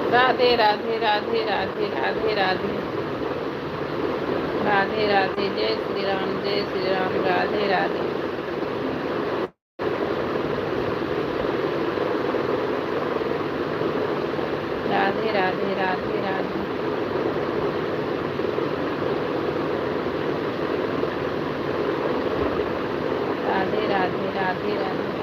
A: राधे राधे राधे राधे राधे राधे राधे राधे। जय श्री राम, जय श्री राम। राधे राधे। राधे राधे राधे राधे। राधे राधे राधे राधे।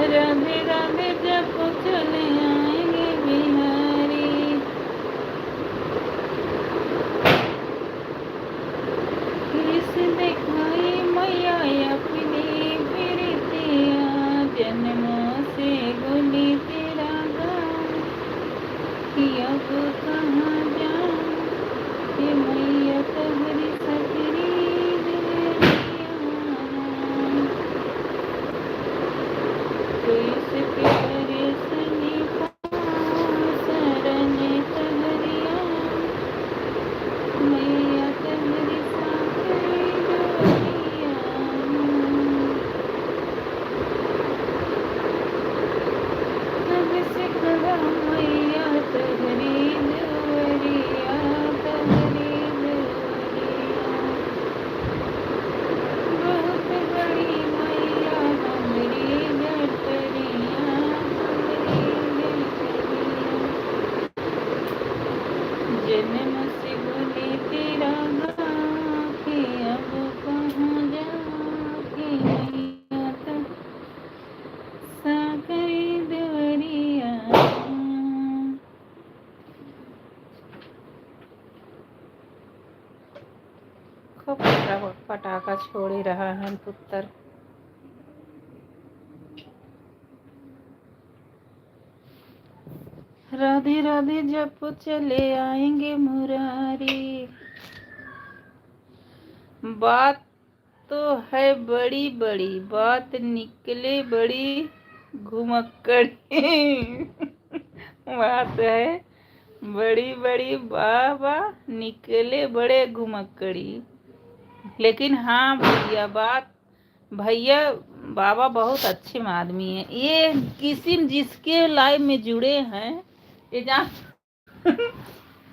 A: राधे राधे जब चले आएंगे बिहारी, किस दिखाई मैया अपनी प्रीतिया, जन्मों से गुनी तेरा गाँव, कि अब कहाँ जाऊँ ये मैया तहरी सकरी दिलिया। कोई से प्यारे सनी शरण तहरिया, मैया तहरी साकरी डोरिया। तब से खड़ा मैया तहरी डोरिया, तहरी डोरिया। बहुत बड़ी मैया हमारी जटरिया, हमारी जटरिया। जन्म से बोली तेरा गाके, अब कहाँ जाके मैया तक साकरी देवरिया। खूब पटाखा छोड़ ही रहा है पुत्र। राधे राधे जब चले आएंगे मुरारी। बात तो है बड़ी बड़ी, बात निकले बड़ी घुमक्कड़ी। बात है बड़ी बड़ी, बाबा निकले बड़े घुमक्कड़ी। लेकिन हाँ भैया बाबा बहुत अच्छे आदमी हैं। ये किसी जिसके लाइफ में जुड़े हैं, ये जान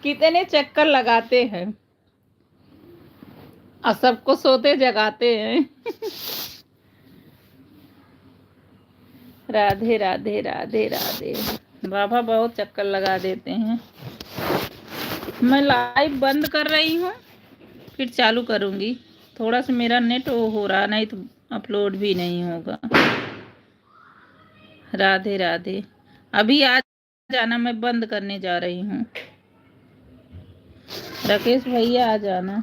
A: कितने चक्कर लगाते हैं और सबको सोते जगाते हैं। राधे राधे राधे राधे। बाबा बहुत चक्कर लगा देते हैं। मैं लाइव बंद कर रही हूँ, फिर चालू करूँगी। थोड़ा सा मेरा नेट हो रहा, नहीं तो अपलोड भी नहीं होगा। राधे राधे। अभी आ जाना, मैं बंद करने जा रही हूँ। राकेश भैया आ जाना।